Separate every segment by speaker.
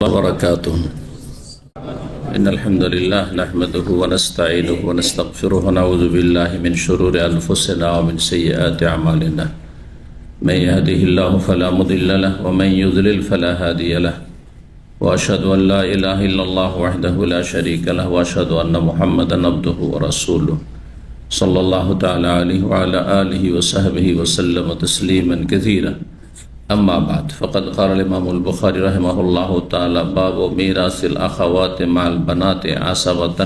Speaker 1: وبركاته. إن الحمد لله نحمده ونستعينه ونستغفره ونعوذ بالله من شرور أنفسنا ومن سيئات أعمالنا. من يهده الله فلا مضل له ومن يضلل فلا هادي له. وأشهد أن لا إله إلا الله وحده لا شريك له وأشهد أن محمدا عبده ورسوله صلى الله تعالى عليه وعلى آله وصحبه وسلم تسليما كثيرا. أما بعد فقد قال الإمام البخاري رحمه الله تعالى باب ميراث الأخوات مع البنات عصبة.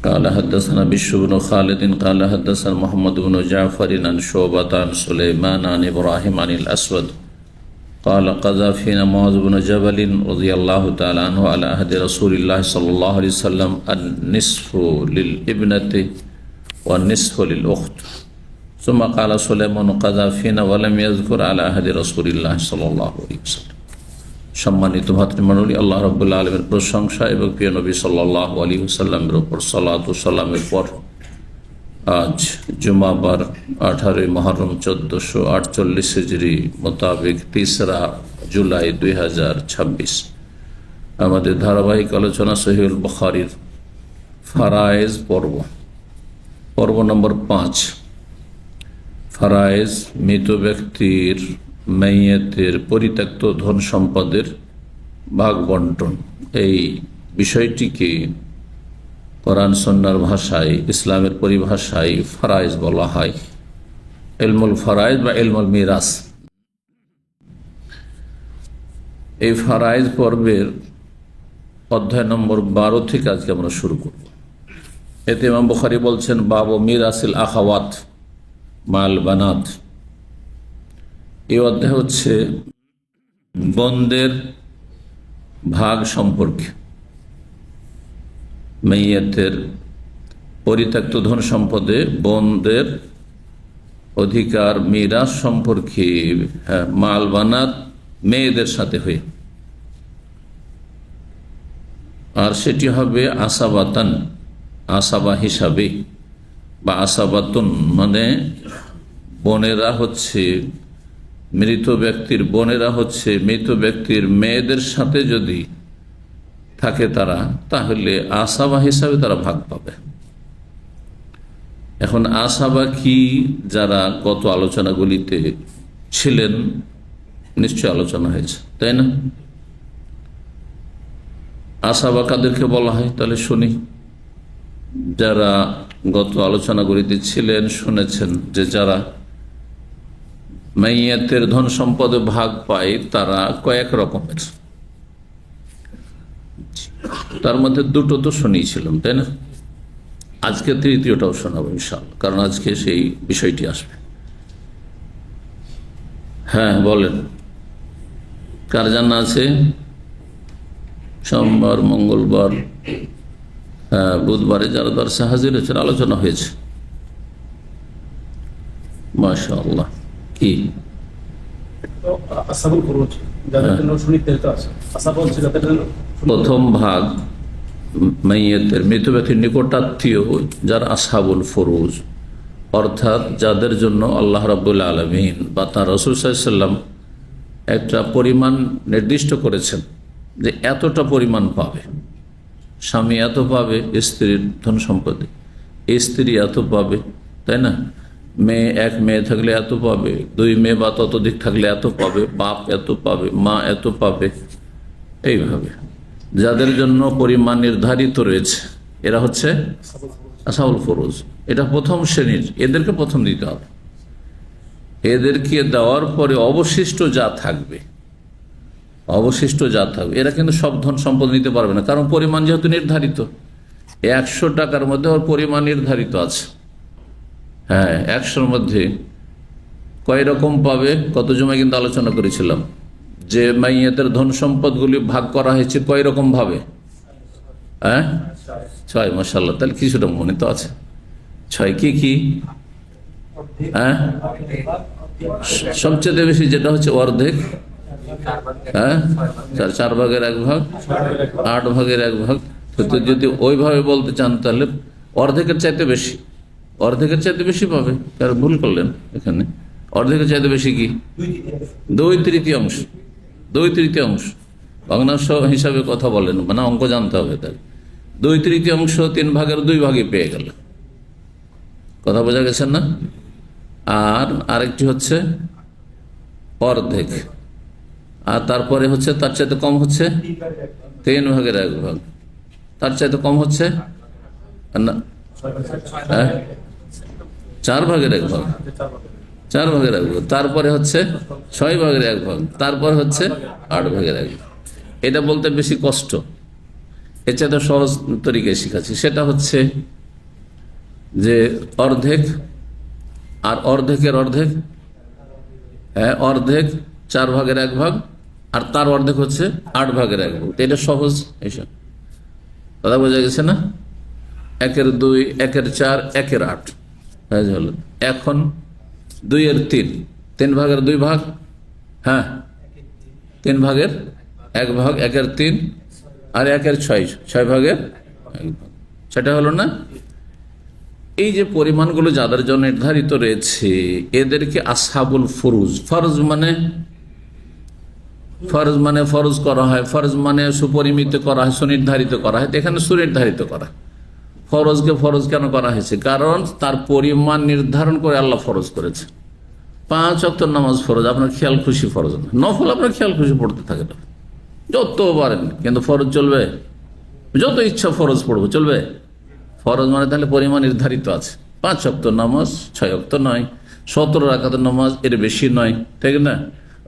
Speaker 1: قال حدثنا بشر بن خالد قال حدثنا محمد بن جعفر عن شعبة عن سليمان عن إبراهيم عن الأسود قال قضى فينا معاذ بن جبل رضي الله تعالى عنه على عهد رسول الله صلى الله عليه وسلم النصف للابنة والنصف للأخت. ثم قال سليمان قضى فينا ولم يذكر على عهد رسول الله صلى الله عليه وسلم. সম্মানিত ভাতৃমণ্ডলী, আল্লাহ রাব্বুল আলামিনের প্রশংসা এবং প্রিয় নবী সাল্লাল্লাহু আলাইহি ওয়াসাল্লামের উপর সালাত ও সালামের পর আজ জুমাবার 18 মুহররম 1448 হিজরি মোতাবেক 3 জুলাই 2026 আমাদের ধারাবাহিক আলোচনা সহিহুল বুখারীর ফারায়েজ পর্ব নম্বর 5। ফারায়েজ মৃত ব্যক্তির মাইয়াতের পরিত্যক্ত ধন সম্পদের ভাগ বন্টন। এই বিষয়টিকে কোরআন সুন্নাহর ভাষায়, ইসলামের পরিভাষায় ফারায়েজ বলা হয়। ইলমুল ফারায়েজ বা ইলমুল মিরাস। এই ফারায়েজ পর্বের অধ্যায় নম্বর 12 থেকে আজকে আমরা শুরু করব। এতে ইমাম বুখারী বলছেন বাবু মিরাসিল আখাওয়াত মাল বানাত। এই অধ্যায় হচ্ছে বোনদের ভাগ সম্পর্কে, মাইয়াতের পরিত্যক্ত ধন সম্পদে বোনদের অধিকার মিরাস সম্পর্কে। মাল বানাত মেয়েদের সাথে হয়ে, আর সেটি হবে আসাবাতান, আসাবা হিসাবে বা আসাবাতুন, মানে বোনেরা হচ্ছে মৃত ব্যক্তির বোনেরা হচ্ছে মৃত ব্যক্তির মেয়েদের সাথে যদি থাকে তারা, তাহলে আসাবা হিসাবে তারা ভাগ পাবে। এখন আসাবা কি, যারা গত আলোচনাগুলিতে ছিলেন নিশ্চয় আলোচনা হয়েছে, তাই না? আসাবা কাদেরকে বলা হয় তাহলে শুনি। যারা গত আলোচনাগুলিতে ছিলেন শুনেছেন যে যারা মাইয়াতের ধন সম্পদে ভাগ পায় তারা কয়েক রকমের। তার মধ্যে দুটো তো শুনিয়েছিলাম, তাই না? আজকে তৃতীয়টাও শোনাবো ইনশাআল্লাহ, কারণ আজকে সেই বিষয়টি আসবে। হ্যাঁ বলেন, কার জানা আছে? সোমবার, মঙ্গলবার, বুধবারে যারা দর্শে হাজির হয়েছেন আলোচনা হয়েছে। মাশাআল্লাহ। কি প্রথম ভাগ মাইয়াতের মৃত ব্যক্তির নিকটাত্মীয় যারা আসহাবুল ফরুজ, অর্থাৎ যাদের জন্য আল্লাহ রাব্বুল আলামিন বা তার রাসূল সাল্লাল্লাহু আলাইহি ওয়াসাল্লাম একটা পরিমাণ নির্দিষ্ট করেছেন যে এতটা পরিমাণ পাবে। স্বামী এত পাবে স্ত্রীর ধন সম্পদে, স্ত্রী এত পাবে, তাই না? এক মেয়ে থাকলে এত পাবে, 2 মেয়ে বা ততোধিক থাকলে এত পাবে, বাপ এত পাবে, মা এত পাবে। এইভাবে যাদের জন্য পরিমাণ নির্ধারিত রয়েছে এরা হচ্ছে আসহাবুল ফুরুজ। এটা প্রথম শ্রেণীর, এদেরকে প্রথম দিতে হবে। এদেরকে দেওয়ার পরে অবশিষ্ট যা থাকবে এরা কিন্তু সব ধন সম্পদ নিতে পারবে না, কারণ পরিমাণ যেহেতু নির্ধারিত। 100 টাকার মধ্যে ওর পরিমাণ নির্ধারিত আছে। হ্যাঁ, 100-র মধ্যে কয় রকম পাবে কত জমায় কিন্তু আলোচনা করেছিলাম যে মাইয়াতের ধন সম্পদগুলি ভাগ করা হয়েছে কয় রকম ভাবে। 6। মাশাআল্লাহ, তাহলে কিছুটা মনে তো আছে। 6 কি? সবচেয়ে বেশি যেটা হচ্ছে অর্ধেক, 4 ভাগের 1 ভাগ, 8 ভাগের 1 ভাগ। তো যদি ওইভাবে বলতে চান তাহলে অর্ধেকের চাইতে বেশি পাবে। কারণ ভুল করলেন এখানে, অর্ধেকের চাইতে বেশি কি? 2/3 অংশ। ভগ্নাংশ হিসাবে কথা বলেন, মানে অঙ্ক জানতে হবে। তার 2/3 3 ভাগের 2 ভাগে পেয়ে গেল, কথা বোঝা গেছে না? আর আরেকটি হচ্ছে অর্ধেক, আর তারপরে হচ্ছে তার চাইতে কম হচ্ছে 3 ভাগের 1 ভাগ, তার চাইতে কম হচ্ছে না 4 ভাগের 1 ভাগ, 4 ভাগের 1 ভাগ, তারপরে হচ্ছে 6 ভাগের 1 ভাগ, তারপর হচ্ছে 8 ভাগের 1 ভাগ। এটা বলতে বেশি কষ্ট, এর চাইতে সহজ তরিকায় শিখাচ্ছি। সেটা হচ্ছে যে অর্ধেক আর অর্ধেকের অর্ধেক, হ্যাঁ অর্ধেক 4 ভাগের 1 ভাগ, আর তার অর্ধেক হচ্ছে 8 ভাগের 1 ভাগ। এটা সহজ এইসব, কথা বোঝা গেছে না? 1-এর 2, 1-এর 4, 1-এর 8 হয়ে গেল। এখন 2-এর 3, 3 ভাগের 2 ভাগ, হ্যাঁ 3 ভাগের 1 ভাগ, 1-এর 3 আর 1-এর 6, 6 ভাগের 1 ভাগ, সেটা হলো না? এই যে পরিমাণগুলো যাদের জন্য নির্ধারিত রয়েছে এদেরকে আসহাবুল ফুরুজ, ফরজ মানে ফরজ করা হয়, ফরজ মানে সুপরিমিত করা হয়, সুনির্ধারিত করা হয়। এখানে সুনির্ধারিত করা, ফরজকে ফরজ কেন করা হয়েছে? কারণ তার পরিমাণ নির্ধারণ করে আল্লাহ ফরজ করেছে। 5 ওয়াক্ত নামাজ ফরজ, আপনার খেয়াল খুশি ফরজ না, নফল আপনার খেয়াল খুশি পড়তে থাকে না, যত পারেন, কিন্তু ফরজ চলবে? যত ইচ্ছা ফরজ পড়বো, চলবে? ফরজ মানে তাহলে পরিমাণ নির্ধারিত আছে। 5 ওয়াক্ত নামাজ, 6 ওয়াক্ত নয়, 17 রাকাতের নামাজ এর বেশি নয়, ঠিক না?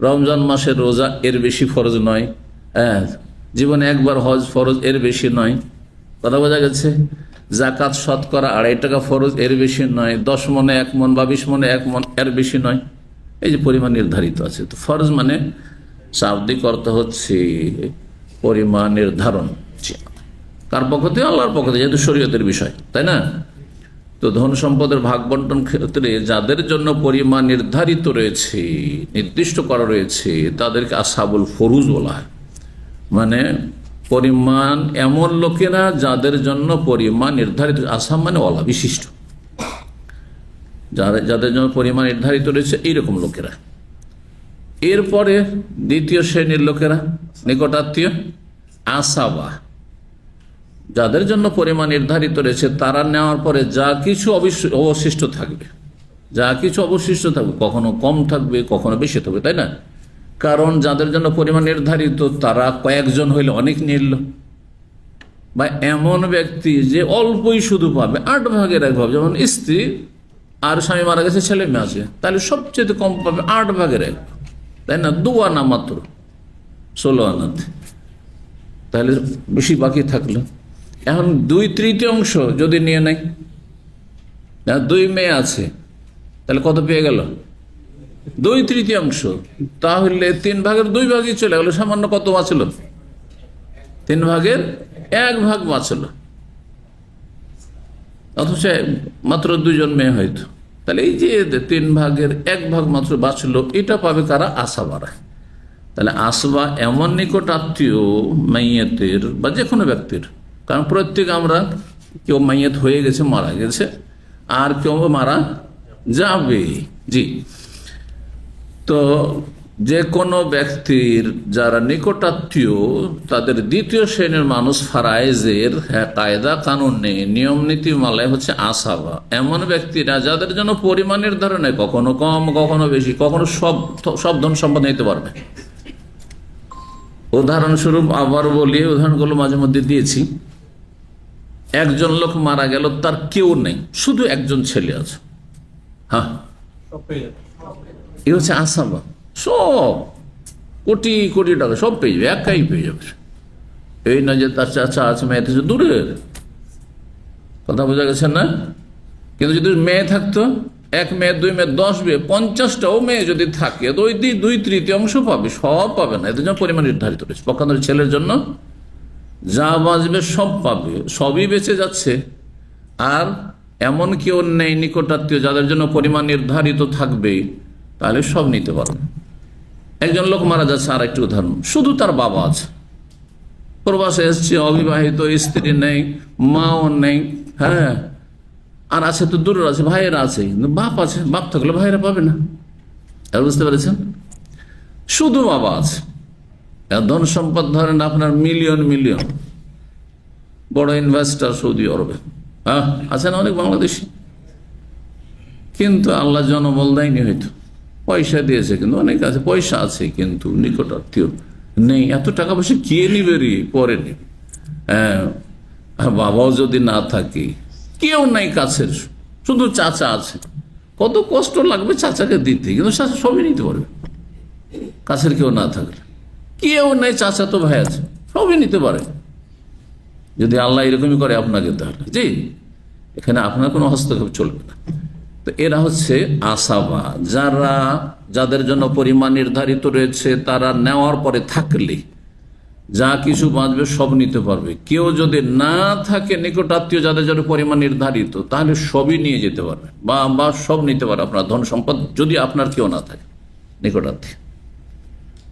Speaker 1: রমজান মাসের রোজা এর বেশি ফরজ নয়, হ্যাঁ জীবনে একবার হজ ফরজ এর বেশি নয়, কথা বোঝা গেছে? জাকাত শতকরা 2.5 টাকা ফরজ এর বেশি নয়, 10 মনে 1 মন বা 20 মনে 1 মন এর বেশি নয়। এই যে পরিমাণ নির্ধারিত আছে, তো ফরজ মানে শাব্দিক অর্থ হচ্ছে পরিমাণ নির্ধারণ, কার পক্ষ থেকে? আল্লাহর পক্ষ থেকে, যেহেতু শরীয়তের বিষয়, তাই না? তো ধন সম্পদের ভাগ বন্টন ক্ষেত্রে যাদের জন্য পরিমাণ নির্ধারিত রয়েছে, নির্দিষ্ট করা রয়েছে, তাদেরকে আসহাবুল ফুরুজ বলা হয়। মানে পরিমাণ এমন লোকেরা যাদের জন্য পরিমাণ নির্ধারিত, আসাম মানে ওয়ালা, বিশিষ্ট, যাদের জন্য পরিমাণ নির্ধারিত রয়েছে এইরকম লোকেরা। এরপরে দ্বিতীয় শ্রেণীর লোকেরা নিকটাত্মীয় আসাবা, যাদের জন্য পরিমাণ নির্ধারিত রয়েছে, তারা নেওয়ার পরে যা কিছু অবশিষ্ট থাকবে, যা কিছু অবশিষ্ট থাকবে, কখনো কম থাকবে, কখনো বেশি থাকবে, তাই না? কারণ যাদের জন্য পরিমাণ নির্ধারিত তারা কয়েকজন হইলে অনেক নিল, বা এমন ব্যক্তি যে অল্পই শুধু পাবে, 8 ভাগের 1 ভাগ, যেমন স্ত্রী আর স্বামী মারা গেছে, ছেলে মেয়ে আছে, তাহলে সবচেয়ে কম পাবে 8 ভাগের 1, তাই না? 2 আনা মাত্র 16 আনাতে, তাহলে বেশি বাকি থাকলো। এখন 2/3 যদি নিয়ে নেয়, 2 মেয়ে আছে, তাহলে কত পেয়ে গেল? 2/3, তাহলে 3 ভাগের 2 ভাগই চলে গেল, সামান্য কত বাঁচল? 3 ভাগের 1 ভাগ বাঁচল, অথচ মাত্র 2 জন মেয়ে হয়তো। তাহলে এই যে 3 ভাগের 1 ভাগ মাত্র বাঁচলো, এটা পাবে কারা? আসাবারা। তাহলে আসবা এমন নিকট আত্মীয় মাইয়াতের বা যে কোনো ব্যক্তির, কারণ প্রত্যেক আমরা কেউ মাইয়াত হয়ে গেছে, মারা গেছে, আর কেউ মারা যাবে, জি। তো যে কোনো ব্যক্তির যারা নিকটাত্মীয় তাদের দ্বিতীয় শ্রেণীর মানুষ, ফারায়েজের কায়দা কানুন নেই, নিয়ম নীতি মালায় হচ্ছে আসাবা, এমন ব্যক্তিরা যাদের জন্য পরিমাণ নির্ধারণে কখনো কম, কখনো বেশি, কখনো সব ধন সম্পদ নিতে পারবে। উদাহরণস্বরূপ আবার বলি, উদাহরণগুলো মাঝে মধ্যে দিয়েছি। একজন লোক মারা গেল, তার কেউ নেই, শুধু একজন ছেলে আছে, হ্যাঁ, এ হচ্ছে আসাবা, সব কোটি কোটি টাকা সব পেয়ে যাবে, একাই পেয়ে যাবে। এই না যে তার চাচা আছে, মেয়ে আছে দূরের কথা, বোঝা গেছে না? কিন্তু যদি মেয়ে থাকতো, 1 মেয়ে, 2 মেয়ে, 10 মেয়ে, 50টাও মেয়ে যদি থাকে, তো ওই 2/3 পাবে, সব পাবে না। এদের জন্য পরিমাণ নির্ধারিত রয়েছে। পক্ষান্তরে ছেলের জন্য যা বাঁচবে সব পাবে, সবই বেঁচে যাচ্ছে। আর এমন কেউ নেই নিকটাত্মীয় যাদের জন্য পরিমাণ নির্ধারিত থাকবে, তাহলে সব নিতে পারবে। একজন লোক মারা যাচ্ছে, আর একটি উদাহরণ, শুধু তার বাবা আছে, প্রবাসে এসছে, অবিবাহিত, স্ত্রী নেই, মাও নেই, হ্যাঁ, আর আছে তো দূরের আছে, ভাইয়েরা আছে, কিন্তু বাপ আছে, বাপ থাকলে ভাইয়েরা পাবে না, বুঝতে পেরেছেন? শুধু বাবা আছে, ধন সম্পদ ধরেন আপনার মিলিয়ন মিলিয়ন, বড় ইনভেস্টার সৌদি আরবে, হ্যাঁ আছেন অনেক বাংলাদেশি, কিন্তু আল্লাহ জনবল দেয়নি, হয়তো পয়সা দিয়েছে, কিন্তু অনেক আছে পয়সা আছে কিন্তু নিকট আত্মীয় নেই। এত টাকা পয়সা কে নিবে রে, পরে নেবে। হ্যাঁ, বাবাও যদি না থাকে, কেউ নাই কাছের, শুধু চাচা আছে, কত কষ্ট লাগবে চাচাকে দিতে, কিন্তু চাচা সবই নিতে পারবে। কাছের কেউ না থাকলে, কেউ নেই, চাচা তো ভাই আছে, সবই নিতে পারে যদি আল্লাহ এরকমই করে আপনাকে, তাহলে জি এখানে আপনার কোনো হস্তক্ষেপ চলবে না। তো এরা হচ্ছে আসাবা, যাদের জন্য পরিমাণ নির্ধারিত রয়েছে, তারা নেওয়ার পরে থাকলে যা কিছু বাঁচবে সব নিতে পারবে। কেউ যদি না থাকে নিকট আত্মীয় যাদের জন্য পরিমাণ নির্ধারিত, তাহলে সবই নিয়ে যেতে পারবে বা সব নিতে পারে আপনার ধন সম্পদ, যদি আপনার কেউ না থাকে,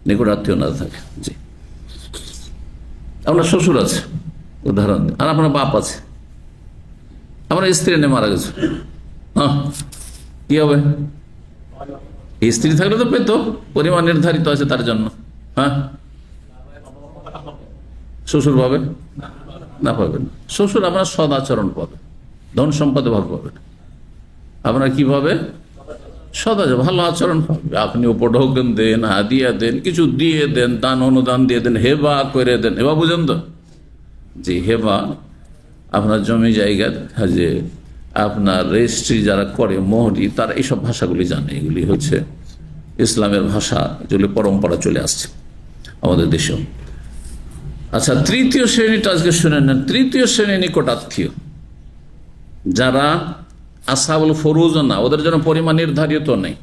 Speaker 1: নিকট আত্মীয় না থাকে। জি, আপনার শ্বশুর আছে উদাহরণ, আর আপনার বাপ আছে, আপনার স্ত্রী নিয়ে মারা গেছে, হ্যাঁ কি হবে? স্ত্রী থাকলে তো পেতো, পরিমাণ নির্ধারিত আছে তার জন্য। হ্যাঁ, শ্বশুর পাবে না? পাবেন। শ্বশুর আপনার সদ আচরণ পাবে, ধন সম্পদে ভাগ পাবে না। আপনার কি পাবে? সদাচার, ভালো আচরণ পাবে। আপনি উপঢৌকন দেন, হাদিয়া দেন, কিছু দিয়ে দেন, দান অনুদান দিয়ে দেন, হেবা করে দেন। হেবা বুঝেন তো? জি, হেবা আপনার জমি জায়গা, যে আপনার রেজিস্ট্রি যারা করে, মোহরি, তারা এইসব ভাষাগুলি জানে। এগুলি হচ্ছে ইসলামের ভাষা, যেগুলি পরম্পরা চলে আসছে আমাদের দেশেও। আচ্ছা, তৃতীয় শ্রেণীটা আজকে শুনে নেন। তৃতীয় শ্রেণী নিকট আত্মীয়, যারা আসহাবুল ফরুজ না, ওদের জন্য পরিমাণ নির্ধারিত নেই,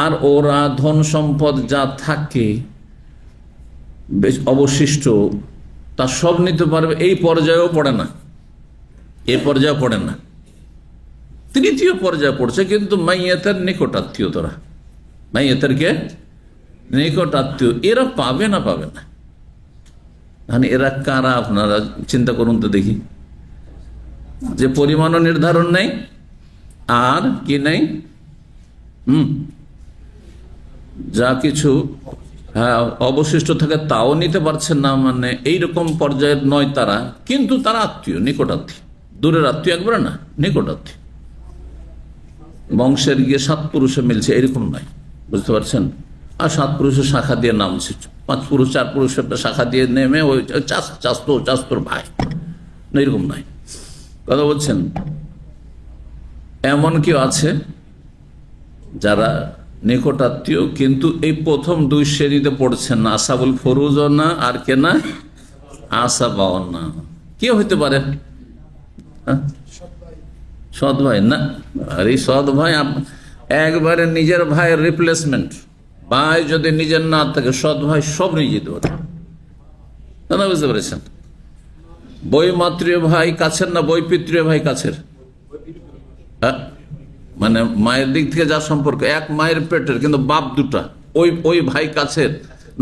Speaker 1: আর ওরা ধন সম্পদ যা থাকে অবশিষ্ট তা সব নিতে পারবে, এই পর্যায়েও পড়ে না, এই পর্যায়ে পড়ে না, তৃতীয় পর্যায়ে পড়ছে। কিন্তু মাইয়াতের নিকট আত্মীয়, তোরা মাইয়াতের কে নিকট আত্মীয়, এরা পাবে না? পাবে না। মানে এরা কারা আপনারা চিন্তা করুন তো দেখি, যে পরিমাণও নির্ধারণ নেই, আর কি নেই, যা কিছু হ্যাঁ অবশিষ্ট থাকে তাও নিতে পারছেন না, মানে এইরকম পর্যায়ের নয় তারা, কিন্তু তারা আত্মীয়, নিকট আত্মীয়, দূরের আত্মীয় একবারে না, নিকট আত্মীয়। বংশের গিয়ে 7 পুরুষে মিলছে এরকম নয়, বুঝতে পারছেন? আর 7 পুরুষের শাখা দিয়ে নামছে, 5 পুরুষ 4 পুরুষের শাখা দিয়ে নেমে ওই চাস্তোর ভাই, এরকম নয়। কথা বলছেন? এমন কেউ আছে যারা নিকট আত্মীয়, কিন্তু এই প্রথম 2 শ্রেণীতে পড়ছেন না, আসহাবুল ফরুজও না, আর কে না, আসাবাও না। কে হইতে পারে? সৎ ভাই না। আর এই সৎ ভাই একবারে নিজের ভাইয়ের রিপ্লেসমেন্ট। ভাই যদি নিজের না থাকে, সৎ ভাই সব নিয়ে যেতে পারে। দাদা বুঝতে পেরেছেন? বৈমাত্রীয় ভাই কাছের না, বৈপিত্রীয় ভাই কাছের? হ্যাঁ, মানে মায়ের দিক থেকে যা সম্পর্ক, এক মায়ের পেটের, কিন্তু বাপ দুটা, ওই ভাই কাছের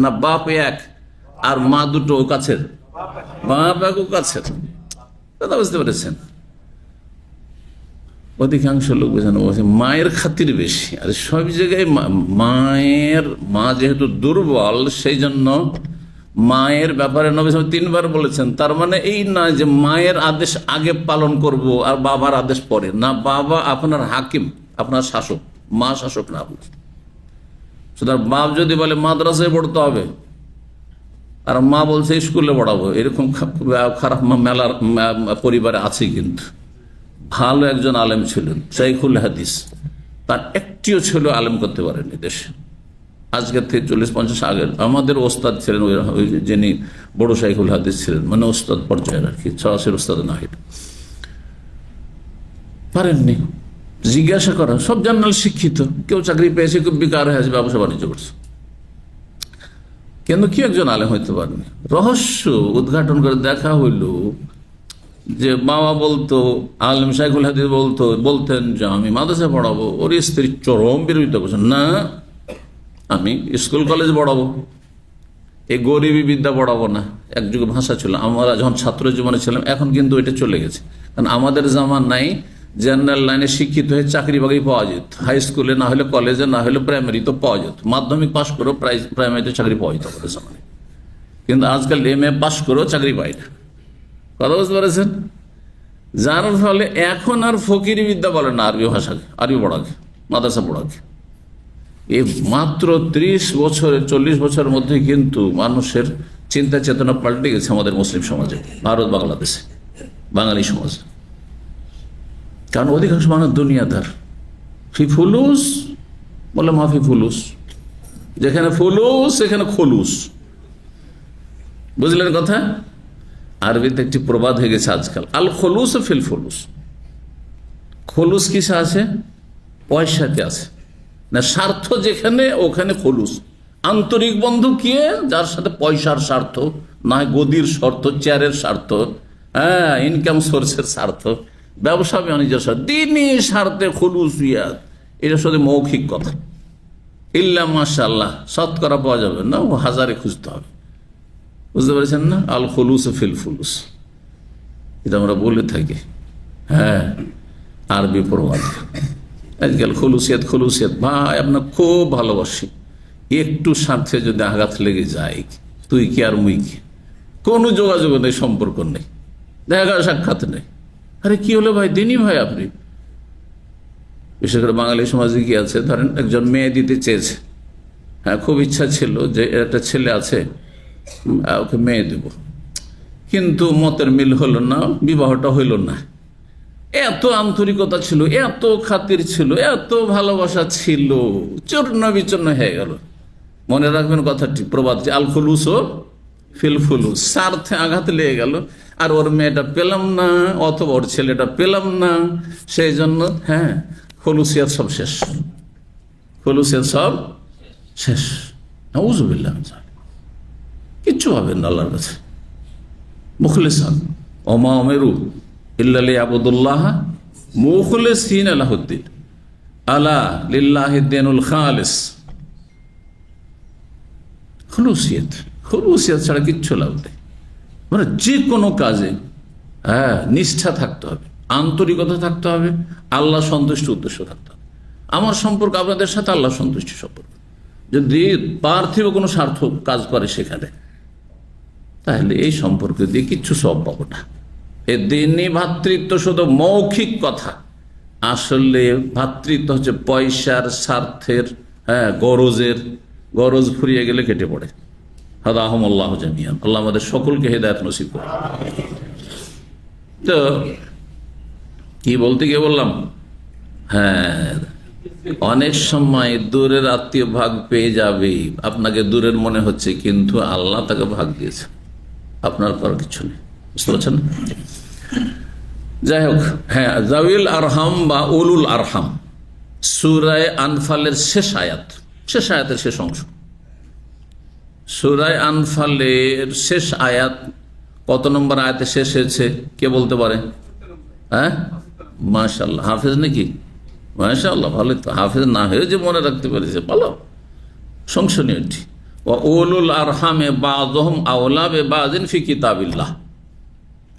Speaker 1: না? বাপ এক আর মা দুটো কাছের? বাপ এক কাছের। দাদা বুঝতে পেরেছেন? অধিকাংশ লোক বোঝানো বলছে মায়ের খাতির বেশি, আর সব জায়গায় মা যেহেতু দুর্বল, সেই জন্য মায়ের ব্যাপারে নবী সাল্লাল্লাহু আলাইহি ওয়াসাল্লাম 3 বার বলেছেন। তার মানে এই না যে মায়ের আদেশ আগে পালন করব আর বাবার আদেশ পরে না। বাবা আপনার হাকিম, আপনার শাসক, মা শাসক না আপনার। সুতরাং বাপ যদি বলে মাদ্রাসায় পড়তে হবে, আর মা বলছে স্কুলে পড়াবো, এরকম খারাপ মেলার পরিবারে আছে। কিন্তু ভালো একজন আলেম ছিলেন, শাইখুল হাদিস, তার একটিও ছেলে আলেম করতে পারেনি দেশে। আজকের থেকে 40-50 আগের আমাদের ওস্তাদ ছিলেন, যিনি বড় শাইখুল হাদিস ছিলেন, মানে ওস্তাদ পর্যায়ের আর কি, 86 ওস্তাদ না, পারেননি। জিজ্ঞাসা করা, সব জানাল শিক্ষিত, কেউ চাকরি পেয়েছে, কেউ বেকার হয়ে আছে, ব্যবসা বাণিজ্য করছে, কিন্তু কি একজন আলেম হইতে পারেনি। রহস্য উদ্ঘাটন করে দেখা হইল যে বাবা বলতো, আলেম শাইখুল হাদিস বলতেন যে আমি মাদ্রাসায় পড়াবো। ওর স্ত্রী চরম বিরোধিতা করছেন, না আমি স্কুল কলেজ পড়াবো, এই গরিবী বিদ্যা পড়াবো না। এক যুগে ভাষা ছিল, আমরা যখন ছাত্র জীবনে ছিলাম, এখন কিন্তু এটা চলে গেছে। কারণ আমাদের জামান নাই জেনারেল লাইনে শিক্ষিত হয়ে চাকরি বাকরি পাওয়া যেত, হাই স্কুলে না হলে কলেজে, না হলে প্রাইমারি তো পাওয়া যেত, মাধ্যমিক পাশ করেও প্রাইমারিতে চাকরি পাওয়া যেত আমাদের জামানে। কিন্তু আজকাল MA পাস করেও চাকরি পায় না। কথা বুঝতে পেরেছেন? যার ফলে এখন আর ফকিরি বিদ্যা বলে না আরবি ভাষাকে, আরবি পড়াকে, মাদ্রাসা পড়াকে। এই মাত্র 30 বছরের 40 বছরের মধ্যে কিন্তু মানুষের চিন্তা চেতনা পাল্টে গেছে আমাদের মুসলিম সমাজে, ভারত বাংলাদেশে, বাঙালি সমাজে। কারণ অধিকাংশ মানুষ দুনিয়াদার, ফি ফুলুস বলে মাফি ফুলুস, যেখানে ফুলুস সেখানে খলুস। বুঝলেন কথা? আরবিতে একটি প্রবাদ হয়ে গেছে আজকাল, আল খলুস ফিল ফুলুস। খলুস কিসে আছে? পয়সাতে আছে না, স্বার্থ যেখানে ওখানে খলুস। আন্তরিক বন্ধু কে? যার সাথে পয়সার স্বার্থ নয়, গদির স্বার্থ, চেয়ারের স্বার্থ, হ্যাঁ, ইনকাম সোর্সের স্বার্থ, ব্যবসা বাণিজ্যের স্বার্থ, দিনই স্বার্থে খলুস ইয়াদ। এটা শুধু মৌখিক কথা। ইল্লা মাশাআল্লাহ শতকরা পাওয়া যাবে না, ও হাজারে খুঁজতে হবে। বুঝতে পেরেছেন না? আল খলুস ফিল ফুলুস, এটা আমরা বলে থাকি। হ্যাঁ, আরবি প্রবাদ। আজকাল খলুসিয়াত খলুসিয়াত, ভাই আপনার খুব ভালোবাসি, একটু স্বার্থে যদি আঘাত লেগে যায়, তুই কি আর মুই কি, কোনো যোগাযোগ নেই, সম্পর্ক নেই, দেখা সাক্ষাৎ নেই। আরে কি হলো ভাই? দিনই ভাই আপনি। বিশেষ করে বাঙালি সমাজে কি আছে, ধরেন একজন মেয়ে দিতে চেয়েছে, হ্যাঁ, খুব ইচ্ছা ছিল যে একটা ছেলে আছে, ওকে মেয়ে দেব, কিন্তু মতের মিল হলো না, বিবাহটা হইল না। এত আন্তরিকতা ছিল, এত খাতির ছিল, এত ভালোবাসা ছিল, চূর্ণ বিচূর্ণ হয়ে গেল। মনে রাখবেন কথাটি, প্রবাদ, আল খুলুস ও ফিল ফুলুস। স্বার্থে আঘাত লেগে গেল, আর ওর মেয়েটা পেলাম না অথবা ওর ছেলেটা পেলাম না, সেই জন্য হ্যাঁ, খলুসিয়াত সব শেষ, খলুসিয়াত সব শেষ। নাউযুবিল্লাহ, কিচ্ছু পাবেন না আল্লাহর কাছে। মুখলিসান ওমা উমিরু ইল্লা লিয়াবুদুল্লাহ মুখলিসিনা লাহুদ্দিন আলা লিল্লাহিদ দীনুল খালিস। খলুসিয়াত, খলুসিয়াত ছাড়া কিচ্ছু লাভ নেই। মানে যে কোনো কাজে হ্যাঁ নিষ্ঠা থাকতে হবে, আন্তরিকতা থাকতে হবে, আল্লাহ সন্তুষ্ট উদ্দেশ্য থাকতে হবে। আমার সম্পর্ক আপনাদের সাথে আল্লাহ সন্তুষ্টি সম্পর্ক। যদি পার্থিব কোনো স্বার্থ কাজ করে সেখানে, তাহলে এই সম্পর্ক দিয়ে কিচ্ছু সব পাবো না। এ দিনই ভ্রাতৃত্ব শুধু মৌখিক কথা, আসলে ভ্রাতৃত্ব হচ্ছে পয়সার, স্বার্থের, হ্যাঁ, গরজের। গরজ ফুরিয়ে গেলে কেটে পড়ে। হাদাহুমুল্লাহু জামিয়ান। আল্লাহ আমাদের সকলকে হেদায়েত নসিব করে। তো কি বলতে গিয়ে বললাম, হ্যাঁ, অনেক সময় দূরের আত্মীয় ভাগ পেয়ে যাবে, আপনাকে দূরের মনে হচ্ছে, কিন্তু আল্লাহ তাকে ভাগ দিয়েছে, আপনার করার কিছু নেই। বুঝতে পারছেন? যাই হোক, হ্যাঁ, জাউল আরহাম বা উলুল আরহাম, সূরা আনফালের শেষ আয়াত, শেষ আয়াতের শেষ অংশ। সূরা আনফালের শেষ আয়াত কত নম্বর আয়াতে শেষ হয়েছে কে বলতে পারে? হ্যাঁ, মাশাআল্লাহ, হাফেজ নাকি? মাশাআল্লাহ, ভালো তো। হাফেজ না হয়ে যে মনে রাখতে পেরেছে, ভালো, সংশোধনীয়। ওয়া উলুল আরহামে বাযুহুম আওলা বিবাযিন ফি কিতাবিল্লাহ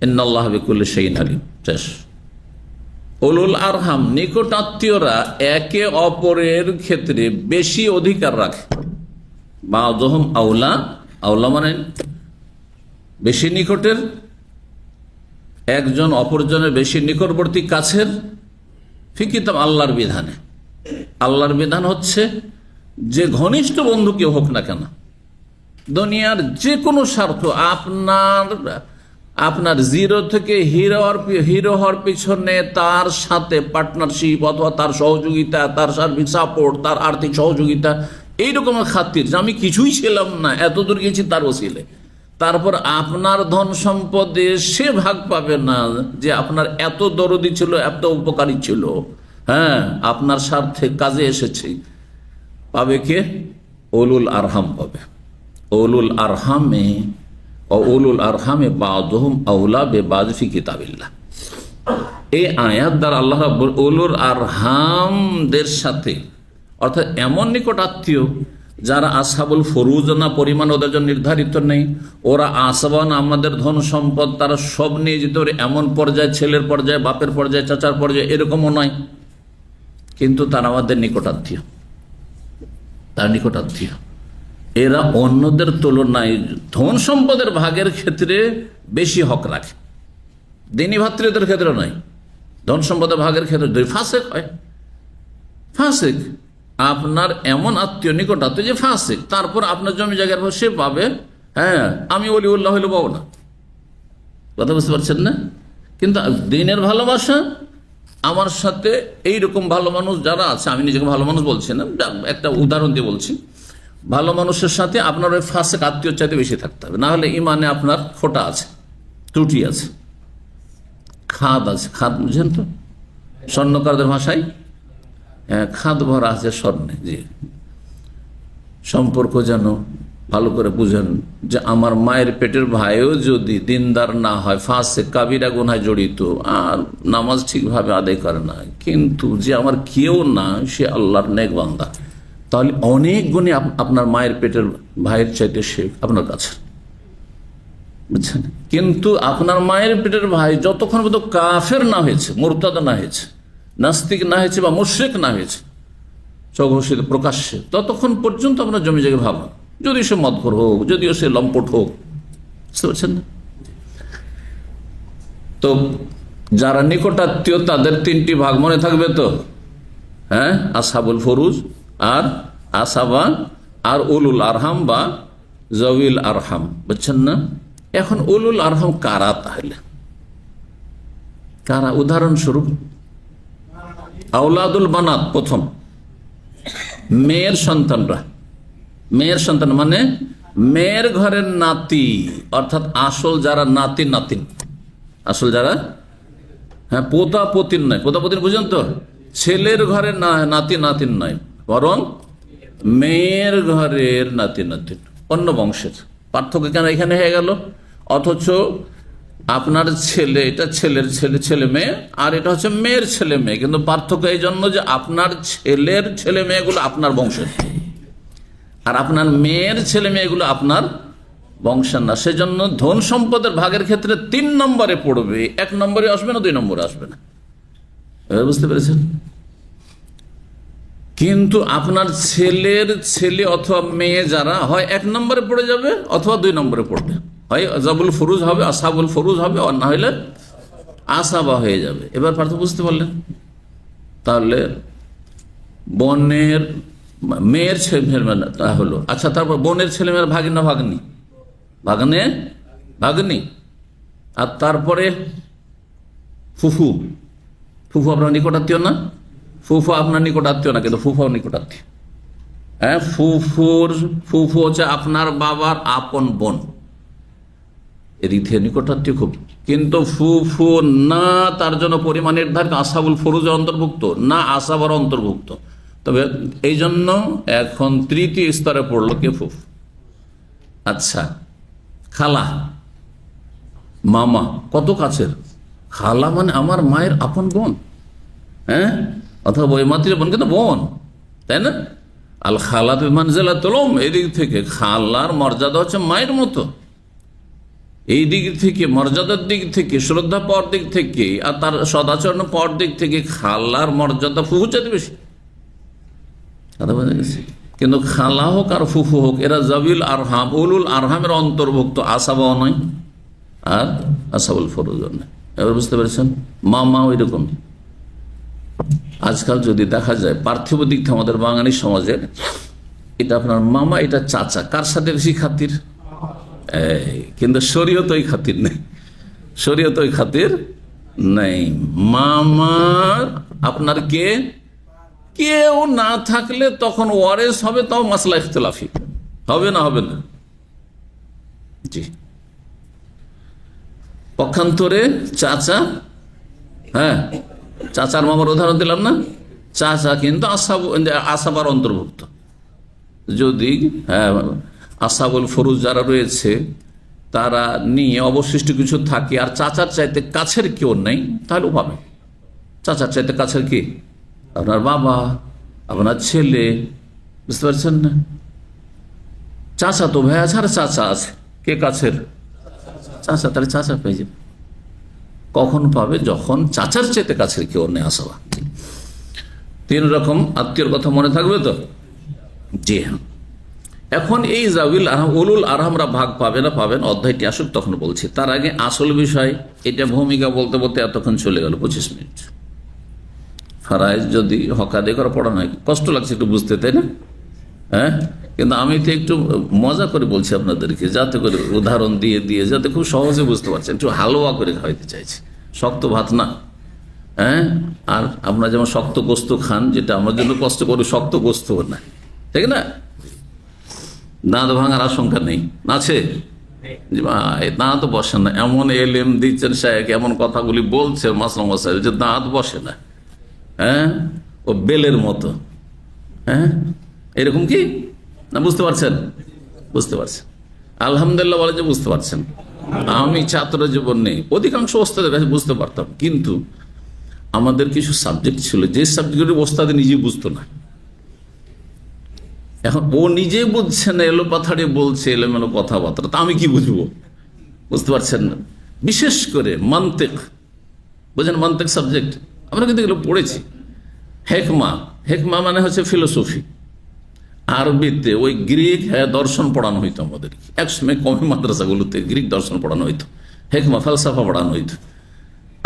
Speaker 1: ইন্নাল্লাহা বিকুল্লি শাইইন আলিম। শেষ। উলুল আরহাম, নিকট আত্মীয়রা একে অপরের ক্ষেত্রে বেশি অধিকার রাখে। বাযুহুম আওলা, আওলা মানে বেশি নিকটের, একজন অপরজনের বেশি নিকটবর্তী, কাছের, ফি কিতাব, আল্লাহর বিধানে। আল্লাহর বিধান হচ্ছে যে ঘনিষ্ঠ বন্ধু কেউ হোক না কেন, দুনিয়ার যে কোনো স্বার্থ, আপনার জিরো থেকে হিরো হওয়ার পিছনে তার সাথে পার্টনারশিপ অথবা তার সহযোগিতা, তার সার্ভিস সাপোর্ট, তার আর্থিক সহযোগিতা, এইরকম খাতির যে আমি কিছুই ছিলাম না, এত দূর গেছি তার ওসিলে। তারপর আপনার ধন সম্পদে সে ভাগ পাবে না যে আপনার এত দরদি ছিল, এত উপকারী ছিল, হ্যাঁ, আপনার স্বার্থে কাজে এসেছে। পাবে কে? উলুল আরহাম পাবে। উলুল আরহামে বাযুহুম আওলা বিবায ফি কিতাবিল্লাহ। এই আয়াত দ্বারা আল্লাহ রাব্বুল উলুল আরহামদের সাথে, অর্থাৎ এমন নিকট আত্মীয় যারা আসহাবুল ফরুজ না, পরিমাণ ওদের জন্য নির্ধারিত নেই, ওরা আসবান, আমাদের ধন সম্পদ তারা সব নিয়ে যেতে পারে, এমন পর্যায়ে, ছেলের পর্যায়ে, বাপের পর্যায়ে, চাচার পর্যায়ে, এরকমও নয়, কিন্তু তারা আমাদের নিকট আত্মীয়, তার নিকট আত্মীয়। এরা অন্যদের তুলনায় ধন সম্পদের ভাগের ক্ষেত্রে বেশি হক রাখে, দিনী ভাতৃদের ক্ষেত্রে নয়। ধন সম্পদের ভাগের ক্ষেত্রে দুই ফাসেক হয়। ফাসেক আপনার এমন আত্মীয় নিকট আত্মীয় যে ফাসেক, তারপর আপনার জমি জায়গার পর সে পাবে, হ্যাঁ আমি ওলিউল্লাহ হইলে পাবো না। কথা বুঝতে পারছেন না? কিন্তু দিনের ভালোবাসা, আমার সাথে এইরকম ভালো মানুষ যারা আছে, আমি নিজেকে ভালো মানুষ বলছি না, একটা উদাহরণ দিয়ে বলছি, ভালো মানুষের সাথে আপনার ওই ফাসেক আত্মীয় চাইতে বেশি থাকতে হবে, না হলে ইমানে আপনার খোটা আছে, ত্রুটি আছে, খাদ আছে। খাদ বুঝেন তো, স্বর্ণকারদের ভাষায় খাদ ভরা আছে স্বর্ণে। জি, সম্পর্ক যেন ভালো করে বুঝেন যে আমার মায়ের পেটের ভাইও যদি দিনদার না হয়, ফাঁসে কাবিরা গুনায় জড়িত আর নামাজ ঠিকভাবে আদায় করে না, কিন্তু যে আমার কেউ না, সে আল্লাহর নেক বান্দা, তাহলে অনেক গুণে আপনার মায়ের পেটের ভাইয়ের চাইতে সে আপনার কাছে, বুঝছেন? কিন্তু আপনার মায়ের পেটের ভাই যতক্ষণ পর্যন্ত কাফের না হয়েছে, মুরতাদ না হয়েছে, নাস্তিক না হয়েছে বা মুশরিক না হয়েছে স্বঘোষিত প্রকাশ্যে, ততক্ষণ পর্যন্ত আপনার জমি জায়গায় ভাবুন, যদি সে মদখোর হোক, যদিও সে লম্পট হোক। বুঝতে পারছেন না? তো যারা নিকটাত্মীয় তাদের তিনটি ভাগ মনে থাকবে তো, হ্যাঁ, আসহাবুল ফরুজ আর আসাবা আর উলুল আরহাম বা জবিল আরহাম। বুঝছেন না? এখন উলুল আরহাম কারা? তাহলে কারা? উদাহরণস্বরূপ আওলাদুল বানাত, প্রথম মেয়ের সন্তানরা, মেয়ের সন্তান মানে মেয়ের ঘরের নাতি, অর্থাৎ আসল যারা নাতি নাতিন, আসল যারা, হ্যাঁ, পোতা পতিন নয়, পোতা পতিন বুঝেন তো, ছেলের ঘরের নাতি নাতিন নয়, বরং মেয়ের ঘরের নাতি নাতিন, অন্য বংশের। পার্থক্য কেন এখানে হয়ে গেল? অথচ আপনার ছেলে, এটা ছেলের ছেলে ছেলে মেয়ে, আর এটা হচ্ছে মেয়ের ছেলে মেয়ে, কিন্তু পার্থক্য এই জন্য যে আপনার ছেলের ছেলে মেয়েগুলো আপনার বংশের, আর আপনার মেয়ের ছেলে মেয়েগুলো আপনার বংশের না। সেজন্য ধন সম্পদের ভাগের ক্ষেত্রে 3 নম্বরে পড়বে, 1 নম্বরে আসবে না, 2 নম্বরে আসবে না। এবার বুঝতে পেরেছেন? কিন্তু আপনার ছেলের ছেলে অথবা মেয়ে যারা হয় 1 নম্বরে পড়ে যাবে অথবা 2 নম্বরে পড়বে, হয় আজাবুল ফরুজ হবে, আসাবুল ফরুজ হবে, আর না হলে আসাবা হয়ে যাবে। এবার পার্থক্য বুঝতে পারলেন? তাহলে বোনের মেয়ের ছেলে হলো, আচ্ছা, তারপর বোনের ছেলে মেয়ের ভাগিনা ভাগ্নি, ভাগ্নে ভাগ্নি, আর তারপরে ফুফু, ফুফু আপনার নিকটাত্মীয় না? ফুফু আপনার নিকটাত্মীয় না, কিন্তু ফুফাও নিকটাত্মীয়। হ্যাঁ, ফুফু হচ্ছে আপনার বাবার আপন বোন, এদিক থেকে নিকটাত্মীয় খুব। কিন্তু ফুফু না তার জন্য পরিমাণ নির্ধারিত, আসাবুল ফরুজের অন্তর্ভুক্ত না, আসাবার অন্তর্ভুক্ত। তবে এই জন্য এখন 3য় স্তরে পড়লো কে? ফুফু। আচ্ছা, খালা, মামা, কত কাছের? খালা মানে আমার মায়ের আপন বোন, হ্যাঁ, অথবা বইমাতৃ বোন, কিন্তু বোন, তাই না? আল খালা মানজিলাতুল উম, এদিক থেকে খালার মর্যাদা হচ্ছে মায়ের মতো, এই দিক থেকে, মর্যাদার দিক থেকে, শ্রদ্ধা পাওয়ার দিক থেকে, আর তার সদাচরণ পাওয়ার দিক থেকে খালার মর্যাদা ফুফু চাইতে বেশি। কথা বোঝা গেছে? কিন্তু খালা হোক আর ফুফু হোক, এরা জাবিল আরহাম, উলুল আরহামের অন্তর্ভুক্ত, আসাবাও নয় আর আসাবুল ফরুজও নয়। এবার বুঝতে পেরেছেন? মামা ওই রকম। আজকাল যদি দেখা যায় পার্থিব দিক থেকে আমাদের বাঙালি সমাজের, এটা আপনার মামা, এটা চাচা, কার সাথে বেশি খাতির? কিন্তু শরীয়ত ওই খাতির নেই, শরীয়ত ওই খাতির নেই। মামা আপনার কে? কেউ না থাকলে তখন ওয়ারেস হবে, তাও মাসলা ইখতিলাফি হবে না, হবে না। জি, পক্ষান্তরে চাচা, হ্যাঁ, চাচার মামার উদাহরণ দিলাম না, চাচা কিন্তু আসাবার অন্তর্ভুক্ত। যদি আসাবুল ফরুজ যারা রয়েছে তারা নিয়ে অবশিষ্ট কিছু থাকে, আর চাচার চাইতে কাছের কেউ নেই, তাহলেও পাবে। চাচার চাইতে কাছের কি? আপনার বাবা, আপনার ছেলে। বুঝতে পারছেন না? চাচা তো ভাই আছে, আর চাচা আছে, কে কাছের? চাচা, তাহলে চাচা পেয়ে যাবে। কখন পাবে? যখন চাচার চাইতে কাছের কেউ নেই, আসবা। 3 রকম আত্মীয়র কথা মনে থাকবে তো? জি হ্যাঁ। এখন এই জাউল আরহাম উলুল আরহামরা ভাগ পাবে না পাবেন অধ্যায়টি আসুক তখন বলছি। তার আগে আসল বিষয়, এটা ভূমিকা বলতে বলতে এতক্ষণ চলে গেল 25 মিনিট। ফারাইজ যদি হকাদে করে পড়ানো হয়, কষ্ট লাগছে একটু বুঝতে, তাই না? হ্যাঁ, কিন্তু আমি তো একটু মজা করে বলছি আপনাদেরকে, যাতে করে উদাহরণ দিয়ে দিয়ে যাতে খুব সহজে বুঝতে পারছেন, একটু হালুয়া করে খাওয়াইতে চাইছি, শক্ত ভাত না। হ্যাঁ, আর আপনারা যেমন শক্ত গোস্ত খান, যেটা আমার জন্য কষ্ট করে, শক্ত গোস্ত না, ঠিক না? দাঁত ভাঙার আশঙ্কা নেই, আছে? ভাই দাঁত বসে না, এমন এলেম দিচ্ছেন সাহেব, এমন কথাগুলি বলছে মাসলাম সাহেব যে দাঁত বসে না। হ্যাঁ, ও বেলের মতো। হ্যাঁ, এরকম কি না? বুঝতে পারছেন? বুঝতে পারছেন? আলহামদুলিল্লাহ বলে যে বুঝতে পারছেন। আমি ছাত্র জীবন নেই, অধিকাংশ ওস্তাদের কাছে বুঝতে পারতাম, কিন্তু আমাদের কিছু সাবজেক্ট ছিল যে সাবজেক্টগুলি ওস্তাদ নিজে বুঝতো না। এখন ও নিজে বুঝছে না, এলো পাথাড়ি বলছে এলোমেলো কথাবার্তা, তা আমি কি বুঝবো? বুঝতে পারছেন না? বিশেষ করে মান্তিক, বুঝেন? মান্তিক সাবজেক্ট আমরা কিন্তু এগুলো পড়েছি। হেকমা, হেকমা মানে হচ্ছে ফিলোসফি। আরবিতে ওই গ্রিক দর্শন পড়ানো হইতো আমাদের, একসময় কমে মাদ্রাসাগুলোতে গ্রিক দর্শন পড়ানো হইতো, হেকমা ফালসাফা পড়ানো হইতো।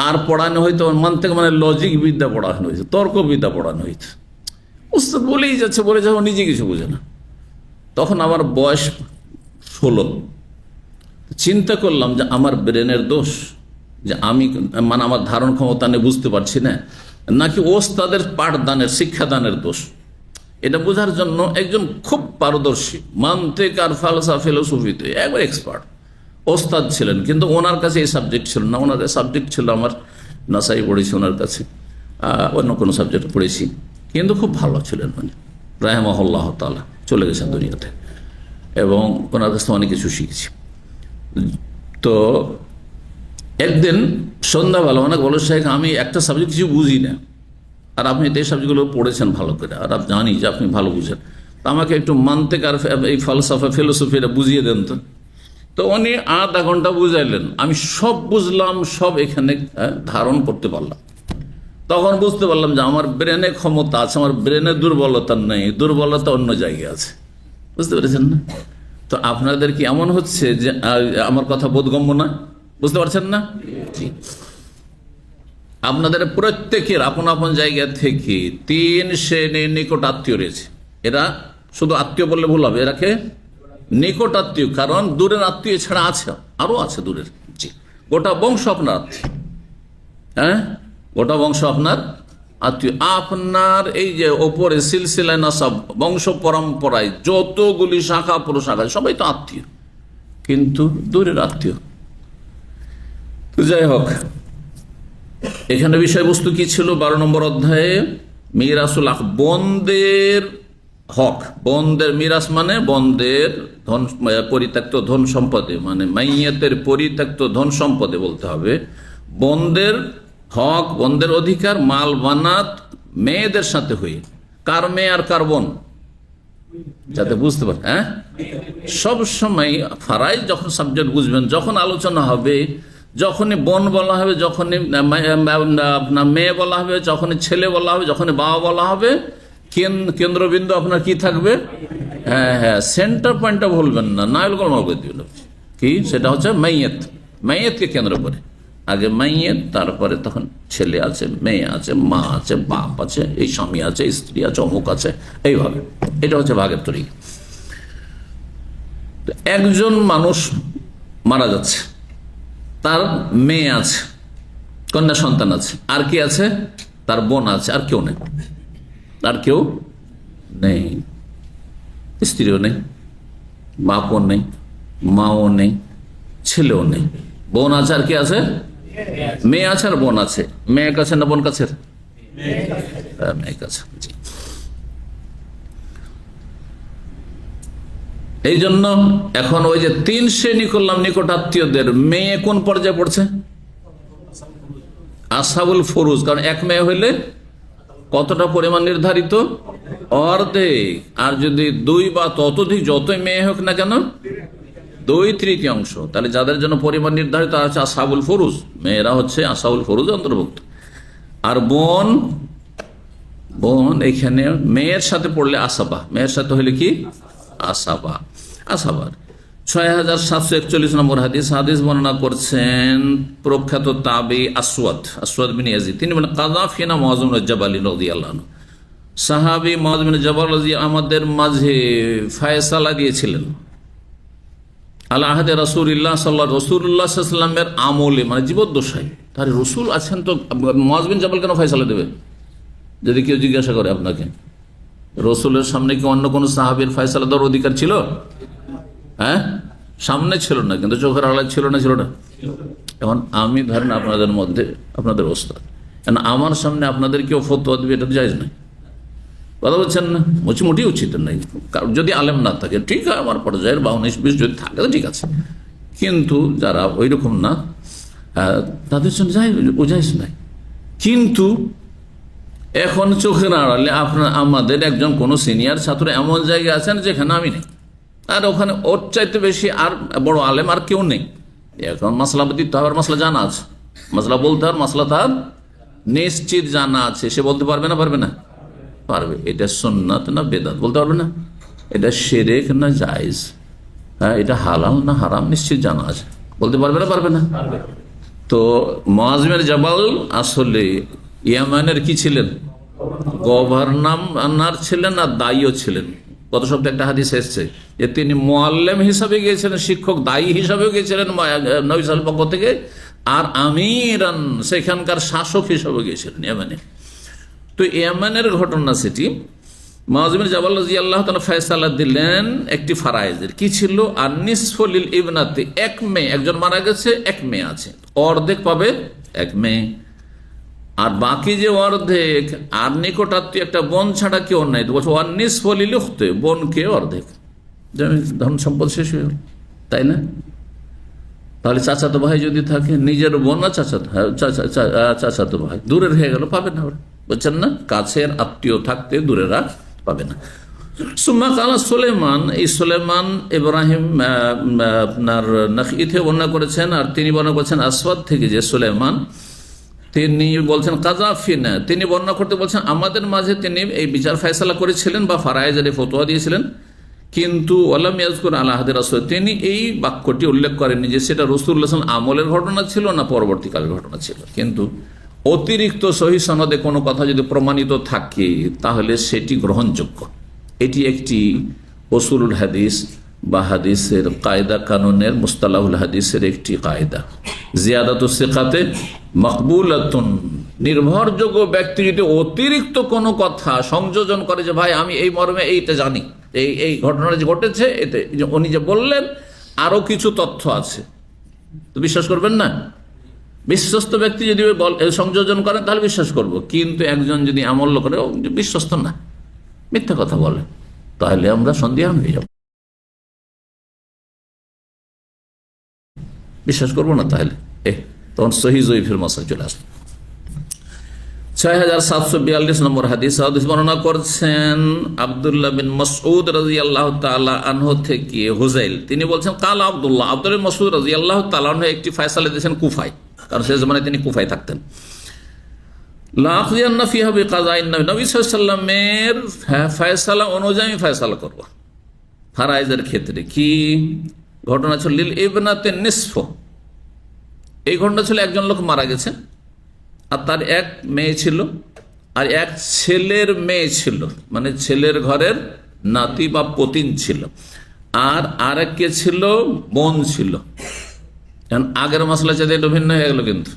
Speaker 1: আর পড়ানো হইতো মান্তিক মানে লজিক বিদ্যা পড়ানো হইতো, তর্ক বিদ্যা পড়ানো হইতো। উস্তাদ বলেই যাচ্ছে, বলে যাবো, নিজে কিছু বুঝে না। তখন আমার বয়স 16। চিন্তা করলাম যে আমার ব্রেনের দোষ, যে আমি মানে আমার ধারণ ক্ষমতা নিয়ে বুঝতে পারছি না, নাকি ওস্তাদের পাঠদানের শিক্ষাদানের দোষ। এটা বোঝার জন্য একজন খুব পারদর্শী মান্তিক আর ফালসা ফিলোসফিতে একবার এক্সপার্ট ওস্তাদ ছিলেন, কিন্তু ওনার কাছে এই সাবজেক্ট ছিল না। ওনার সাবজেক্ট ছিল, আমার নাসাই পড়েছি ওনার কাছে, অন্য কোনো সাবজেক্ট পড়েছি, কিন্তু খুব ভালো ছিলেন উনি, রাহিমাহুল্লাহ তাআলা, চলে গেছেন দুনিয়াতে, এবং ওনার কাছে অনেক কিছু শিখেছি। তো একদিন সন্ধ্যাবেলা অনেক বলো, শেখ আমি একটা সাবজেক্ট কিছু বুঝি না, আর আপনি এই সাবজেক্টগুলো পড়েছেন ভালো করে, আর আপনি জানি যে আপনি ভালো বুঝেন, তো আমাকে একটু মান্তিক আর এই ফালসাফা ফিলোসফি এটা বুঝিয়ে দেন তো। তো উনি আধা ঘন্টা বুঝাইলেন, আমি সব বুঝলাম, সব এখানে ধারণ করতে পারলাম। তখন বুঝতে পারলাম যে আমার ব্রেনে ক্ষমতা আছে, আমার ব্রেনে দুর্বলতা নেই, দুর্বলতা অন্য জায়গায় আছে। বুঝতে পেরেছেন না? তো আপনাদের কি এমন হচ্ছে যে আমার কথা বোধগম্য না? বুঝতে পারছেন না? আপনাদের প্রত্যেকের আপন আপন জায়গা থেকে 3 শ্রেণীর নিকট আত্মীয় রয়েছে। এরা শুধু আত্মীয় বললে ভুল হবে, এরাকে নিকট আত্মীয়, কারণ দূরের আত্মীয় ছাড়া আছে, আরো আছে দূরের। জি, গোটা বংশ আপনার আত্মীয়। হ্যাঁ, গোটা বংশ আপনার আত্মীয়। আপনার এই যে ওপরে সিলসিলায় নাসাব, বংশ পরম্পরায় যতগুলি শাখা প্রশাখা, সবাই তো আত্মীয়, কিন্তু দূরের আত্মীয়। তো যাই হোক, এখানে বিষয়বস্তু কি ছিল? 12 নম্বর অধ্যায়ে মিরাসুল হক, বন্দের হক। বন্দের মিরাস মানে বন্দের ধন, পরিত্যক্ত ধন সম্পদে, মানে মাইয়াতের পরিত্যক্ত ধন সম্পদে বলতে হবে। বন্দের হক, বন্দের অধিকার, মাল বানাত মেয়েদের সাথে হয়ে। কার মেয়ে আর কার বোন, যাতে বুঝতে পারে। হ্যাঁ, সব সময় ফারাইজ যখন সাবজেক্ট বুঝবেন, যখন আলোচনা হবে, যখনই বোন বলা হবে, যখনই আপনার মেয়ে বলা হবে, যখনই ছেলে বলা হবে, যখনই বাবা বলা হবে, কেন্দ্রবিন্দু আপনার কি থাকবে? হ্যাঁ হ্যাঁ, সেন্টার পয়েন্টটা ভুলবেন না, না হলে গোলমাল করে দিল। কি সেটা হচ্ছে মাইয়াত, মাইয়াতকে কেন্দ্র করে। আগে মাইয়াত, তারপরে তখন ছেলে আছে, মেয়ে আছে, মা আছে, বাপ আছে, এই স্বামী আছে, স্ত্রী আছে, অমুক আছে, এইভাবে। এটা হচ্ছে ভাগের তরিকা। একজন মানুষ মারা যাচ্ছে, তার মেয়ে আছে, কন্যা সন্তান আছে, আর কি আছে? তার বোন আছে, আর কেউ নেই। আর কেউ নেই, স্ত্রীও নেই, বাপও নেই, মাও নেই, ছেলেও নেই, বোন আছে, আর কি আছে? মেয়ে আছে আর বোন আছে। মেয়ে কাছে না বোন কাছে? মেয়ে কাছে। এই জন্য এখন ওই যে 3 শ্রেণী করলাম নিকট আত্মীয়দের, মেয়ে কোন পর্যায়ে পড়ছে? আসহাবুল ফুরুজ। কারণ এক মেয়ে হইলে কতটা পরিমাণ নির্ধারিত? অর্ধেক। আর যদি 2 বা ততোধিক, যতই মেয়ে হোক না কেন, 2/3 তাহলে যাদের জন্য পরিমাণ নির্ধারিত আছে আসহাবুল ফুরুজ, মেয়েরা হচ্ছে আসহাবুল ফুরুজ অন্তর্ভুক্ত। আর বোন, বোন এখানে মেয়ের সাথে পড়লে আসাবা, মেয়ের সাথে হইলে কি? আসাবা। আসাবার 6741 নম্বর হাদিস। হাদিস বর্ণনা করছেন প্রখ্যাত তাবি আসওয়াদ বিন ইয়াজিদ। তিনি বলেন কাযা ফিনা মুআয বিন জাবাল রাদিয়াল্লাহু আনহু, সাহাবী মুআয বিন জাবাল রাদিয়াল্লাহু আমাদের মাঝে ফয়সালা দিয়েছিলেন আলা আহদে রাসূলিল্লাহ সাল্লাল্লাহু রাসূলুল্লাহ সাল্লাল্লাহু আলাইহি ওয়াসাল্লামের আমলে, মানে জীবদ্দশায়। তাহলে রসুল আছেন তো মুআয বিন জাবাল কেন ফয়সালা দেবে? যদি কেউ জিজ্ঞাসা করে আপনাকে, রসুলের সামনে কি অন্য কোন সাহাবীর ফয়সালা দেওয়ার অধিকার ছিল? হ্যাঁ, সামনে ছিল না, কিন্তু চোখের আড়ালে ছিল না, ছিল না। এখন আমি ধরেন আপনাদের মধ্যে আপনাদের ওস্তাদ, কারণ আমার সামনে আপনাদের কেউ ফতোয়া দেবে, এটা জায়েজ নাই। কথা বলছেন না? বলছি মোটেই উচিত নাই। যদি আলেম না থাকে ঠিক হয়, আমার পর্যায়ের বা 19-20 যদি থাকে তো ঠিক আছে, কিন্তু যারা ওই রকম না তাদের জন্য জায়েজ নাই। কিন্তু এখন চোখের আড়ালে আমাদের একজন কোন সিনিয়র ছাত্র এমন জায়গায় আছেন যেখানে আমি নেই, আর ওখানে ওর চাইতে বেশি আর বড় আলেম আর কেউ নেই। এখন মাসলা দিতে হবে, মাসলা জানা আছে, মাসলা বলতে হবে, মাসলা তার নিশ্চিত জানা আছে। সে বলতে পারবে না? পারবে না? পারবে। এটা সুন্নাত না বেদাত বলতে পারবে না? এটা শিরক না জায়েজ, হ্যাঁ, এটা হালাল না হারাম নিশ্চিত জানা আছে, বলতে পারবে না? পারবে না? তো মুআয বিন জাবাল আসলে ইয়ামানের কি ছিলেন? গভর্নর ছিলেন আর দায়ীও ছিলেন। গত সপ্তাহে একটা হাদিস এসেছে যে তিনি মুআল্লিম হিসাবে গিয়েছিলেন, শিক্ষক, দায়ী হিসাবেও গিয়েছিলেন নবী সাল্লাল্লাহু আলাইহি ওয়াসাল্লামের পক্ষ থেকে, আর আমিরান সেখানকার শাসক হিসাবে গিয়েছিলেন ইয়ামানে। তো ইয়ামানের ঘটনা সেটি। মুআয বিন জাবাল রাদিয়াল্লাহু তাআলা ফয়সালা দিলেন একটি ফারায়েজের। কি ছিল? আর নিসফু লিল ইবনাতি, এক মেয়ে, একজন মারা গেছে, এক মেয়ে আছে, অর্ধেক পাবে এক মেয়ে, আর বাকি যে অর্ধেক, আর নিকটাত্মীয় একটা বোন ছাড়া কেউ নাই। তো বলছে ওয়ান নিসফু লিল উখতি, বোনকে অর্ধেক। ধন সম্পদ শেষ হয়ে গেল, তাই না? তাহলে চাচাতো ভাই যদি থাকে, নিজের বোন না চাচাতো ভাই দূরের হয়ে গেল, পাবে না ওরা, বুঝছেন না? কাছের আত্মীয় থাকতে দূরেরা পাবে না। সুম্মা কালা সুলাইমান, এই সুলাইমান ইব্রাহিম আপনার নাখঈতে বর্ণনা করেছেন, আর তিনি বর্ণনা করেছেন আসওয়াদ থেকে যে সুলাইমান, তিনি বলছেন কাযাফিনা, তিনি বর্ণনা করতে বলছেন আমাদের মাঝে তিনি এই বিচার ফয়সালা করেছিলেন বা ফারায়েজের ফতোয়া দিয়েছিলেন, কিন্তু ওয়ালাম ইয়াজকুর আলা আহদি রাসূল, তিনি এই বাক্যটি উল্লেখ করেননি যে সেটা রাসূলুল্লাহ সাল্লাল্লাহু আলাইহি ওয়াসাল্লাম আমলের ঘটনা ছিল না পরবর্তীকালের ঘটনা ছিল। কিন্তু অতিরিক্ত সহিহ সনদে কোনো কথা যদি প্রমাণিত থাকে তাহলে সেটি গ্রহণযোগ্য। এটি একটি উসুলুল হাদিস বা হাদিসের কায়দা কানুনের, মুস্তালাহুল হাদিসের একটি কায়দা। জিয়াদাতুস সিকাতে মাকবুলাতুন, নির্ভরযোগ্য ব্যক্তি যদি অতিরিক্ত কোনো কথা সংযোজন করে যে ভাই আমি এই মর্মে এইটা জানি, এই ঘটনাটা যে ঘটেছে এতে উনি যে বললেন আরো কিছু তথ্য আছে, তো বিশ্বাস করবেন না? বিশ্বস্ত ব্যক্তি যদি সংযোজন করেন তাহলে বিশ্বাস করব, কিন্তু একজন যদি আমল করে বিশ্বস্ত না, মিথ্যা কথা বলে, তাহলে আমরা সন্দিহান হয়ে যাব, বিশ্বাস করবো না। তাহলে তখন সহিহ যঈফের মাসলা চলে আসবে। 6742 নম্বর হাদিস। হাদিস বর্ণনা করছেন আব্দুল্লাহ বিন মাসউদ রাদিয়াল্লাহু তাআলা আনহু থেকে হুযাইল, তিনি বলছেন কাল আব্দুল্লাহ বিন মাসউদ রাদিয়াল্লাহু তাআলা আনহু একটি ফয়সালা দিয়েছেন কুফায়, কারণ সেই জমানায় তিনি কুফায় থাকতেন। লা আখযান্না ফিহা বিকাযাইন নবী, নবী সাল্লাল্লাহু আলাইহি ওয়াসাল্লামের ফয়সালা অনুযায়ী আমি ফয়সালা করব ফারায়েজের ক্ষেত্রে। কি ঘটনা ছিল? লিল ইবনাতি নিসফু, এই ঘটনা ছিল একজন লোক মারা গেছে আর তার এক মেয়ে ছিল আর এক ছেলের মেয়ে ছিল, মানে ছেলের ঘরের নাতি বা পতিন ছিল, আর আরেক কে ছিল? বোন ছিল। আগের মশলা চাইতে একটু ভিন্ন হয়ে গেল, কিন্তু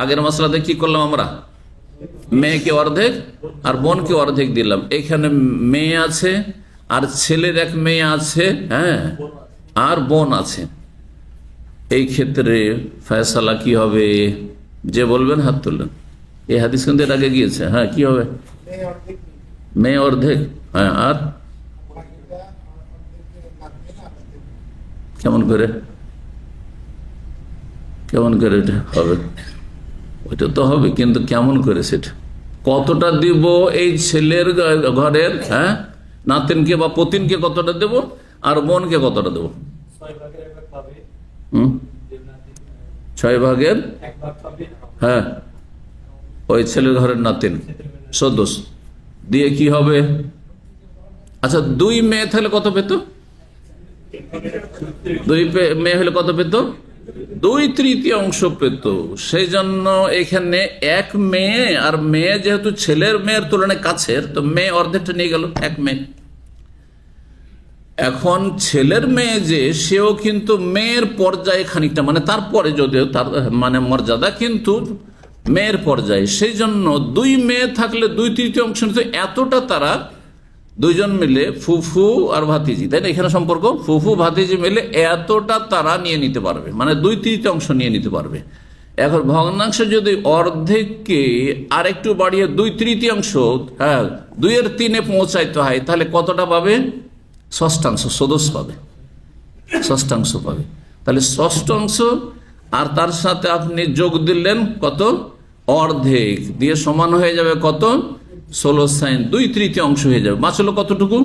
Speaker 1: আগের মশলাতে কি করলাম আমরা? মেয়েকে অর্ধেক আর বোনকে অর্ধেক দিলাম। এখানে মেয়ে আছে আর ছেলের এক মেয়ে আছে, হ্যাঁ, আর বোন আছে। এই ক্ষেত্রে ফয়সালা কি হবে? যে বলবেন হাত তুললেন। এই হাদিস কিন্তু এর আগে গিয়েছে। হ্যাঁ, কি হবে? মেয়ে অর্ধেক, হ্যাঁ, আর কেমন করে এটা হবে? ওইটা তো হবে, কিন্তু কেমন করে সেটা? কতটা দিব এই ছেলের ঘরের, হ্যাঁ, নাতিনকে বা পতিনকে কতটা দেব, আর বোনকে কতটা দেব? 6 ভাগের, হ্যাঁ, ওই ছেলের ঘরের নাতিন সদস্য দিয়ে কি হবে? আচ্ছা, 2 মেয়ে থাকলে কত পেত? 2 মেয়ে হলে কত পেত? 2/3 পেত। সেই জন্য এখানে এক মেয়ে, আর মেয়ে যেহেতু ছেলের মেয়ের তুলনায় কাছের, তো মেয়ে অর্ধেকটা নিয়ে গেল, এক মেয়ে। এখন ছেলের মেয়ে যে, সেও কিন্তু মেয়ের পর্যায়ে খানিকটা, মানে তারপরে যদিও তার মানে মর্যাদা, কিন্তু মেয়ের পর্যায়ে। সেই জন্য 2 মেয়ে থাকলে 2/3 এতটা তারা দুইজন মিলে, ফুফু আর ভাতিজি, তাই না? এখানে সম্পর্ক ফুফু ভাতিজি মিলে এতটা তারা নিয়ে নিতে পারবে, মানে 2/3 নিয়ে নিতে পারবে। এখন ভগ্নাংশ যদি অর্ধেককে আরেকটু বাড়িয়ে 2/3, হ্যাঁ 2/3 পৌঁছাইতে হয়, তাহলে কতটা পাবে? ষষ্ঠাংশ, সদস্য পাবে, ষষ্ঠাংশ পাবে। তাহলে ষষ্ঠাংশ আর তার সাথে আপনি যোগ দিলেন কত? অর্ধেক দিয়ে সমান হয়ে যাবে কত? 16 সাইন, 2/3 হয়ে যাবে। বাঁচলো কতটুকু?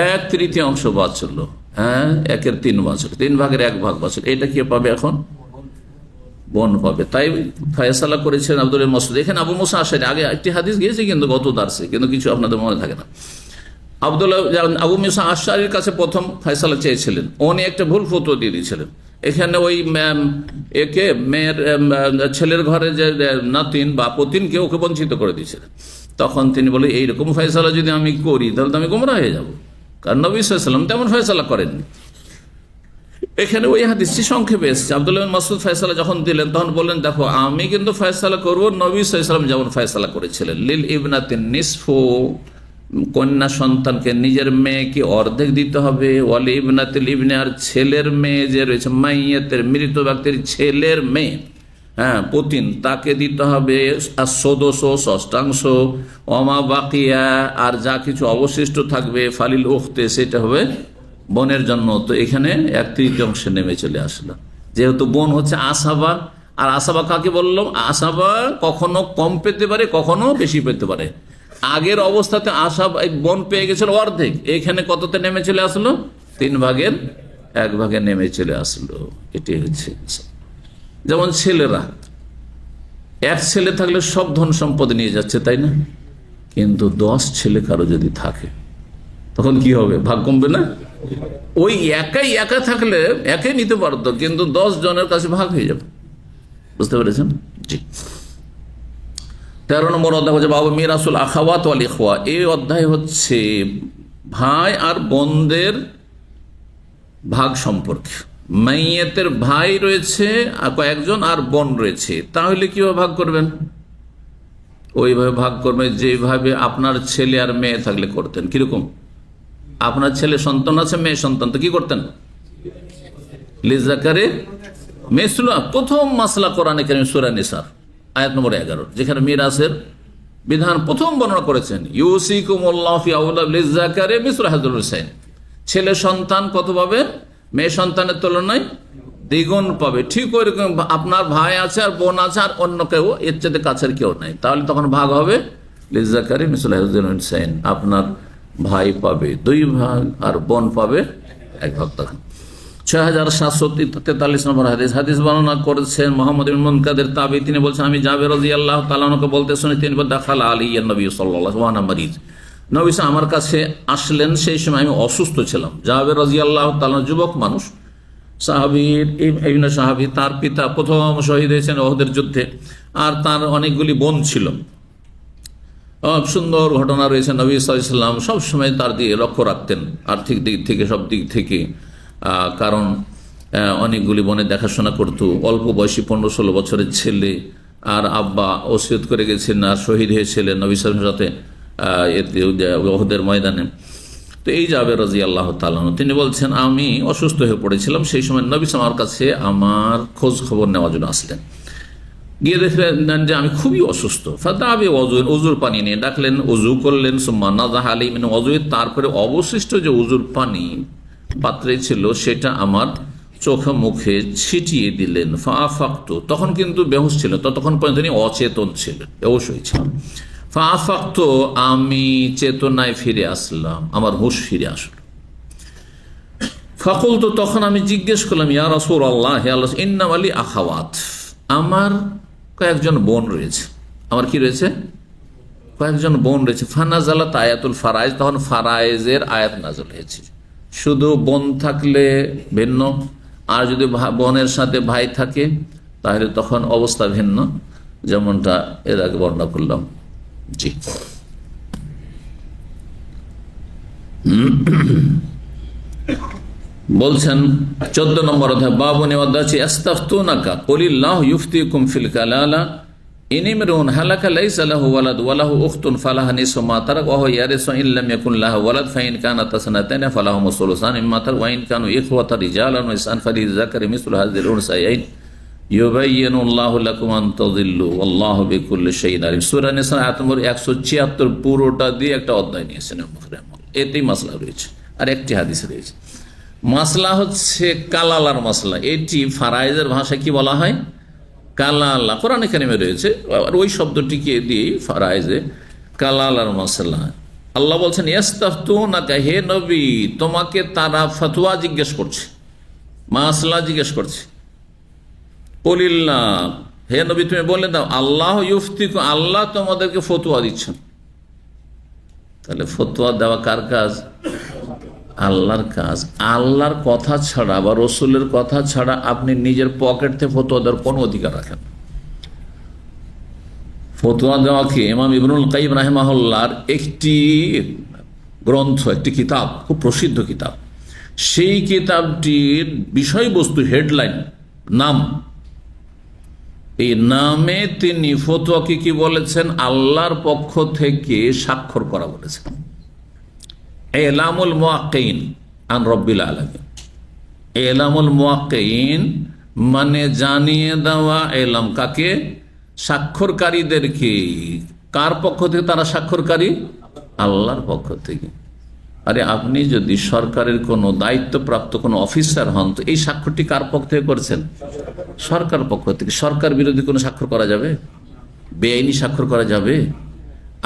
Speaker 1: 1/3 বাঁচলো। হ্যাঁ, 1/3 বাঁচলো, 3 ভাগের 1 ভাগ বাঁচলো। এটা কি পাবে? এখন বোন পাবে। তাই ফয়সালা করেছেন আব্দুল মাসুদ। এখানে আবু মুসা আশারি, আগে একটি হাদিস গিয়েছে কিন্তু গত দার্সে, কিন্তু কিছু আপনাদের মনে থাকে না। আবু মুসা আশারির কাছে প্রথম ফয়সালা চেয়েছিলেন, উনি একটা ভুল ফতোয়া দিয়ে দিয়েছিলেন। এখানে ওই একে মেয়ের ছেলের ঘরে যে নাতিন বা পতিনকে ওকে বঞ্চিত করে দিয়েছিলেন। তখন তিনি বলে, এইরকম ফয়সালা যদি আমি করি তাহলে তো আমি গোমরা হয়ে যাব, কারণ নবী সাল্লাল্লাহু আলাইহি ওয়াসাল্লাম তেমন ফয়সালা করেননি। এখানে ওই হাদিসটি সংক্ষেপে এসেছে। আব্দুল্লাহ বিন মাসউদ ফয়সালা যখন দিলেন, তখন বললেন, দেখো আমি কিন্তু ফয়সালা করবো নবী সাল্লাল্লাহু আলাইহি ওয়াসাল্লাম যেমন ফয়সালা করেছিলেন। লিল ইবনাতিন নিসফু, কন্যা সন্তানকে, নিজের মেয়েকে অর্ধেক দিতে হবে। ওয়ালি ইবনাতিল ইবনে, আর ছেলের মেয়ে যে রয়েছে, মাইয়াতের মৃত ব্যক্তির ছেলের মেয়ে, হ্যাঁ পতিন, তাকে দিতে হবে আর সদস্য, ষষ্ঠাংশ। অমা বাকিয়া, আর যা কিছু অবশিষ্ট থাকবে, ফালিল উখতে, সেটা হবে বোনের জন্য। তো এখানে 1/3 নেমে চলে আসলো, যেহেতু বোন হচ্ছে আসাবা। আর আসাবা কাকে বললাম? আসাবা কখনো কম পেতে পারে, কখনো বেশি পেতে পারে। আগের অবস্থাতে আসাবা বোন পেয়ে গেছিল অর্ধেক, এখানে কততে নেমে চলে আসলো? 3 ভাগের 1 ভাগে নেমে চলে আসলো। এটি হচ্ছে যেমন ছেলেরা, এক ছেলে থাকলে সব ধন সম্পদ নিয়ে যাচ্ছে, তাই না? কিন্তু 10 ছেলে কারো যদি থাকে, তখন কি হবে? ভাগ কমবে না? ওই একা থাকলে একে নিতে পারতো, কিন্তু 10 জনের কাছে ভাগ হয়ে যাবে। বুঝতে পেরেছেন? জি। 13 নম্বর অধ্যায় হচ্ছে বাবু মিরাসুল আখাওয়াত ওয়াল ইখওয়া। এই অধ্যায় হচ্ছে ভাই আর বোনদের ভাগ সম্পর্কে। মাইয়াতের ভাই রয়েছে কয়েকজন, আর বোন রয়েছে, তাহলে কিভাবে ভাগ করবেন? ওইভাবে ভাগ করবেন যেভাবে আপনার ছেলে আর মেয়ে থাকলে করতেন। কিরকম? আপনার ছেলে সন্তান আছে, মেয়ে সন্তান, তো কি করতেন? লিজাকারে মিসলু, প্রথম মাসলা কোরআনে কারীম সূরা নিসার আয়াত নম্বর 11, যেখানে মিরাসের বিধান প্রথম বর্ণনা করেছেন। ইউসিকুমুল্লাহু ফি আওলাদ লিজাকারে মিসলু হাযিল উনসাইন। ছেলে সন্তান কত পাবে? মেয়ে সন্তানের তুলনায় দ্বিগুণ পাবে। ঠিক ওইরকম আপনার ভাই আছে আর বোন আছে, আর অন্য কেউ এর চেয়ে কাছের কেউ নাই, তাহলে তখন ভাগ হবে লিজাকারে মিসলু হাযিল উনসাইন। আপনার ভাই পাবে 2 ভাগ আর বোন পাবে 1 ভাগ। তখন 6743 নম্বর হাদিস বর্ণনা করেছেন মুহাম্মদ ইবনে মুনকাদির তাবী। তিনি বলছেন, আমি জাবের রাদিয়াল্লাহু তাআলা আনহুকে বলতে শুনি, তিনি বলেন, দাখাল আলাইয়া নবী সাল্লাল্লাহু আলাইহি ওয়া মারিদ। নবী আমার কাছে আসলেন, সেই সময় আমি অসুস্থ ছিলাম। জাবের রাদিয়াল্লাহু তাআলা যুবক মানুষ, সাহাবী, ইবনে সাহাবী। তার পিতা প্রথম শহীদ হয়েছেন উহুদের যুদ্ধে, আর তার অনেকগুলি বোন ছিল। সুন্দর ঘটনা রয়েছে। নবী সাল্লাল্লাহু আলাইহি ওয়াসাল্লাম সবসময় তার দিকে লক্ষ্য রাখতেন, আর্থিক দিক থেকে, সব দিক থেকে, কারণ অনেকগুলি বোনে দেখাশোনা করত। অল্প বয়সী 15-16 বছরের ছেলে, আর আব্বা ওসিয়ত করে গেছেন আর শহীদ হয়েছিলেন নবী সাল্লাল্লাহু আলাইহি ওয়াসাল্লামের সাথে উহুদের ময়দানে। তো এই জাবের রাদিয়াল্লাহু তাআলা আনহু তিনি বলছেন, আমি অসুস্থ হয়ে পড়েছিলাম, সেই সময় নবী আমার কাছে আমার খোঁজ খবর নেওয়ার জন্য আসলেন। গিয়ে দেখলেন যে আমি খুবই অসুস্থ। ফাদাবি ওযুর পানি নিয়ে ডাকলেন, ওযু করলেন, সুম্মা নাযাহা আলাইহি মিন ওযুই, তারপরে অবশিষ্ট যে ওযুর পানি পাত্রে ছিল সেটা আমার চোখে মুখে ছিটিয়ে দিলেন। ফাআফাকতু, তখন কিন্তু বেহুশ ছিল, ততক্ষণ পর্যন্ত তিনি অচেতন ছিলেন, বেহুশ হয়েছিলেন। ফাআফাকতু, আমি চেতনায় ফিরে আসলাম, আমার হুঁশ ফিরে আসলো। ফাকুলতু, তখন আমি জিজ্ঞেস করলাম, ইয়া রাসূলুল্লাহ, হে আল্লাহ, ইন্নামা লি আখাওয়াত, আমার কয়েকজন বোন রয়েছে। আমার কি রয়েছে? কয়েকজন বোন রয়েছে, ফানাজালাত আয়াতুল ফারাইজ, তখন ফারাইজের আয়াত নাযিল হয়েছে। শুধু বোন থাকলে ভিন্ন, আর যদি বোনের সাথে ভাই থাকে তাহলে তখন অবস্থা ভিন্ন, যেমনটা এর আগে বর্ণনা করলাম। জি, বলছেন 14 নম্বর অধ্যায়, বাবুনি অধ্যায় ইস্তাফতুনাকা কুলিল্লাহু ইফতিকুম ফিল কালালা ইন ইমরুন হালাকা লাইসা লাহু ওয়ালাদ ওয়া লাহু উখতুন ফালাহা নিসফু মা তারাক ওয়া হুয়া ইয়ারিসু ইন লাম ইয়াকুন লাহু ওয়ালাদ ফাইন কানাত সানাতান ফালাহুম সুলুসান মিম্মা তারাক ওয়া ইন কানু ইখওয়াতান রিজালান ওয়া ইসআন ফালিযাকারি মিসলু হাযিল উনসায়াইন ইউবাইয়িনুল্লাহু লাকুম আন তাযিল্লু ওয়াল্লাহু বিকুল্লি শাইইন আলিম। সূরা নিসা আয়াত নম্বর 176 পুরোটা দিয়ে একটা অধ্যায় নিয়েছেন মুফাসসিরুন। এতেই মাসলা রয়েছে, আর একটি হাদিস রয়েছে। মাসলা হচ্ছে কালালার মাসলা। এটি ফারাইজের ভাষায় কি বলা হয়? কালালা। কোরআনে কারিমে রয়েছে, আর ওই শব্দটিকে দিয়ে ফারাইজে কালালার মাসলা। আল্লাহ বলছেন ইস্তাফতুনাকা, হে নবী তোমাকে তারা ফতোয়া জিজ্ঞেস করছে, মাসলা জিজ্ঞেস করছে। কুলিল্লাহ, হে নবী তুমি বলে দাও, আল্লাহ ইফতিকুম, আল্লাহ তোমাদেরকে ফতোয়া দিচ্ছেন। তাহলে ফতোয়া দেওয়া কার কাজ? আল্লাহর কাজ। আল্লাহর কথা ছাড়া বা রসুলের কথা ছাড়া আপনি নিজের পকেট থেকে ফতোয়া দেওয়ার কোনো অধিকার রাখেন। ফতোয়া দেওয়া কি ইমাম ইবনুল কাইয়িম রাহিমাহুল্লাহর একটি গ্রন্থ, একটি কিতাব, খুব প্রসিদ্ধ কিতাব। সেই কিতাবটির বিষয়বস্তু, হেডলাইন, নাম, এই নামে তিনি ফতোয়াকে কি বলেছেন? আল্লাহর পক্ষ থেকে স্বাক্ষর করা বলেছেন। এলামুল মুওয়াক্কিন আন রব্বিল আলামিন। এলামুল মুওয়াক্কিন মানে জানিয়ে দেওয়া, এলাম কাকে? স্বাক্ষরকারীদেরকে। কার পক্ষ থেকে তারা স্বাক্ষরকারী? আল্লাহর পক্ষ থেকে। আরে আপনি যদি সরকারের কোনো দায়িত্বপ্রাপ্ত কোনো অফিসার হন, তো এই স্বাক্ষরটি কার পক্ষ থেকে করছেন? সরকার পক্ষ থেকে। সরকার বিরোধী কোনো স্বাক্ষর করা যাবে? বেআইনি স্বাক্ষর করা যাবে?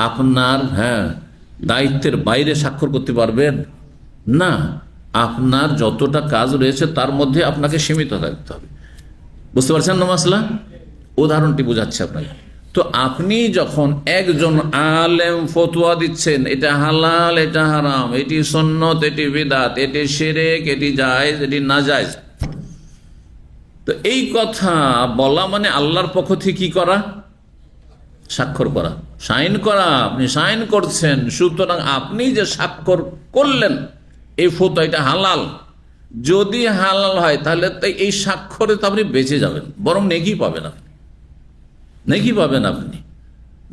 Speaker 1: আপনার দায়িত্বের বাইরে স্বাক্ষর করতে পারবেন না। আপনার যতটা কাজ রয়েছে তার মধ্যে আপনাকে সীমিত থাকতে হবে। বুঝতে পারছেন না মাসলা? উদাহরণটি বোঝাচ্ছে আপনাকে। তো আপনি যখন একজন আলেম ফতোয়া দিচ্ছেন, এটা হালাল, এটা হারাম, এটি সুন্নত, এটি বিদআত, এটি শিরক, এটি জায়েজ, এটি নাজায়েজ, তো এই কথা বলা মানে আল্লাহর পক্ষ থেকে কি করা? স্বাক্ষর করা, সাইন করা। আপনি সাইন করছেন, সুতরাং আপনি যে স্বাক্ষর করলেন এই ফতোয়া, এটা হালাল। যদি হালাল হয় তাহলে এই স্বাক্ষরে তো আপনি বেঁচে যাবেন, বরং নেকি পাবেন। আপনি নেকি পাবেন আপনি,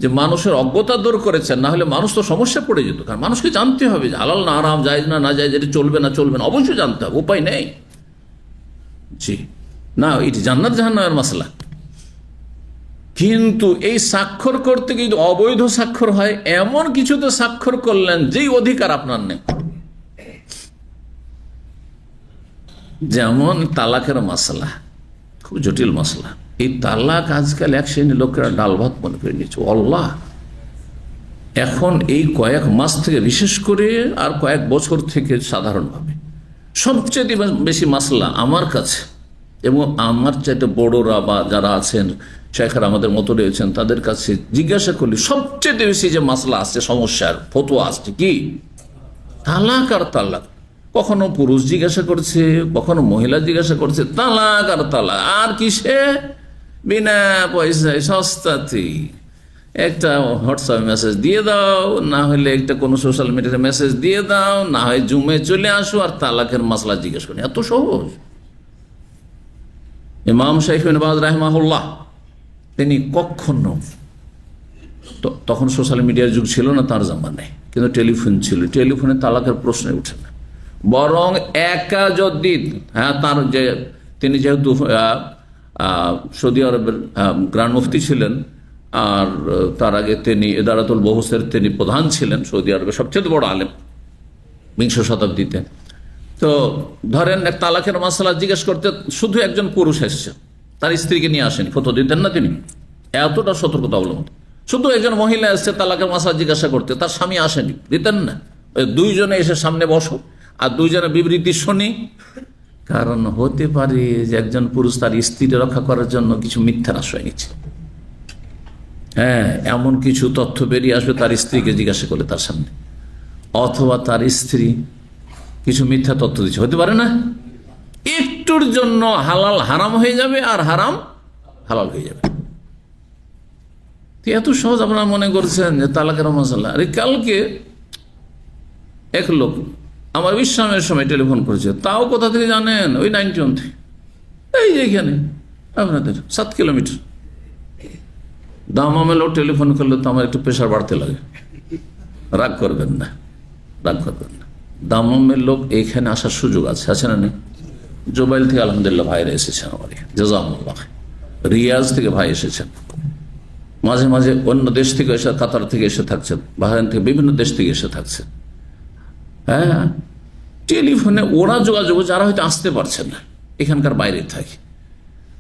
Speaker 1: যে মানুষের অজ্ঞতা দূর করেছেন। না হলে মানুষ তো সমস্যা পড়ে যেত। কারণ মানুষকে জানতে হবে যে হালাল না হারাম, জায়েজ না না জায়েজ, এটা চলবে না চলবে না, অবশ্যই জানতে হবে, উপায় নেই। জি না, এটি জান্নাত জাহান্নামের মাসলা। কিন্তু এই স্বাক্ষর করতে গিয়ে অবৈধ স্বাক্ষর হয়, এমন কিছুতে স্বাক্ষর করলেন যেই অধিকার আপনার নেই। যেমন তালাকের মাসলা, খুব জটিল মাসলা। এই তালাক আজকাল এক শ্রেণীর লোকেরা ডাল ভাত মনে করে নিয়েছে। আল্লাহ, এখন এই কয়েক মাস থেকে বিশেষ করে আর কয়েক বছর থেকে সাধারণভাবে সবচেয়ে বেশি মাসলা আমার কাছে এবং আমার চাইতে বড়রা বা যারা আছেন, শেখরা আমাদের মতো রয়েছেন, তাদের কাছে জিজ্ঞাসা করলে সবচেয়ে বেশি যে মাসলা আসছে, সমস্যার ফতোয়া আসছে কি? তালাক আর তালাক। কখনো পুরুষ জিজ্ঞাসা করছে, কখনো মহিলা জিজ্ঞাসা করছে, তালাক আর তালাক। আর কিসে? বিনা পয়সায়, সস্তাতে একটা হোয়াটসঅ্যাপ মেসেজ দিয়ে দাও, না হলে একটা কোনো সোশ্যাল মিডিয়াতে মেসেজ দিয়ে দাও, না হয় জুমে চলে আসো আর তালাকের মাসলা জিজ্ঞেস করি। এত সহজ। ইমাম শাইখ ইবনে বাজ রাহিমাহুল্লাহ তিনি কখনো, তখন সোশ্যাল মিডিয়ার যুগ ছিল না তার জামানায়, কিন্তু টেলিফোন ছিল, টেলিফোনে তালাকের প্রশ্নই উঠে না। বরং একাজদ্দিন, তার যে তিনি যেহেতু সৌদি আরবের গ্র্যান্ড মুফতি ছিলেন, আর তার আগে তিনি ইদারাতুল বহুসের তিনি প্রধান ছিলেন, সৌদি আরবের সবচেয়ে বড় আলেম বিংশ শতাব্দীতে। তো ধরেন এক তালাকের মাসলা জিজ্ঞেস করতে শুধু একজন পুরুষ এসছে, তার স্ত্রীকে নিয়ে আসেনি, ফতোয়া দিতেন না তিনি, এতটা সতর্কতা অবলম্বন। শুধু একজন মহিলা এসছে তালাকের মাসলা জিজ্ঞাসা করতে, তার স্বামী আসেনি, দিতেন না। দুইজনে এসে সামনে বসো আর দুইজনে বিবৃতি শুনি। কারণ হতে পারে যে একজন পুরুষ তার স্ত্রী রক্ষা করার জন্য কিছু মিথ্যার আশ্রয় নিচ্ছে, হ্যাঁ, এমন কিছু তথ্য বেরিয়ে আসবে তার স্ত্রীকে জিজ্ঞাসা করলে তার সামনে, অথবা তার স্ত্রী কিছু মিথ্যা তথ্য দিচ্ছে, হতে পারে না? একটুর জন্য হালাল হারাম হয়ে যাবে আর হারাম হালাল হয়ে যাবে। এত সহজ আপনারা মনে করছেন যে তালাকের মশলা? আরে কালকে এক লোক আমার বিশ্রামের সময় টেলিফোন করেছে, তাও কোথা থেকে জানেন? ওই 91 থেকে, এই যে এখানে আপনাদের 7 কিলোমিটার। দামামের লোক টেলিফোন করলে তো আমার একটু প্রেশার বাড়তে লাগে। রাগ করবেন না, রাগ করবেন না। দামামের লোক এইখানে আসার সুযোগ আছে, আছে না নেই? জোবাইল থেকে আলহামদুলিল্লাহ ভাইরা এসেছেন, আমার জাযাকুমুল্লাহ। রিয়াজ থেকে ভাই এসেছেন, মাঝে মাঝে অন্য দেশ থেকে এসে, কাতার থেকে এসে থাকছেন, বাহরাইন থেকে, বিভিন্ন দেশ থেকে এসে থাকছেন। হ্যাঁ, টেলিফোনে ওরা যোগাযোগ, যারা হয়তো আসতে পারছেন না, এখানকার বাইরে থাকে।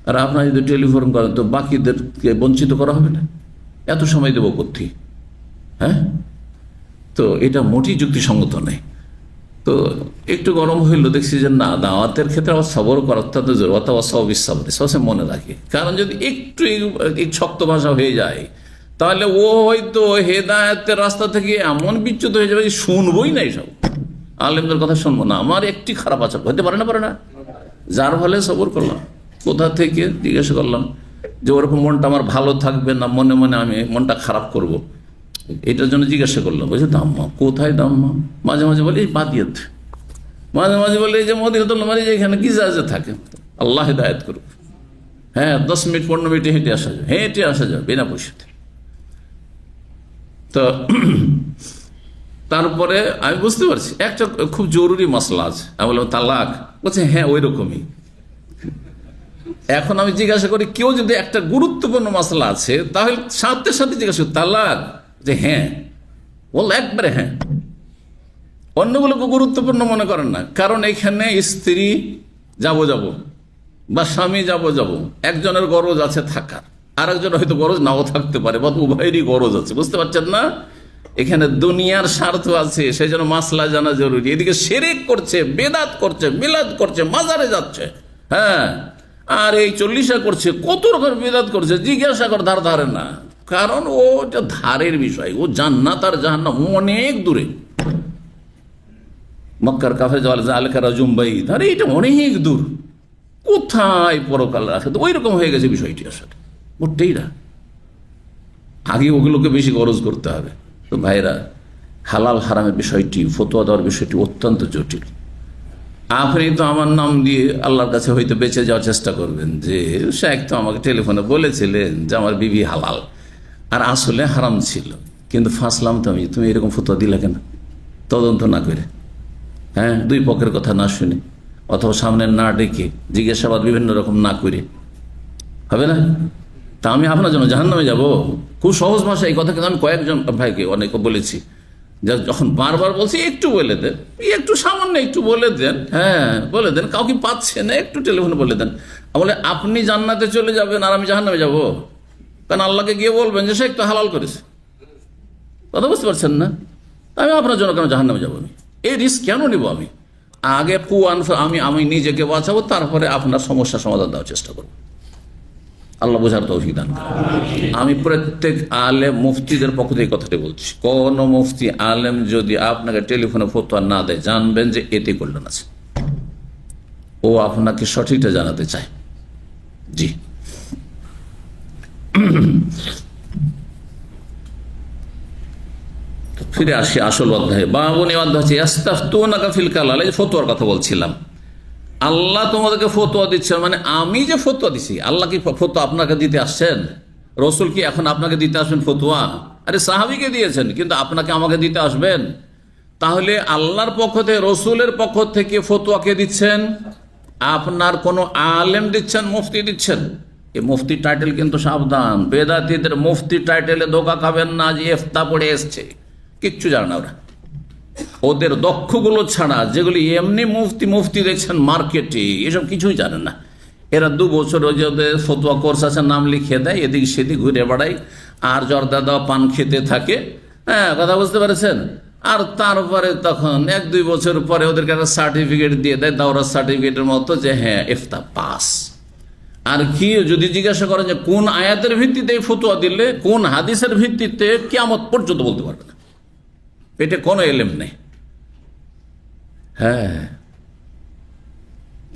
Speaker 1: আর আপনারা যদি টেলিফোন করেন তো বাকিদেরকে বঞ্চিত করা হবে না? এত সময় দেবো কোথায়? হ্যাঁ, তো এটা মোটেই যুক্তিসঙ্গত নেই। তো একটু গরম হইলো, দেখছি যে না, দাওয়াতের ক্ষেত্রে আবার সবর করা অত্যন্ত জরুরি, অথবা সবসময় মনে রাখি। কারণ যদি একটু শক্ত ভাষা হয়ে যায়, তাহলে ও হয়তো হেদায়েতের রাস্তা থেকে এমন বিচ্যুত হয়ে যাবে, শুনবই না, এইসব আলেমদের কথা শুনবো না, আমার একটি খারাপ আচরণ হতে পারে না, পারে না। যার ফলে সবর করলাম। কোথা থেকে জিজ্ঞাসা করলাম যে ওরকম মনটা আমার ভালো থাকবে না, মনে মনে আমি মনটা খারাপ করব, এটার জন্য জিজ্ঞাসা করলাম। বলছে দাম্মা, কোথায় দাম্মা? মাঝে মাঝে বলি বাদিয়াত, মাঝে মাঝে বলি যে মদিনাতুল নববী, যে এখানে কি জায়গা থাকে, আল্লাহ হিদায়াত করুক। হ্যাঁ, 10 মিনিট 15 মিনিটে হেঁটে আসা যায়, হেঁটে আসা যায় বিনা পয়সাতে। তো তারপরে আমি বুঝতে পারছি একটা খুব জরুরি মশলা আছে। আমি বললাম তালাক? বলছে হ্যাঁ ওই রকমই। এখন আমি জিজ্ঞাসা করি, কেউ যদি একটা গুরুত্বপূর্ণ মশলা আছে, তাহলে সাথে সাথে জিজ্ঞাসা করি তালাক, যে হ্যাঁ, বল একবারে হ্যাঁ। অন্যগুলোকে গুরুত্বপূর্ণ মনে করেন না, কারণ এখানে স্ত্রী যাবো বা স্বামী যাবো, একজনের গরজ আছে থাকার, আর একজনের হয়তো গরজ নাও থাকতে পারে, বা উভয়েরই গরজ আছে, বুঝতে পারছেন না? এখানে দুনিয়ার স্বার্থ আছে, সেই জন্য মাসলা জানা জরুরি। এদিকে শিরক করছে, বেদাত করছে, মিলাদ করছে, মাজারে যাচ্ছে, হ্যাঁ, আর এই 40 করছে, কত রকম বেদাত করছে, জিজ্ঞাসা কর ধারে না। কারণ ওটা ধারের বিষয়, ও জান্নাত আর জাহান্নাম অনেক দূরে। মক্কার কাফের আলকারা জুম্বাই ধারে, এটা অনেক দূর, কোথায় পরকাল রাখে? তো ওই রকম হয়ে গেছে বিষয়টি আসলে, মোটেই না। আগে ওগুলোকে বেশি গরজ করতে হবে। তো ভাইরা, হালাল হারামের বিষয়টি, ফতোয়া দেওয়ার বিষয়টি অত্যন্ত জটিল। আপনি তো আমার নাম দিয়ে আল্লাহর কাছে হয়তো বেঁচে যাওয়ার চেষ্টা করবেন, যে শেখ তো আমাকে টেলিফোনে বলেছিলেন যে আমার বিবি হালাল, আর আসলে হারাম ছিল, কিন্তু ফাঁসলাম তো আমি। তুমি এরকম ফতোয়া দিলে কেন? তদন্ত না করে, হ্যাঁ, দুই পক্ষের কথা না শুনে, অথবা সামনে না ডেকে, জিজ্ঞাসাবাদ বিভিন্ন রকম না করে, হবে না? তা আমি আপনার জন্য জাহান্নামে যাব? খুব সহজ ভাষা এই কথা, কিন্তু আমি কয়েকজন ভাইকে অনেকে বলেছি, যখন বারবার বলছি একটু বলে দেন, একটু সামান্য একটু বলে দেন, হ্যাঁ বলে দেন, কাউকে পাচ্ছে না, একটু টেলিফোনে বলে দেন। বলে আপনি জান্নাতে চলে যাবেন আর আমি জাহান্নামে যাব? কারণ আল্লাহকে গিয়ে বলবেন যে সে একটু হালাল করেছে, কথা বুঝতে পারছেন না? আমি আপনার জন্য কেন জাহান্নামে যাবো? আমি এই রিস্ক কেন নিব? আমি আগে আমি নিজেকে বাঁচাবো, তারপরে আপনার সমস্যার সমাধান দেওয়ার চেষ্টা করবো। আল্লাহ বোঝার তৌফিক দান করেন। আমি প্রত্যেক আলেম মুফতিদের পক্ষ থেকে কথাটি বলছি, কোন মুফতি আলেম যদি আপনাকে টেলিফোনে ফতোয়া না দেয়, জানবেন যে এতে কল্যাণ আছে, ও আপনাকে সঠিকটা জানাতে চায়। জি, ফিরে আসি আসল অধ্যায়ে। বাবুনি অধ্যায় হচ্ছে ইস্তাফতুনাকা ফিল কালাল, এই ফতোয়ার কথা বলছিলাম। আল্লাহ তোমাদেরকে ফতোয়া দিচ্ছেন, মানে আমি যে ফতোয়া দিছি, আল্লাহ কি ফতোয়া আপনাকে দিতে আসছেন? রসুল কি এখন আপনাকে দিতে আসবেন ফতোয়া? আরে সাহাবীকে দিয়েছেন, কিন্তু আপনাকে আমাকে দিতে আসবেন? তাহলে আল্লাহর পক্ষ থেকে, রসুলের পক্ষ থেকে ফতোয়া কে দিচ্ছেন? আপনার কোনো আলেম দিচ্ছেন, মুফতি দিচ্ছেন। এই মুফতি টাইটেল কিন্তু সাবধান, বেদাতীদের মুফতি টাইটেলে ধোকা খাবেন না, যে ইফতা পড়ে এসছে, কিচ্ছু জানে না ওরা। ওদের দক্ষগুলো ছাড়া, যেগুলি এমনি মুফতি দেখছেন মার্কেটে, এসব কিছুই জানে না। এরা 2 বছর ওই যে ওদের ফতোয়া কোর্স আছে, নাম লিখে দেয়, এদিক সেদিক ঘুরে বেড়ায়, আর জর্দা দেওয়া পান খেতে থাকে, হ্যাঁ, কথা বুঝতে পারছেন? আর তারপরে তখন 1-2 বছর পরে ওদেরকে একটা সার্টিফিকেট দিয়ে দেয়, দাওরা সার্টিফিকেটের মতো, যে হ্যাঁ ইফতা পাস। আর কি যদি জিজ্ঞাসা করেন যে কোন আয়াতের ভিত্তিতে এই ফতোয়া দিলে, কোন হাদিসের ভিত্তিতে, কিয়ামত পর্যন্ত বলতে পারবে না, এটা কোনো এলেম নেই। হ্যাঁ,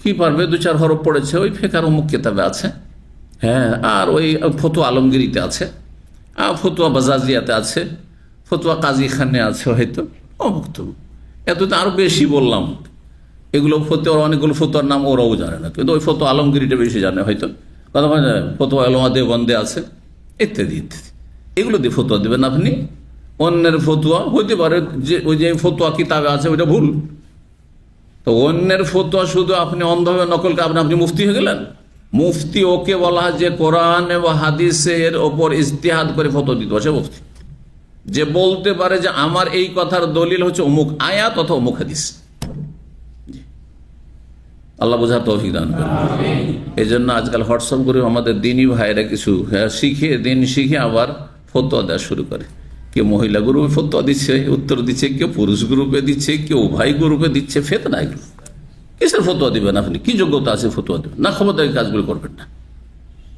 Speaker 1: কি পারবে, 2-4 হরফ পড়েছে, ওই ফেকার অমুক কিতাবে আছে, হ্যাঁ, আর ওই ফতোয়া আলমগিরিতে আছে, ফতোয়া বাজাজিয়াতে আছে, ফতোয়া কাজী খানে আছে, হয়তো অমুক তমুক। এত তো আরো বেশি বললাম, এগুলো ফতোয়া, অনেকগুলো ফতোয়ার নাম ওরাও জানে না, কিন্তু ওই ফতোয়া আলমগিরিটা বেশি জানে হয়তো, কথা বলে ফতোয়া আলমা দেওবন্দে আছে, ইত্যাদি ইত্যাদি। এগুলো দিয়ে ফতোয়া দেবেন আপনি? অন্যের ফতোয়া হইতে পারে যে ওই যে ফতোয়া কিতাবে আছে ওইটা ভুল, তো অন্যের ফতোয়া শুধু আপনি অন্ধভাবে নকল করে আপনি মুফতি হয়ে গেলেন। মুফতি ওকে বলা হয় যে কোরআন এবং হাদিসের ওপর ইজতিহাদ করে ফতোয়া দিতে পারে মুফতি, যে বলতে পারে যে আমার এই কথার দলিল হচ্ছে অমুক আয়াত অথবা অমুক হাদিস। আল্লাহ বোঝার তৌফিক দান করেন। এই জন্য আজকাল হোয়াটসঅ্যাপ করে আমাদের দিনী ভাইরা কিছু শিখে, দিন শিখে আবার ফতোয়া দেওয়া শুরু করে। কেউ মহিলা গ্রুপে ফতোয়া দিচ্ছে, উত্তর দিচ্ছে, কেউ পুরুষ গ্রুপে দিচ্ছে, কেউ উভয় গ্রুপে দিচ্ছে। ফেতনা এগুলো। কিসের ফতোয়া দিবেন আপনি? কি যোগ্যতা আছে ফতোয়া দেবেন? না, ক্ষমতায় কাজগুলো করবেন না,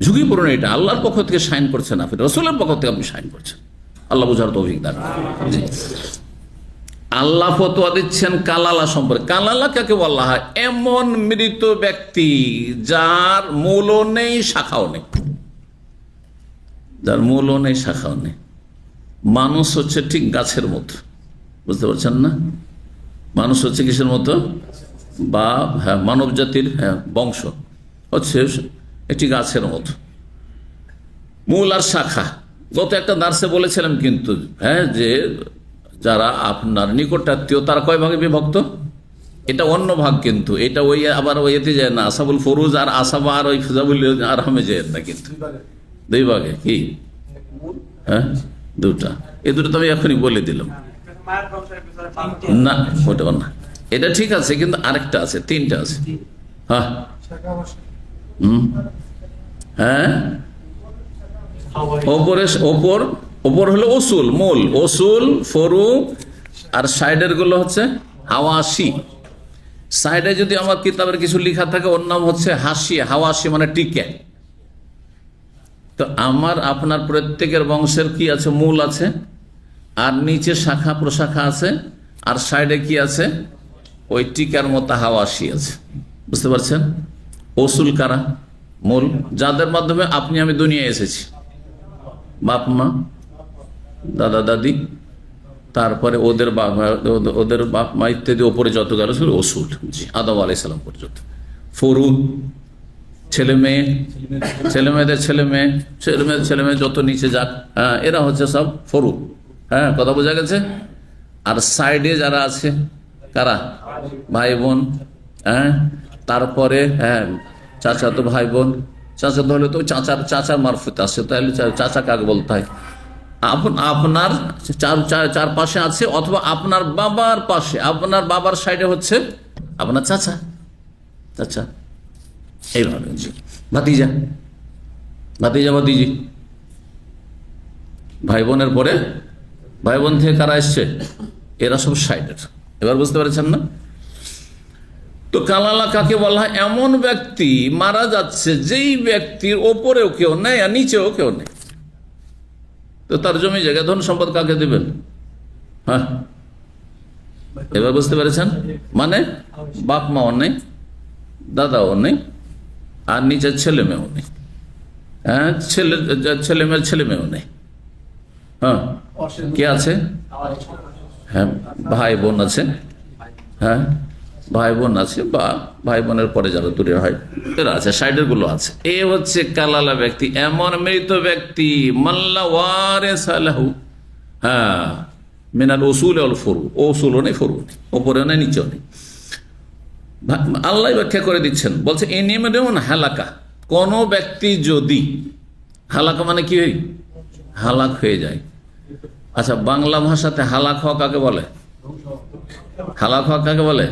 Speaker 1: ঝুঁকিপূর্ণ। এটা আল্লাহর পক্ষ থেকে সাইন করছেন আপনি, রসুলের পক্ষ থেকে আপনি সাইন করছেন। আল্লাহ বোঝার তৌফিক দান করেন। আল্লাহ ফতোয়া দিচ্ছেন কালালা সম্পর্কে। কালালা কাকে বলা হয়? এমন মৃত ব্যক্তি যার মূলও নেই শাখাও নেই, যার মূলও নেই শাখাও নেই। মানুষ হচ্ছে ঠিক গাছের মতো, বুঝতে পারছেন না? মানুষ হচ্ছে কিসের মতো? বা হ্যাঁ, মানব জাতির বংশ হচ্ছে একটি গাছের মতো, মূল আর শাখা। গত একটা দার্সে বলেছিলাম কিন্তু, হ্যাঁ, যে যারা আপনার নিকটাত্মীয় তারা কয় ভাগে বিভক্ত? এটা অন্য ভাগ, কিন্তু এটা ওই আবার ওই এতে যায় না, আসাবুল ফরুজ আর আসাবা আর ওই ফিজাবুল আরহামে যায় না, কিন্তু 2 ভাগে। কি? হ্যাঁ, 2টা। এই 2টা তো আমি এখনই বলে দিলাম। না, ওটা না, এটা ঠিক আছে, কিন্তু আরেকটা আছে, 3টা আছে। হ্যাঁ, হ্যাঁ, ওপর হলো উসুল, মূল, উসুল, ফরু, আর সাইডের গুলো হচ্ছে হাওয়াসি। সাইডে যদি আমার কিতাবের কিছু লেখা থাকে, ওর নাম হচ্ছে হাসিয়া। হাওয়াসি মানে টিকে। তো আমার আপনার প্রত্যেকের বংশের কি আছে? মূল আছে, আর নিচে শাখা প্রশাখা আছে, আর সাইডে কি আছে? ওই টিকার মতো হাওয়াসি আছে। বুঝতে পারছেন? উসুল কারা? মূল, যাদের মাধ্যমে আপনি আমি দুনিয়া এসেছি, বাপ মা, দাদা দাদি, তারপরে ওদের বাপ মা ইত্যাদি, ওপরে যত গেল ছিল ওসুল, জি, আদম আলাইহিস সালাম পর্যন্ত। ফরু, ছেলে মেয়ে, ছেলে মেয়েদের ছেলে মেয়ে, ছেলে মেয়েদের ছেলে মেয়ে যত নিচে যাক, হ্যাঁ, এরা হচ্ছে সব ফরু। হ্যাঁ, কথা বোঝা গেছে? আর সাইডে যারা আছে কারা? ভাই বোন, হ্যাঁ, তারপরে হ্যাঁ চাচাতো ভাই বোন। চাচাতো হলে তো চাচার মারফত আসছে, তাহলে চাচা কাকে বলতে হয়? আপনার চার পাশে আছে, অথবা আপনার বাবার পাশে, আপনার বাবার সাইডে হচ্ছে আপনার চাচা, চাচা, এইভাবে। ভাতিজা, ভাতিজা, ভাতিজি, ভাই বোনের পরে ভাই বোন থেকে কারা এসছে? এরা সব সাইডের। এবার বুঝতে পারছেন না? তো কালালা কাকে বলা হয়? এমন ব্যক্তি মারা যাচ্ছে যেই ব্যক্তির ওপরেও কেউ নেই আর নিচেও কেউ নেই। তো তার জমি জায়গা ধন সম্পদ কাকে দিবেন? হ্যাঁ, এবার বুঝতে পেরেছেন? মানে বাপ মাও নেই, দাদাও নেই, আর নিচের ছেলে মেয়েও নেই। হ্যাঁ, ছেলে মেয়েও নেই। হ্যাঁ, কে আছে? হ্যাঁ, ভাই বোন আছে। হ্যাঁ, ভাই বোন আছে, বা ভাই বোনের পরে যারা দূরে হয় এরা আছে, সাইডের গুলো আছে। এ হচ্ছে কালালা ব্যক্তি, এমন মৃত ব্যক্তি মাল্লা ওয়ারিস লাহু, হ্যাঁ, মিনাল উসুল ওয়াল ফুরু, উসুলও নেই, ফুরু নেই, ওপরেও নেই, নিচেও নেই। আল্লাহ ব্যাখ্যা করে দিচ্ছেন, বলছে ইনিমন হালাকা, কোন ব্যক্তি যদি, হালাকা মানে কি হয়? হালাক হয়ে যায়। আচ্ছা, বাংলা ভাষাতে হালাক হওয়া কাকে বলে? হালাক হওয়া কাকে বলে?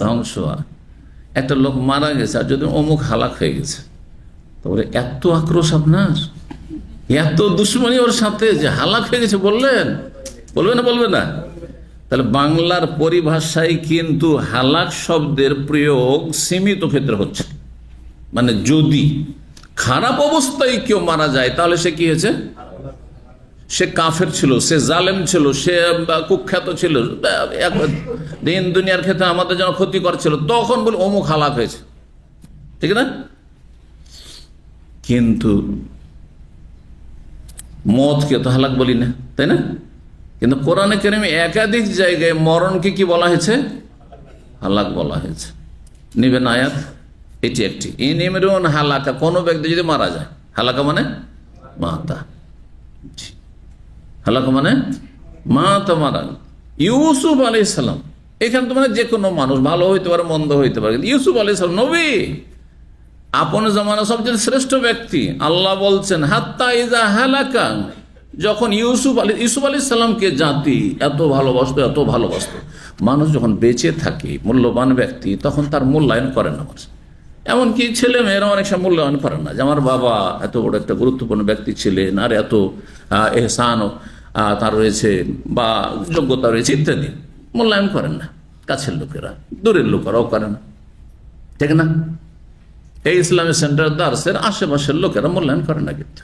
Speaker 1: ধ্বংস হওয়া। একটা লোক মারা গেছে, আর যদি অমুক হালাক হয়ে গেছে, তাহলে এত আক্রোশ আপনার, এত দুশ্মনী ওর সাথে যে হালাক হয়ে গেছে বললেন, বলবে না? বলবে না? তাহলে বাংলার পরিভাষায় কিন্তু হালাক শব্দের প্রয়োগ সীমিত ক্ষেত্রে হচ্ছে, মানে যদি খারাপ অবস্থায় কেউ মারা যায় তাহলে সে কি হয়েছে? সে কাফের ছিল, সে জালেম ছিল, সে কুখ্যাত ছিল, দিন দুনিয়ার ক্ষেত্রে আমাদের যেন ক্ষতিকর ছিল, তখন বলে অমুক হালাক হয়েছে, ঠিক না? কিন্তু মতকে তো হালাক বলি না, তাই না? কিন্তু কোরআনে কারিমে একাধিক জায়গায় মরণকে কি বলা হয়েছে? হালাক বলা হয়েছে। নিবেন আয়াত, এটি একটি। ইন ইমরুন হালাকা, কোনো ব্যক্তি যদি মারা যায়, হালাকা মানে মাতা, হালাকা মানে মাতা, মারা। ইউসুফ আলাইহিস সালাম, এখানে তো মানে যে কোনো মানুষ ভালো হইতে পারে মন্দ হইতে পারে, কিন্তু ইউসুফ আলাইহিস সালাম নবী, আপন জামানা সবচেয়ে শ্রেষ্ঠ ব্যক্তি। আল্লাহ বলছেন হাত্তা ইজা হালাকা, যখন ইউসুফ আলাইহিস সালামকে জাতি এত ভালোবাসতো, মানুষ যখন বেঁচে থাকে মূল্যবান ব্যক্তি, তখন তার মূল্যায়ন করে না মানুষ। এমনকি ছেলে মেয়েরা অনেক সময় মূল্যায়ন করে না, যে আমার বাবা এত বড় একটা গুরুত্বপূর্ণ ব্যক্তি ছিলেন, আর এত এহসান তার রয়েছে বা যোগ্যতা রয়েছে ইত্যাদি, মূল্যায়ন করেন না কাছের লোকেরা, দূরের লোকেরাও করে না, ঠিক না? এই ইসলামী সেন্টার দার্সের আশেপাশের লোকেরা মূল্যায়ন করে না, কিন্তু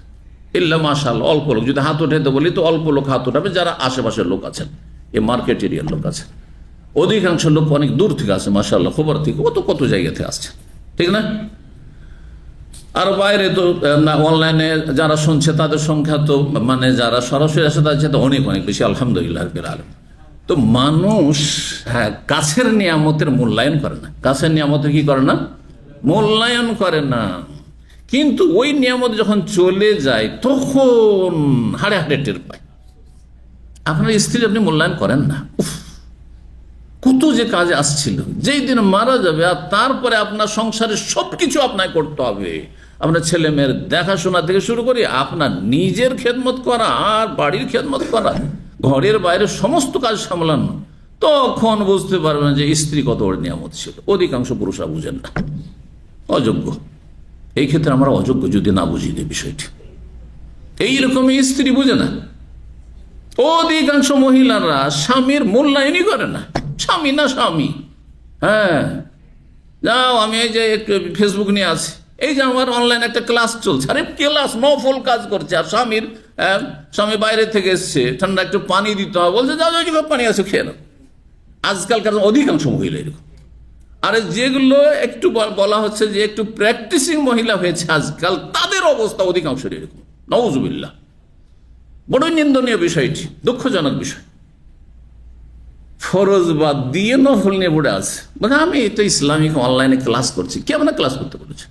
Speaker 1: ইল্লা মাশাআল্লাহ অল্প লোক, যদি হাত উঠাইতে বলি তো অল্প লোক হাত উঠাবে যারা আশেপাশের লোক আছেন, এই মার্কেট এরিয়ার লোক আছে। অধিকাংশ লোক অনেক দূর থেকে আসে, মাশাআল্লাহ, খবর থেকে কত জায়গা থেকে আসছে, ঠিক না? আর বাইরে তো অনলাইনে যারা শুনছে তাদের সংখ্যা তো মানে যারা সরাসরি আসে তাদের সাথে অনেক বেশি, আলহামদুলিল্লাহ রাব্বিল আলামিন। তো মানুষ কাছের নিয়ামতের মূল্যায়ন করে না, কাছের নিয়ামতের কি করে না? মূল্যায়ন করে না। কিন্তু ওই নিয়ামত যখন চলে যায় তখন হাড়ে টের পায়। আপনার স্ত্রী আপনি মূল্যায়ন করেন না, কত যে কাজে আসছিল, যেই দিন মারা যাবে আর তারপরে আপনার সংসারের সবকিছু আপনাকে করতে হবে, আপনার ছেলে মেয়ের দেখাশোনা থেকে শুরু করি আপনার নিজের খেদমত করা আর বাড়ির খেদমত করা, ঘরের বাইরে সমস্ত কাজ সামলানো, তখন বুঝতে পারবেন যে স্ত্রী কত বড় নিয়ামত ছিল। অধিকাংশ পুরুষরা বুঝেন না, অযোগ্য। এই ক্ষেত্রে আমরা অযোগ্য যদি না বুঝি এই বিষয়টি। এইরকমই স্ত্রী বুঝে না। অধিকাংশ মহিলারা স্বামীর মূল্যায়নই করে না, স্বামী না স্বামী। হ্যাঁ, যাও, আমি এই যে ফেসবুক নিয়ে আছি, এই যে আমার অনলাইন একটা ক্লাস চলছে, আরে ক্লাস নফল কাজ করছে, আর স্বামী বাইরে থেকে এসছে, ঠান্ডা একটু পানি দিতে হবে, বলছে যাও যাও পানি আছে খেয়ে নাও। আজকালকার অধিকাংশ মহিলা এরকম। আর যেগুলো একটু বলা হচ্ছে যে একটু প্র্যাকটিসিং মহিলা হয়েছে আজকাল, তাদের অবস্থা অধিকাংশ এরকম, নাউজুবিল্লাহ। বড়ই নিন্দনীয় বিষয়টি, দুঃখজনক বিষয়। ফরজ বাদ দিয়ে নফল নিয়ে পড়ে আছে, মানে আমি তো ইসলামিক অনলাইনে ক্লাস করছি। কে আপনার ক্লাস করতে বলেছে?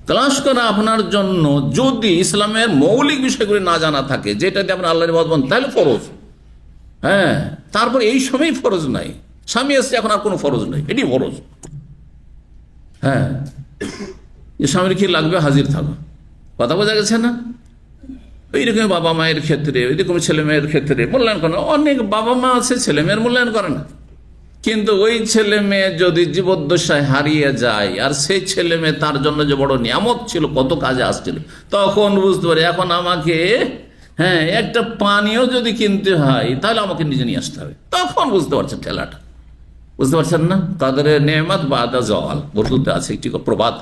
Speaker 1: ক্লাস করা আপনার জন্য যদি ইসলামের মৌলিক বিষয়গুলি না জানা থাকে, যেটাতে আপনার আল্লাহর ইবাদত বলেন, তাহলে ফরজ। হ্যাঁ, তারপর এই সময় ফরজ নাই, স্বামী এসছে এখন আর কোনো ফরজ নেই, এটি ফরজ। হ্যাঁ, স্বামীর কি লাগবে? হাজির থাকো। কথা বোঝা গেছে না? এইরকম বাবা মায়ের ক্ষেত্রে, ওইরকম ছেলে মেয়ের ক্ষেত্রে মূল্যায়ন করে না। অনেক বাবা মা আছে ছেলে মেয়ের মূল্যায়ন করে না, কিন্তু ওই ছেলে মেয়ে যদি জীবদ্দশায় হারিয়ে যায়, আর সেই ছেলে মেয়ে তার জন্য যে বড় নিয়ামত ছিল, কত কাজে আসছিল, তখন বুঝতে পারে এখন আমাকে একটা পানীয় যদি কিনতে হয় তাহলে আমাকে নিজে নিয়ে আসতে হবে। তখন বুঝতে পারছেন ঠেলাটা, বুঝতে পারছেন না? কাদরের নেয়ামত বাদা জওয়াল, উর্দুতে আছে একটি প্রবাদ,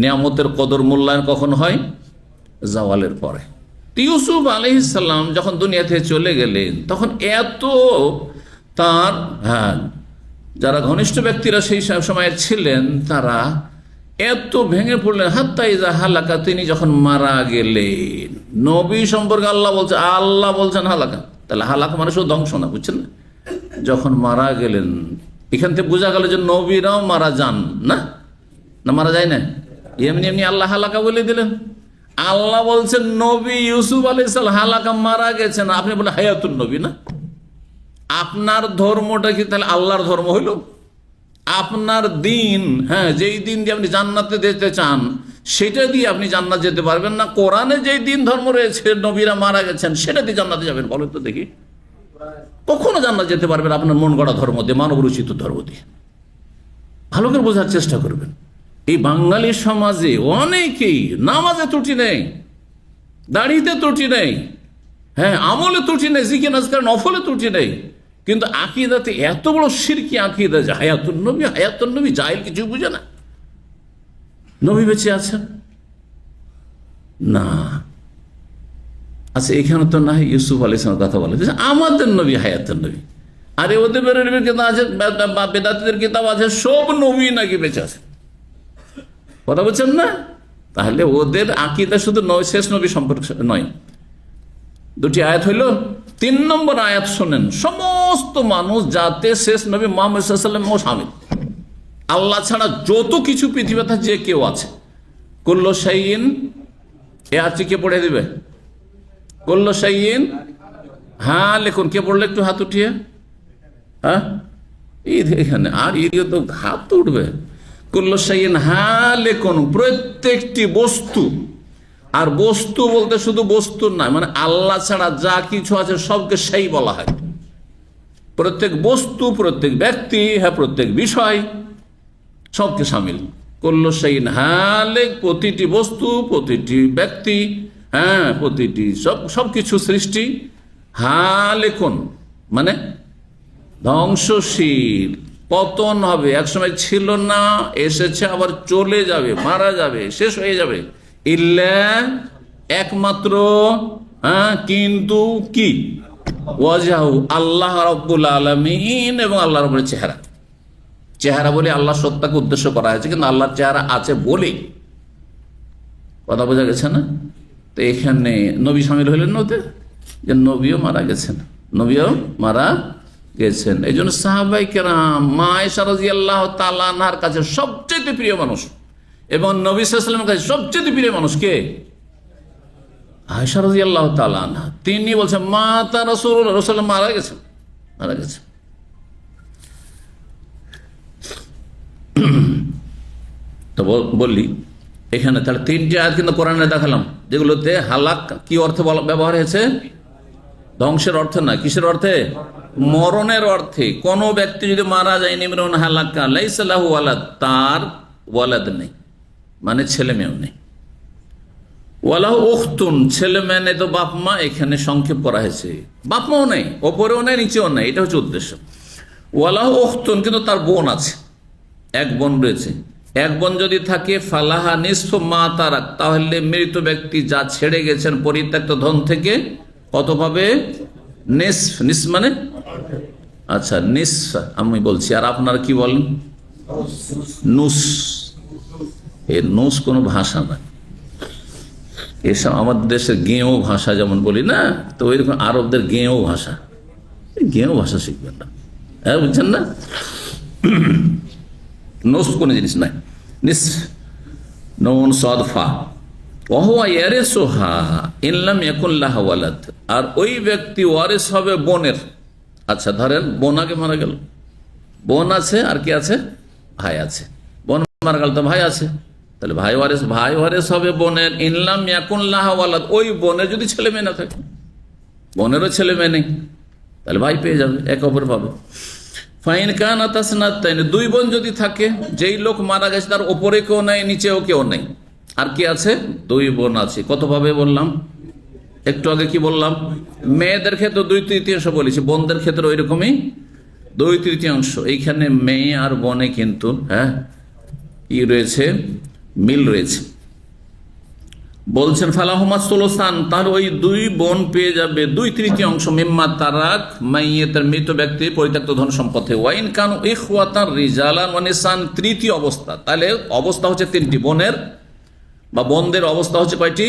Speaker 1: নিয়ামতের কদর মূল্যায়ন কখন হয়? জওয়ালের পরে। ইউসুফ আলাইহিস সালাম যখন দুনিয়া থেকে চলে গেলেন, তখন এত তার যারা ঘনিষ্ঠ ব্যক্তিরা সেই সময়ের ছিলেন, তারা এত ভেঙে পড়লেন, হাত্তা ইজা হালাকা, তিনি যখন মারা গেলেন। নবী সম্পর্কে আল্লাহ বলছেন হালাকা, তাহলে হালাকা মানে শুধু ধ্বংস না, বুঝছেন না? যখন মারা গেলেন, এখান থেকে বোঝা গেল যে নবীরাও মারা যান না, মারা যায় না, এমনি আল্লাহ হালাকা বলে দিলেন। আল্লাহ বলছেন নবী ইউসুফ আলাইহিস সালাম হালাকা, মারা গেছেন, আপনি বলে হায়াতুন নবী না? আপনার ধর্মটা কি তাহলে আল্লাহর ধর্ম হইল? আপনার দিন, যেই দিন দিয়ে আপনি জান্নাতে যেতে চান, সেটা দিয়ে আপনি জান্নাত যেতে পারবেন না। কোরআনে যেই দিন ধর্ম রয়েছে, নবীরা মারা গেছেন, সেটা দিয়ে জান্নাতে যাবেন? বলেন তো দেখি, কখনো জান্নাত যেতে পারবেন আপনার মন গড়া ধর্ম দিয়ে, মানব রচিত ধর্ম দিয়ে? ভালো করে বোঝার চেষ্টা করবেন। এই বাঙালি সমাজে অনেকেই নামাজে ত্রুটি নেই, দাড়িতে ত্রুটি নেই, আমলে ত্রুটি নেই, জিকির আজকার নফলে ত্রুটি নেই, কিন্তু আকীদাতে এত বড় শিরকি আকীদা যে হায়াতুন নবী, জাহিল কিছু বুঝে না। নবী বেঁচে আছেন না। আচ্ছা, এখানে তো না হয় ইউসুফ আলাইহিস সালামের কথা বলে, আমাদের নবী হায়াতের নবী। আরে ওদের বেরোবের কিতাব আছে, বেদাতীদের কিতাব আছে, সব নবী নাকি বেঁচে আছে। কথা বলছেন না? তাহলে ওদের আকীদা শুধু শেষ নবী সম্পর্কে নয়। দুটি আয়াত হইল। 3 নম্বর আয়াত শোনেন, সমস্ত মানুষ যাতে শেষ নবী মুহাম্মদ সাল্লাল্লাহু আলাইহি ওয়াসাল্লাম শামিল। আল্লাহ ছাড়া যত কিছু পৃথিবীতে যে কেউ আছে, কুল্লু শাইইন, এ আয়াতটি কে পড়ে দিবে? কুল্লু শাইইন হ্যাঁ লিখুন, কে পড়লে একটু হাত উঠিয়ে। হ্যাঁ, ঈদ এখানে আর ঈদ তো হাত উঠবে। কুল্লু শাইইন হ্যাঁ লিখুন, প্রত্যেকটি বস্তু। আর বস্তু বলতে শুধু বস্তু নয়, মানে আল্লাহ ছাড়া যা কিছু আছে সবকে সেই বলা হয়। প্রত্যেক বস্তু, প্রত্যেক ব্যক্তি, হ্যাঁ প্রত্যেক বিষয়, সবকে সামিল। কুল্লু শাইইন হালিক, প্রতিটি বস্তু, প্রতিটি ব্যক্তি, হ্যাঁ প্রতিটি সবকিছু সৃষ্টি। হালিকুন মানে ধ্বংসশীল, পতন হবে, একসময় ছিল না, এসেছে, আবার চলে যাবে, মারা যাবে, শেষ হয়ে যাবে। ইল্লা একমাত্র, হ্যাঁ কিন্তু কি, ওয়াজহু আল্লাহ রাব্বুল আলামিন, এবং আল্লাহ রাব্বুল চেহারা। চেহারা বলে আল্লাহ সত্তাকে উদ্দেশ্য করা হয়েছে, কিন্তু আল্লাহর চেহারা আছে বলে। কথা বোঝা গেছে না? তো এখানে নবী শামিল হইলেন না ওতে, যে নবীও মারা গেছেন, নবীও মারা গেছেন। এই জন্য সাহাবাই কেরাম মা আয়েশা রাদিয়াল্লাহু তাআলা আনহার কাছে সবচেয়ে প্রিয় মানুষ, এবং নবী সাল্লাল্লাহু আলাইহি ওয়াসাল্লামের কাছে সবচেয়ে প্রিয় মানুষ কে? আয়েশা রাদিয়াল্লাহু তাআলা আনহা। তিনি বলছেন মা তা রাসূলুল্লাহ, রাসূলুল্লাহ মারা গেছেন, মারা গেছেন। তো বললি এখানে তাহলে 3টি আয়াত কিন্তু কোরআনে দেখালাম, যেগুলোতে হালাক কি অর্থে ব্যবহার হয়েছে? ধ্বংসের অর্থে না, কিসের অর্থে? মরণের অর্থে। কোন ব্যক্তি যদি মারা যায়, নিমরুন হালাকা লাইসা লাহু ওয়ালাদ, তার ওয়ালাদ নেই, মানে ছেলে মেয়েও নেই। ওয়ালাহু উখতুন, ছেলে মেয়ে নেই, তো বাপ মা এখানে সংক্ষেপ করা হয়েছে। বাপ মাও নেই, ওপরেও নেই, নিচেও নেই, এটা হচ্ছে উদ্দেশ্য। ওয়ালাহু উখতুন, কিন্তু তার বোন আছে, এক বোন রয়েছে। এক বোন যদি থাকে, ফালাহা নিসফু মা তারাক, তাহলে মৃত ব্যক্তি যা ছেড়ে গেছেন পরিত্যক্ত ধন থেকে কত পাবে? নিসফ। নিস মানে আচ্ছা নিসফ আমি বলছি, আর আপনারা কি বলেন? নুস। এ নুস কোনো ভাষা না, এসব আমাদের দেশের গেঁয়ো ভাষা যেমন বলি না, তো ওইরকম আরবদের গেঁয়ো ভাষা। গেঁয়ো ভাষা শিখবেন না, হ্যাঁ বুঝছেন না? নোস কোন জিনিস নাই। নিস নুন সাদ ফা ওয়া ইয়ারিসুহা ইন লাম ইয়াকুন লাহা ওয়ালাদ, আর ওই ব্যক্তি ওয়ারিস হবে বোনের। আচ্ছা ধরেন বোন আগে মারা গেল, বোন আছে, আর কি আছে? ভাই আছে। বোন মারা গেল তো ভাই আছে, তাহলে ভাই ওয়ারিস হবে বোনের। ইন লাম ইয়াকুন লাহা ওয়ালাদ, ওই বোনের যদি ছেলে মেয়ে না থাকে, বোনেরও ছেলে মেয়ে নেই, তাহলে ভাই পেয়ে যাবে, এক অপর পাবে। ফাইন কানাত আসনাতাইন, 2 বোন যদি থাকে, যেই লোক মারা গেছে তার ওপরে কেউ নাই, নিচেও কেউ নাই, আর কি আছে? 2 বোন আছে। কত ভাবে বললাম? একটু আগে কি বললাম? মেয়েদের ক্ষেত্রে 2/3 বলেছি, বোনদের ক্ষেত্রে ওই রকমই 2/3। এইখানে মেয়ে আর বোনে কিন্তু হ্যাঁ কি রয়েছে? মিল রয়েছে। বলছেন ফালাহুমা সুলুসান, তার ওই 2 বোন পেয়ে যাবে 2/3 মিম্মা তারাক মাইয়াতের মৃত ব্যক্তির পরিত্যক্ত ধন সম্পদে। ওয়াইন কানু ইখওয়াতান রিজালান ওয়া নিসান, তৃতীয় অবস্থা। তাহলে অবস্থা হচ্ছে 3টি, বোনের বা বোনদের অবস্থা হচ্ছে কয়টি?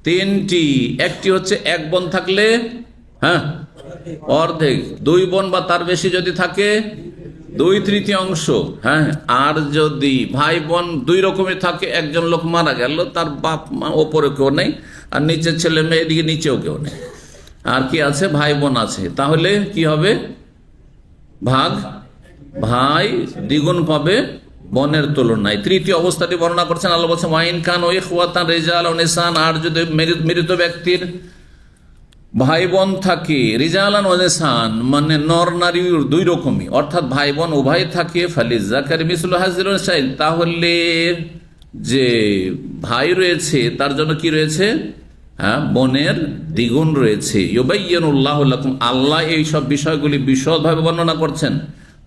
Speaker 1: 3টি। একটি হচ্ছে এক বোন থাকলে হ্যাঁ অর্ধেক, 2 বোন বা তার বেশি যদি থাকে 2/3। হ্যাঁ, আর যদি ভাই বোন 2 রকমের থাকে, একজন লোক মারা গেল, তার বাপ মা ওপরে কেউ নেই, আর নিচের ছেলে মেয়ে, এদিকে নিচেও কেউ নেই, আর কি আছে? ভাই বোন আছে। তাহলে কি হবে? ভাগ, ভাই দ্বিগুণ পাবে বোনের তুলনায়। তৃতীয় অবস্থাটি বর্ণনা করছেন আল্লাহ বলছেন ওয়াইন কানু ইখওয়াতান রিজালান ওয়া নিসান, আর যদি মৃত ব্যক্তির ভাই বোন থাকে, রিজালান ওয়া নিসান মানে নর নারী 2 রকমই, অর্থাৎ ভাই বোন উভয় থাকে, ফালিযাকারি মিসলু হাযিল উনসাইন, তাহলে যে ভাই রয়েছে তার জন্য কি রয়েছে? হ্যাঁ বোনের দ্বিগুণ রয়েছে। ইউবাইয়িনুল্লাহু লাকুম, আল্লাহ এই সব বিষয়গুলি বিশদভাবে বর্ণনা করছেন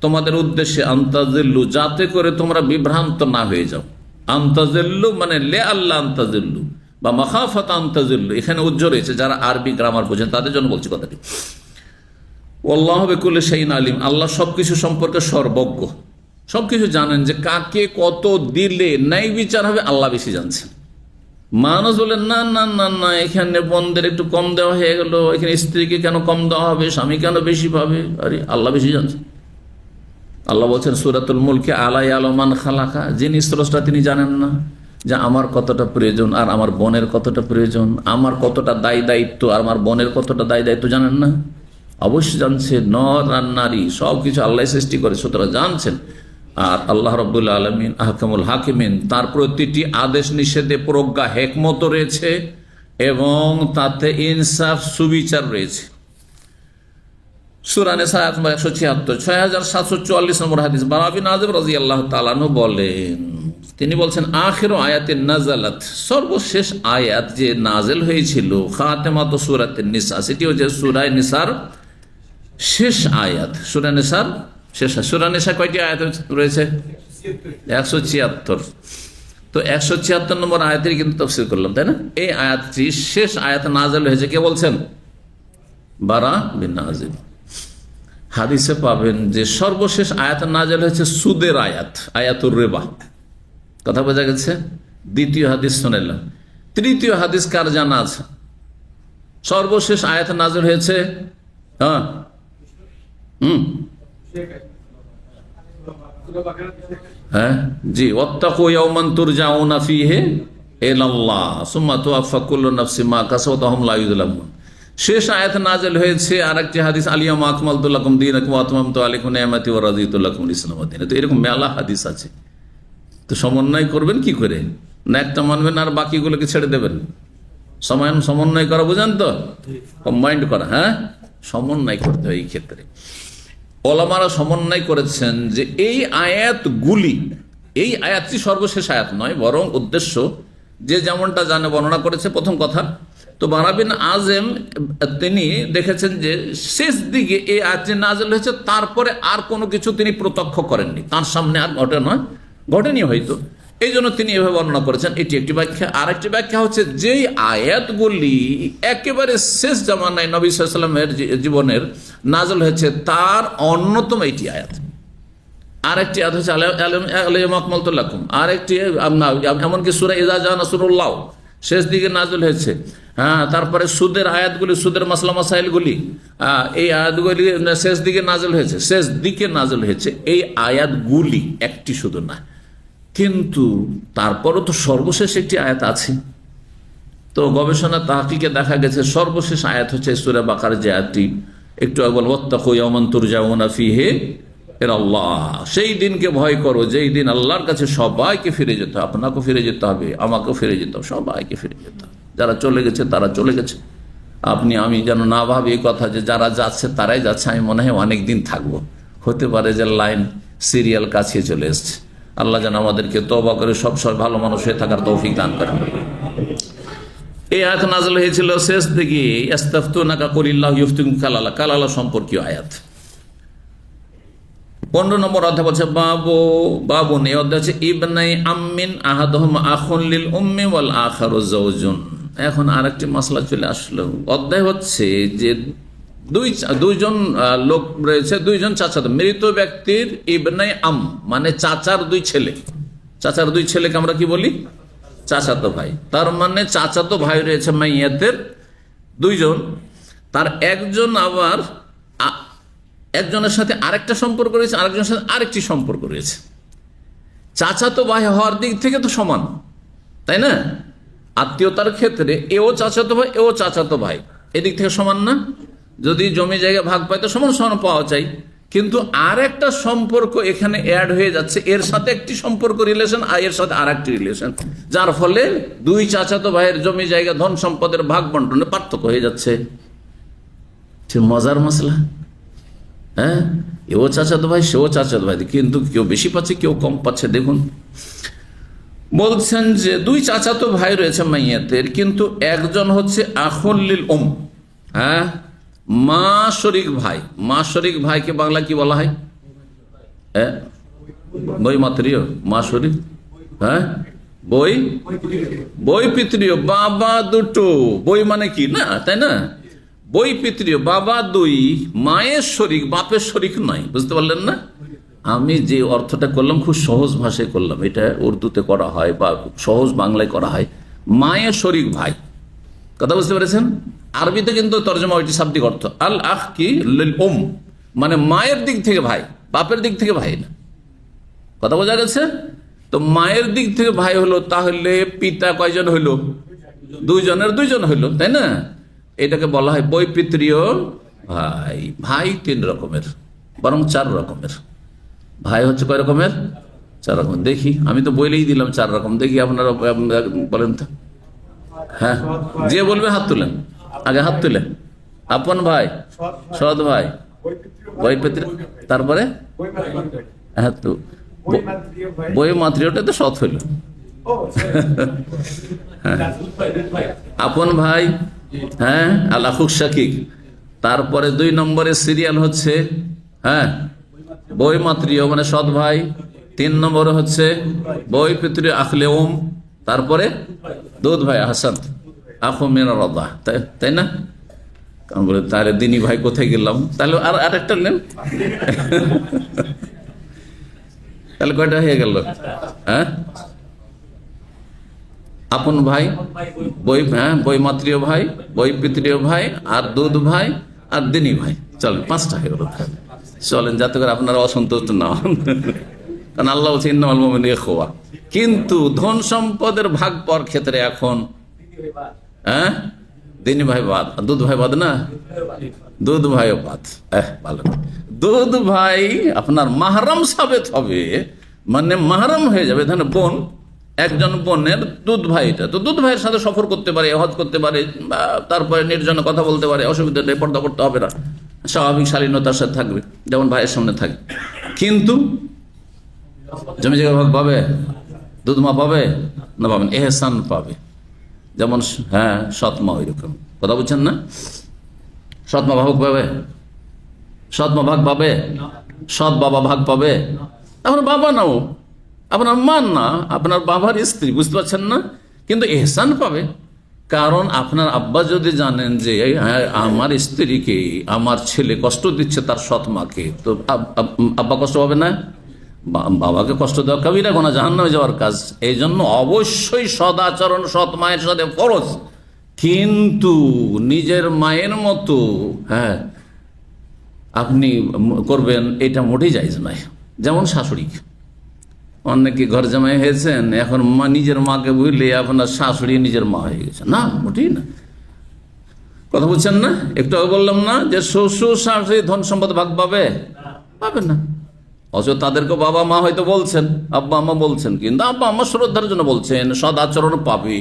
Speaker 1: তোমাদের উদ্দেশ্যে, আনতাযিল্লু, যাতে করে তোমরা বিভ্রান্ত না হয়ে যাও। আনতাজিল্লু মানে লে আল্লাহ আনতাজিল্লু বা মাখাফাত আনতাজিল্লু, এখানে উজ্জ্বল রয়েছে। যারা আরবি গ্রামার বোঝেন তাদের জন্য বলছি কথাটি। আল্লাহু বিকুল্লি শাইইন আলিম, আল্লাহ সবকিছু সম্পর্কে সর্বজ্ঞ, সবকিছু জানেন। যে কাকে কত দিলে ন্যায় বিচার হবে আল্লাহ বেশি জানছেন। মানুষ বলেন না না না না, এখানে বন্ধের একটু কম দেওয়া হয়ে গেল, এখানে স্ত্রীকে কেন কম দেওয়া হবে, স্বামী কেন বেশি পাবে? আরে আল্লাহ বেশি জানছেন। আল্লাহ বলছেন সূরাতুল মুলকে, আলা ইয়ালামু মান খালাকা, যিনি স্রষ্টা তিনি জানেন না যে আমার কতটা প্রয়োজন আর আমার বোনের কতটা প্রয়োজন, আমার কতটা দায় দায়িত্ব আর আমার বোনের কতটা দায় দায়িত্ব জানেন না? অবশ্যই জানছে। নর আর নারী সব কিছু আল্লাহ সৃষ্টি করে, সুতরাং জানছেন। আর আল্লাহ রাব্বুল আলামিন আহকামুল হাকিমিন, তার প্রতিটি আদেশ নিষেধে প্রজ্ঞা হেকমত রয়েছে এবং তাতে ইনসাফ সুবিচার রয়েছে। সূরা নিসা আয়াত নম্বর 176, 6744 নম্বর হাদিস। বারা বিন আযিব রাদিয়াল্লাহু তাআলা আনহু বলেন, তিনি বলছেন আখিরু আয়াতিন নাযালাত, সর্বশেষ আয়াত যে নাযিল হয়েছিল, খাতেমাতু সূরাতিন নিসা, সেটি হচ্ছে সূরা নিসার শেষ আয়াত। সূরা নিসার শেষ। সূরা নিসা কয়টি আয়াত রয়েছে? 176। তো 176 নম্বর আয়াতের কিন্তু তাফসীর করলাম, তাই না? এই আয়াতটি শেষ আয়াত নাযিল হয়েছে, কে বলছেন? বারা বিন আযিব। হাদিসে পাবেন যে সর্বশেষ আয়াত নাযিল হয়েছে সুদের আয়াত, আয়াতুর রিবা। কথা বোঝা গেছে? দ্বিতীয় হাদিস শুনলাম। তৃতীয় হাদিস কার জানা আছে? সর্বশেষ আয়াত নাযিল হয়েছে হ্যাঁ জি, ওয়াত্তাকু ইয়াওমান তুরজাউনা ফীহি ইলাল্লাহ সুম্মা তুওয়াফা কুল্লু নাফসিন মা কাসাবাত ওয়া হুম লা ইউযলামুন। শেষ আয়াত নাযিল হয়েছে আরেকটি হাদিস, আল-ইয়াওমা আকমালতু লাকুম দীনাকুম ওয়া আতমামতু আলাইকুম নি'মাতি ওয়া রাদিতু লাকুমুল ইসলাম দীনা। তো এরকম মেলা হাদিস আছে। তো সমন্বয় করবেন কি করে? না একটা মানবেন আর বাকিগুলোকে ছেড়ে দেবেন? সমন্বয় করা বুঝেন তো? কম্বাইন্ড করা, হ্যাঁ, সমন্বয় করতে হয়। এই ক্ষেত্রে ওলামারা সমন্বয় করেছেন যে এই আয়াতগুলি, এই আয়াতটি সর্বশেষ আয়াত নয়, বরং উদ্দেশ্য যে যেমনটা জানে বর্ণনা করেছে। প্রথম কথা তো বারা বিন আযিব তিনি দেখেছেন যে শেষ দিকে এই আয়াতটি নাযিল হয়েছে, তারপরে আর কোনো কিছু তিনি প্রত্যক্ষ করেননি, তার সামনে আর ঘটেনি হয়তো, এই জন্য তিনি এভাবে বর্ণনা করেছেন। এটি একটি ব্যাখ্যা। আর একটি ব্যাখ্যা হচ্ছে যেই আয়াতগুলি একেবারে শেষ জামানায় নবী সাল্লাল্লাহু আলাইহি ওয়াসাল্লামের জীবনের নাযিল হয়েছে, তার অন্যতম এইটি আয়াত। আরেকটি আয়াত হচ্ছে আল-ইয়াওমা আকমালতু লাকুম, আরেকটি এমনকি সূরা ইযা জা নাসরুল্লাহ শেষ দিকে নাযিল হয়েছে। হ্যাঁ, তারপরে সুদের আয়াতগুলি, সুদের মাসলা মাসাইলগুলি, এই আয়াতগুলি শেষ দিকে নাযিল হয়েছে, শেষ দিকে নাযিল হয়েছে। এই আয়াতগুলি একটি শুধু না, কিন্তু তারপরও তো সর্বশেষ একটি আয়াত আছে। তো গবেষণা তাহকিকে দেখা গেছে সর্বশেষ আয়াত হচ্ছে সূরা বাকারার যে আয়াতটি একটু আগে বলবো, ওয়াত্তাকু ইয়াওমান তুরজাউনা ফীহি ইলাল্লাহ, সেই দিনকে ভয় করো যেই দিন আল্লাহর কাছে সবাইকে ফিরে যেতে হবে। আপনাকেও ফিরে যেতে হবে, আমাকেও ফিরে যেতে হবে, সবাইকে ফিরে যেতে হবে। যারা চলে গেছে তারা চলে গেছে। আপনি আমি যেন না ভাবি এই কথা যে যারা যাচ্ছে তারাই যাচ্ছে, আমি মনে হয় অনেক দিন থাকবো। হতে পারে যে লাইন সিরিয়াল কাছে চলে এসছে। আল্লাহ যেন আমাদেরকে তওবা করে সব ভালো মানুষ হয়ে থাকার তৌফিক দান করেন। এই আয়াত নাযিল হয়েছিল শেষ দিকে, ইস্তাফতুনাকা কুলিল্লাহু ইফতিকুম কালালা, কালালা সম্পর্কীয় আয়াত। 15 নম্বর অধ্যায় বলছে বাবুন, এই অধ্যায় হচ্ছে ইবনাই আম্মিন আহাদুহুম আখুন লিল উম্মি ওয়াল আখারু যাওজুন। এখন আরেকটি মাসলা চলে আসলো। অধ্যায় হচ্ছে যে দুইজন লোক রয়েছে, দুইজন চাচাতো, মৃত ব্যক্তির ইবনাই আম মানে চাচার দুই ছেলে। চাচার দুই ছেলেকে আমরা কি বলি? চাচাতো ভাই। তার মানে চাচাতো ভাই রয়েছে মাইয়াতের দুইজন, তার একজন আবার একজনের সাথে আরেকটা সম্পর্ক রয়েছে, আরেকজনের সাথে আরেকটি সম্পর্ক রয়েছে। চাচাতো ভাই হওয়ার দিক থেকে তো সমান, তাই না? আত্মীয়তার ক্ষেত্রে এও চাচাতো ভাই, এও চাচাতো ভাই, এদিক থেকে সমান না? যদি জমি জায়গা ভাগ পায় তো সমান সমান পাওয়া চাই, কিন্তু আর একটা সম্পর্ক এখানে অ্যাড হয়ে যাচ্ছে, এর সাথে একটি সম্পর্ক রিলেশন আর এর সাথে আর একটি রিলেশন, যার ফলে দুই চাচাতো ভাইয়ের জমি জায়গা ধন সম্পদের ভাগ বন্টনে পার্থক্য হয়ে যাচ্ছে। মজার মশলা, হ্যাঁ, এও চাচাতো ভাই সেও চাচাতো ভাই, কিন্তু কেউ বেশি পাচ্ছে কেউ কম পাচ্ছে। দেখুন বলছেন যে দুই চাচাতো ভাই রয়েছে মাইয়াতের, কিন্তু একজন হচ্ছে আখুন লিল উম, হ্যাঁ, মা শরিক ভাই। মা শরিক ভাইকে বাংলা কি বলা হয়? বৈমাত্রীয়, মা শরিক, হ্যাঁ, বই বই পিতৃয়, বাবা দুটো, বই মানে কি না, তাই না? বই পিতৃয়, বাবা দুই, মায়ের শরিক, বাপের শরিক নয়। বুঝতে পারলেন না? আমি যে অর্থটা করলাম খুব সহজ ভাষায় করলাম, এটা উর্দুতে করা হয় বা সহজ বাংলায় করা হয়, মায়ের শরিক ভাই। কথা বুঝতে পেরেছেন? আরবিতে কিন্তু তর্জমা হয়েছে শাব্দিক অর্থ, আল আখ কি লিল উম, মানে মায়ের দিক থেকে ভাই, বাপের দিক থেকে ভাই না। কথা বোঝা গেছে? তো মায়ের দিক থেকে ভাই হলো, তাহলে পিতা কয়জন হইল? দুইজনের দুইজন হইল, তাই না? এটাকে বলা হয় বৈপিত্রীয় ভাই। ভাই তিন রকমের, বরং চার রকমের। ভাই হচ্ছে কয় রকমের? চার রকম। দেখি, আমি তো বলেই দিলাম চার রকম, দেখি আপনারা বলেন তো। হ্যাঁ, যে বলবে হাত তুলেন, আগে হাত তুলেন। আপন ভাই, সৎ ভাই, বৈপিত্র, তারপরে হ্যাঁ তো বই মাতৃটা তো সৎ হইল। আপন ভাই, হ্যাঁ, আল্লাহ শাকিক। তারপরে 2 নম্বরে সিরিয়াল হচ্ছে হ্যাঁ বই মাতৃয় মানে সৎ ভাই। 3 নম্বরে হচ্ছে বই পিতৃ আখলে ওম। তারপরে দুধ ভাই হাসান আখু মেনা রদা, তাই না? বলে তাহলে দিনী ভাই কোথায় গেলাম? তাহলে আর একটা নেন, তাহলে কয়টা হয়ে গেল? হ্যাঁ, আপন ভাই, বই, হ্যাঁ বই মাতৃয় ভাই, বই পিতৃয় ভাই, আর দুধ ভাই, আর দিনী ভাই। চলেন 5টা হয়ে গেল। চলেন, যাতে করে আপনারা অসন্তুষ্ট না হন, কারণ আল্লাহ বলছে ইন্নামাল মুমিনুনা ইখওয়া। কিন্তু ধন সম্পদের ভাগ পাওয়ার ক্ষেত্রে এখন হ্যাঁ দিনী ভাই বাদ, দুধ ভাই বাদ না, দুধ ভাইও বাদ। ভালো, দুধ ভাই আপনার মাহরাম সাবেত হবে, মানে মাহরাম হয়ে যাবে। ধরেন বোন, একজন বোনের দুধ ভাইটা, তো দুধ ভাইয়ের সাথে সফর করতে পারে, হজ করতে পারে, তারপরে নির্জনে কথা বলতে পারে, অসুবিধা নেই, পর্দা করতে হবে না, স্বাভাবিক শালীনতার সাথে থাকবে, যেমন ভাইয়ের সামনে থাকে। কিন্তু জমি জায়গা ভাগ পাবে, দুধ মা পাবে না, পাবেন এহসান পাবে, যেমন হ্যাঁ সৎমা, ওই রকম। কথা বুঝছেন না? সৎমা ভাগ পাবে, সৎমা ভাগ পাবে, সৎ বাবা ভাগ পাবে। আপনার বাবা নাও, আপনার মা না, আপনার বাবার স্ত্রী, বুঝতে পারছেন না? কিন্তু এহসান পাবে, কারণ আপনার আব্বা যদি জানেন যে হ্যাঁ আমার স্ত্রীকে আমার ছেলে কষ্ট দিচ্ছে তার সৎ মাকে, তো আব্বা কষ্ট পাবে না? বাবাকে কষ্ট দেওয়া কবিরা গুনাহ, জাহান্নামে যাওয়ার কাজ। এই জন্য অবশ্যই সদাচরণ সৎ মায়ের সাথে ফরজ, কিন্তু নিজের মায়ের মতো হ্যাঁ আপনি করবেন, এটা মোটেই জায়েজ নয়। যেমন শাশুড়ি, অনেকে ঘর জামাই হয়েছেন, এখন মা নিজের মাকে বুঝলে আপনার শাশুড়ি নিজের মা হয়ে গেছে, না, মোটেই না। কথা বুঝছেন না? একটু আগে বললাম না যে শ্বশুর শাশুড়ি ধন সম্পদ ভাগ পাবে, পাবে না। অথচ তাদেরকে বাবা মা হয়তো বলছেন, আব্বা আম্মা বলছেন, কিন্তু আব্বা আম্মা শ্রদ্ধার জন্য বলছেন, সদ আচরণ পাবে,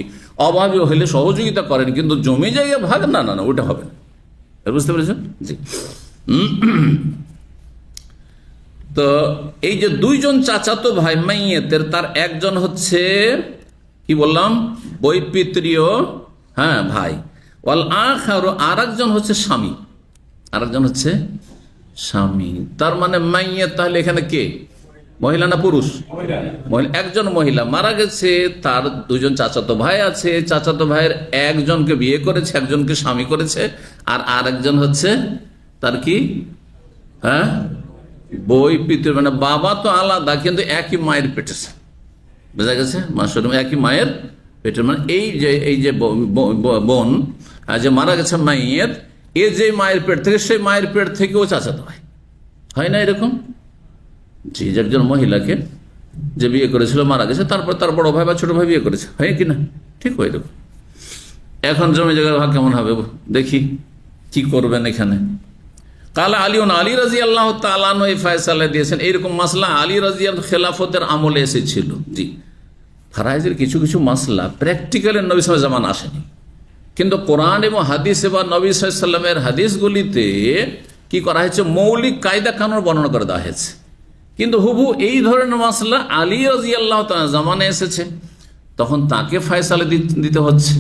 Speaker 1: অভাবী হলে সহযোগিতা করেন, কিন্তু জমি জায়গা ভাগ না, না না, ওটা হবে না। বুঝতে পেরেছেন? জি। তো এই যে 2 জন চাচাতো ভাই মাইয়েতের, তার একজন হচ্ছে কি বললাম বৈপিত্রীয় হ্যাঁ ভাই, ওয়াল আখার, আর একজন হচ্ছে স্বামী, আর একজন হচ্ছে স্বামী। তার মানে মাইয়েত তাহলে এখানে কে, মহিলা না পুরুষ? একজন মহিলা মারা গেছে, তার 2 জন চাচাতো ভাই আছে, চাচাতো ভাইয়ের একজনকে বিয়ে করেছে, একজনকে স্বামী করেছে, আর আরেকজন হচ্ছে তার কি হ্যাঁ বই পিতৃ, মানে বাবা তো আলাদা কিন্তু একই মায়ের পেটে, বোঝা গেছে? মাসুর একই মায়ের পেটের, মানে এই যে বোন যে মারা গেছে মাইয়ের, এ যে মায়ের পেট থেকে, সেই মায়ের পেট থেকেও চাচাতো ভাই হয় না এরকম? জি, একজন মহিলাকে যে বিয়ে করেছিল মারা গেছে, তারপর তার বড় ভাই বা ছোট ভাই বিয়ে করেছে, হয় কিনা? ঠিক হয় এরকম। এখন জমি জায়গার ভাগ কেমন হবে দেখি, কি করবেন এখানে? কালা আলীন, আলী রাজি আল্লাহ তাআলা এই ফয়সালা দিয়েছেন। এইরকম মাসলা আলী রাজি খেলাফতের আমলে এসেছিল। জি, ফারাইজের কিছু কিছু মাসলা প্র্যাকটিক্যালি নবী সাল্লাল্লাহু আলাইহি ওয়াসাল্লাম আসেনি, কিন্তু কোরআন এবং হাদিসে বা নবী সাল্লাল্লাহু আলাইহি ওয়াসাল্লামের হাদিসগুলিতে কি করা হয়েছে, মৌলিক কায়দা কানুন বর্ণনা করে দেওয়া হয়েছে। কিন্তু হুবহু এই ধরনের মাসলা আলী রাদিয়াল্লাহু তাআলা জামানে এসেছে, তখন তাকে ফয়সালা দিতে হচ্ছে।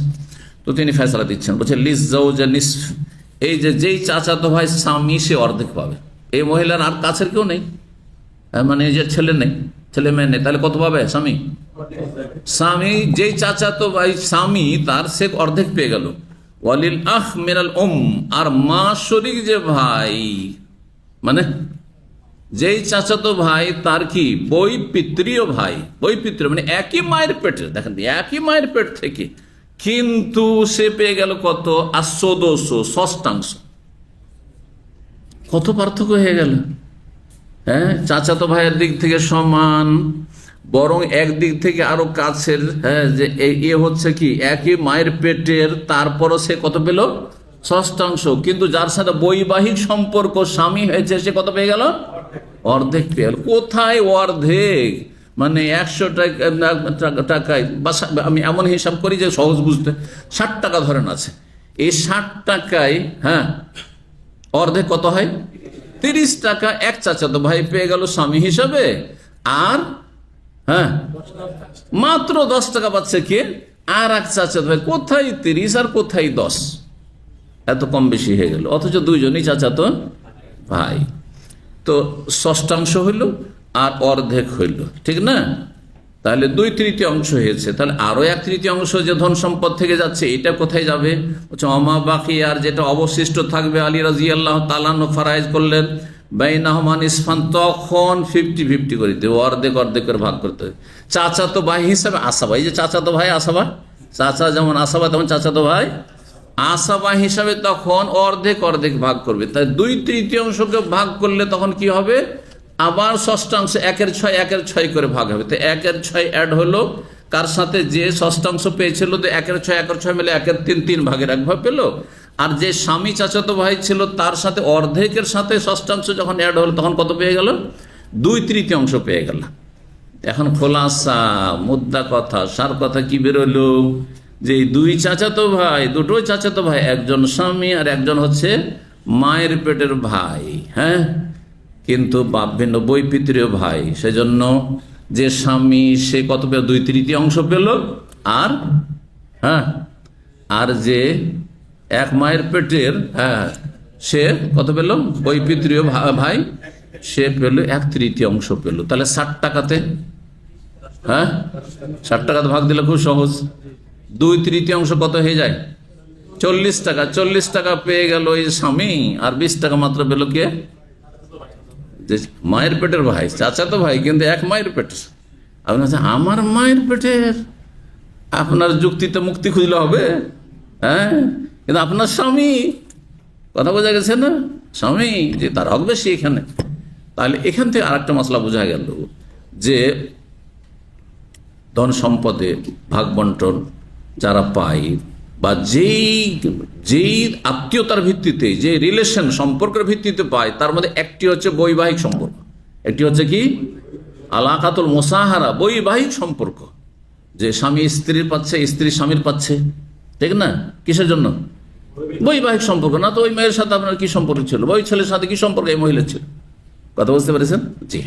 Speaker 1: তো তিনি ফয়সালা দিচ্ছেন, বলছে লিজ জাওজা নিসফ, এই যে যেই চাচাতো ভাই স্বামী, সে অর্ধেক পাবে। এই মহিলার আর কাছের কেউ নেই, মানে নিজের ছেলে নেই, ছেলে মেয়ে নেই, তাহলে কত পাবে স্বামী? স্বামী যেই চাচাতো ভাই স্বামী তার সে অর্ধেক পেয়ে গেল। ওয়ালিল আখ মিনাল আর মা শরিক যে ভাই, মানে যেই চাচাতো ভাই তার কি বৈপিত্রীয় ভাই, বৈপিত্রীয় মানে একই মায়ের পেটের, দেখেন একই মায়ের পেট থেকে, কিন্তু সে পেয়ে গেল কত? আসোদোষ, ষষ্ঠাংশ। কত পার্থক্য হয়ে গেল। হ্যাঁ, চাচাতো ভাইয়ের দিক থেকে সমান, বরং একদিক থেকে আরো কাছের। হ্যাঁ, যে এ হচ্ছে কি একই মায়ের পেটের, তারপরও সে কত পেল? ষষ্ঠাংশ। কিন্তু যার সাথে বৈবাহিক সম্পর্ক স্বামী হয়েছে সে কত পেয়ে গেল? অর্ধেক পেয়ে গেল। কোথায় অর্ধেক? মানে 100 টাকায়, বা আমি এমন হিসাব করি যে সহজ বুঝতে, 60 টাকা ধরেন আছে, এই 60 টাকায় হ্যাঁ অর্ধেক কত হয়? 30 টাকা এক চাচাতো ভাই পেয়ে গেল স্বামী হিসাবে, আর হ্যাঁ মাত্র 10 টাকা পাচ্ছে কে? আর এক চাচাতো ভাই। কোথায় 30 আর কোথায় 10? এত কম বেশি হয়ে গেল, অথচ দুইজনই চাচাতো ভাই। তো ষষ্ঠাংশ হইল আর অর্ধেক হইল, ঠিক না? তাহলে 2/3 হয়েছে। তাহলে আরো 1/3 যে ধন সম্পদ থেকে যাচ্ছে, এটা কোথায় যাবে? অমা বাকি, আর যেটা অবশিষ্ট থাকবে, আলী রাদিয়াল্লাহু তাআলা আনহু ফারাইজ করলেন বাইনাহুমা নিসফান, তখন 50-50 করে দেবে, অর্ধেক অর্ধেক করে ভাগ করতে হবে। চাচাতো ভাই হিসাবে আসাবা, এই যে চাচাতো ভাই আসাবা, চাচা যেমন আসাবা তেমন চাচাতো ভাই আসাবা হিসাবে তখন অর্ধেক অর্ধেক ভাগ করবে। তাই 2/3 ভাগ করলে তখন কি হবে? আবার ষষ্ঠাংশ 1/6 1/6 করে ভাগ হবে। তো 1/6 অ্যাড হলো, কার সাথে? যে ষষ্ঠাংশ পেয়েছিল, তো 1/6 1/6 মিলে 1/3 3 ভাগের 1 ভাগ পেল। আর যে স্বামী চাচাতো ভাই ছিল তার সাথে অর্ধেকের সাথে ষষ্ঠাংশ যখন অ্যাড হলো, তখন কত পেয়ে গেল? 2/3 পেয়ে গেল। এখন খোলাসা, মুদ্রা কথা, সার কথা কি বেরোলো? যে দুই চাচাতো ভাই, দুটো চাচাতো ভাই, একজন স্বামী আর একজন হচ্ছে মায়ের পেটের ভাই। হ্যাঁ, কিন্তু বাপ ভিন্ন, বৈপিত্রীয় ভাই। সেজন্য যে স্বামী সে কত পেল? 2/3 পেল। আর হ্যাঁ, আর যে এক মায়ের পেটের, হ্যাঁ, সে কত পেল? বৈপিত্রীয় ভাই, সে পেল 1/3 পেল। তাহলে 60 টাকাতে, হ্যাঁ 60 টাকাতে ভাগ দিলে খুব সহজ। 2/3 কত হয়ে যায়? 40 টাকা। 40 টাকা পেয়ে গেল এই স্বামী, আর 20 টাকা মাত্র পেল কে? মায়ের পেটের ভাই, চাচাতো ভাই, কিন্তু এক মায়ের পেটের। আপনি আমার মায়ের পেটের, আপনার যুক্তিতে মুক্তি খুঁজলে হবে। হ্যাঁ, কিন্তু আপনার স্বামী, কথা বোঝা গেছে না? স্বামী যে তার হক বেশি এখানে। তাহলে এখান থেকে আরেকটা মশলা বোঝা গেল যে ধন সম্পদে ভাগ বন্টন যারা পায়, বা যেই আত্মীয়তার ভিত্তিতে, যে রিলেশন সম্পর্কের ভিত্তিতে পায়, তার মধ্যে একটি হচ্ছে বৈবাহিক সম্পর্ক, একটি হচ্ছে কি আলাকাতুল মুসাহারা, বৈবাহিক সম্পর্ক। যে স্বামী স্ত্রীর পাচ্ছে, স্ত্রী স্বামীর পাচ্ছে, ঠিক না? কিসের জন্য? বৈবাহিক সম্পর্ক। না তো ওই মেয়ের সাথে আপনার কি সম্পর্ক ছিল, ওই ছেলের সাথে কি সম্পর্ক এই মহিলার ছিল? কথা বুঝতে পেরেছেন? জি।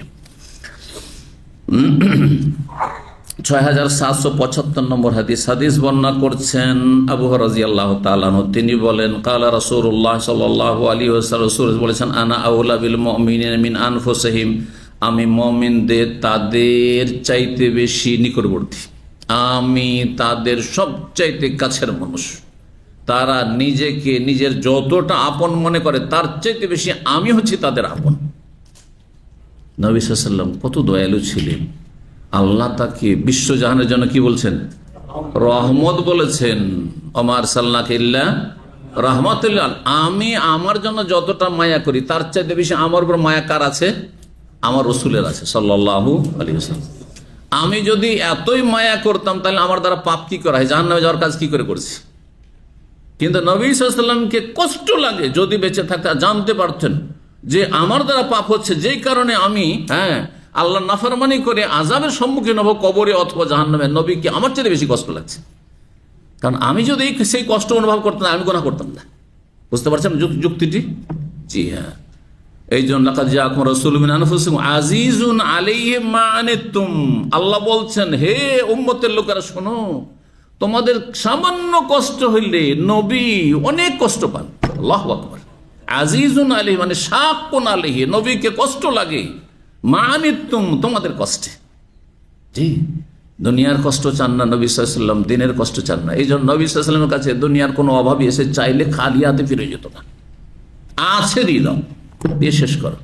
Speaker 1: 6775 নম্বর হাদিস। হাদিস বর্ণনা করছেন আবু হুরায়রা রাদিয়াল্লাহু তাআলা আনহু। তিনি বলেন, কালা রাসূলুল্লাহ সাল্লাল্লাহু আলাইহি ওয়াসাল্লাম, রাসূল বলেছেন, আনা আউলা বিল মুমিনিনা মিন আনফুসিহিম, আমি মুমিনদের তাদের চাইতে বেশি নিকটবর্তী, আমি তাদের সবচাইতে কাছের মানুষ। তারা নিজেকে নিজের যতটা আপন মনে করে, তার চাইতে বেশি আমি হচ্ছি তাদের আপন। নবী সাল্লাল্লাহু আলাইহি ওয়াসাল্লাম কত দয়ালু ছিলেন। আল্লাহ তাকে বিশ্বজাহানের জন্য কি বলছেন? রহমত বলেছেন। ওমা আরসালনাকা ইল্লা রাহমাতুল লিল। আমি আমার জন্য যতটা মায়া করি, তার চাইতে বেশি আমার উপর মায়া কার আছে? আমার রাসূলের আছে সাল্লাল্লাহু আলাইহি ওয়াসাল্লাম। আমি যদি এতই মায়া করতাম, তাহলে আমার দ্বারা পাপ কি করা হয়, জাহান্নামে যাওয়ার কাজ কি করে করছি? কিন্তু নবী সাল্লাল্লাহু আলাইহি ওয়াসাল্লামকে কষ্ট লাগে, যদি বেঁচে থাকতে জানতে পারতেন যে আমার দ্বারা পাপ হচ্ছে, যেই কারণে আমি আল্লাহ নাফরমানি করে আযাবের সম্মুখীন হব কবরে অথবা জাহান্নামে, নবীকে আমার চেয়ে বেশি কষ্ট লাগছে। কারণ আমি যদি সেই কষ্ট অনুভব করতাম, আমি গুনাহ করতাম না। বুঝতে পারছেন যুক্তিটি? জি হ্যাঁ। এই জন্য লাকাদ জাআকুম রাসূলুম মিন আনফুসিকুম আজিজুন আলাইহি মা আনিতুম, আল্লাহ বলছেন, হে উম্মতের লোকেরা শোনো, তোমাদের সামান্য কষ্ট হইলে নবী অনেক কষ্ট পান। আল্লাহু আকবার। আজিজুন আলাইহি মানে শাক্কুন আলাইহি, নবীকে কষ্ট লাগে, মা আনিতুম তোমাদের কষ্টে। জি, দুনিয়ার কষ্ট চান না নবী সাল্লাল্লাহু আলাইহি ওয়াসাল্লাম, দিনের কষ্ট চান না। এই জন্য নবী সাল্লাল্লাহু আলাইহি ওয়াসাল্লামের কাছে দুনিয়ার কোনো অভাবী এসে চাইলে খালি হাতে ফিরে যেত না। আছে দিয়ে দাও, দিয়ে শেষ করো,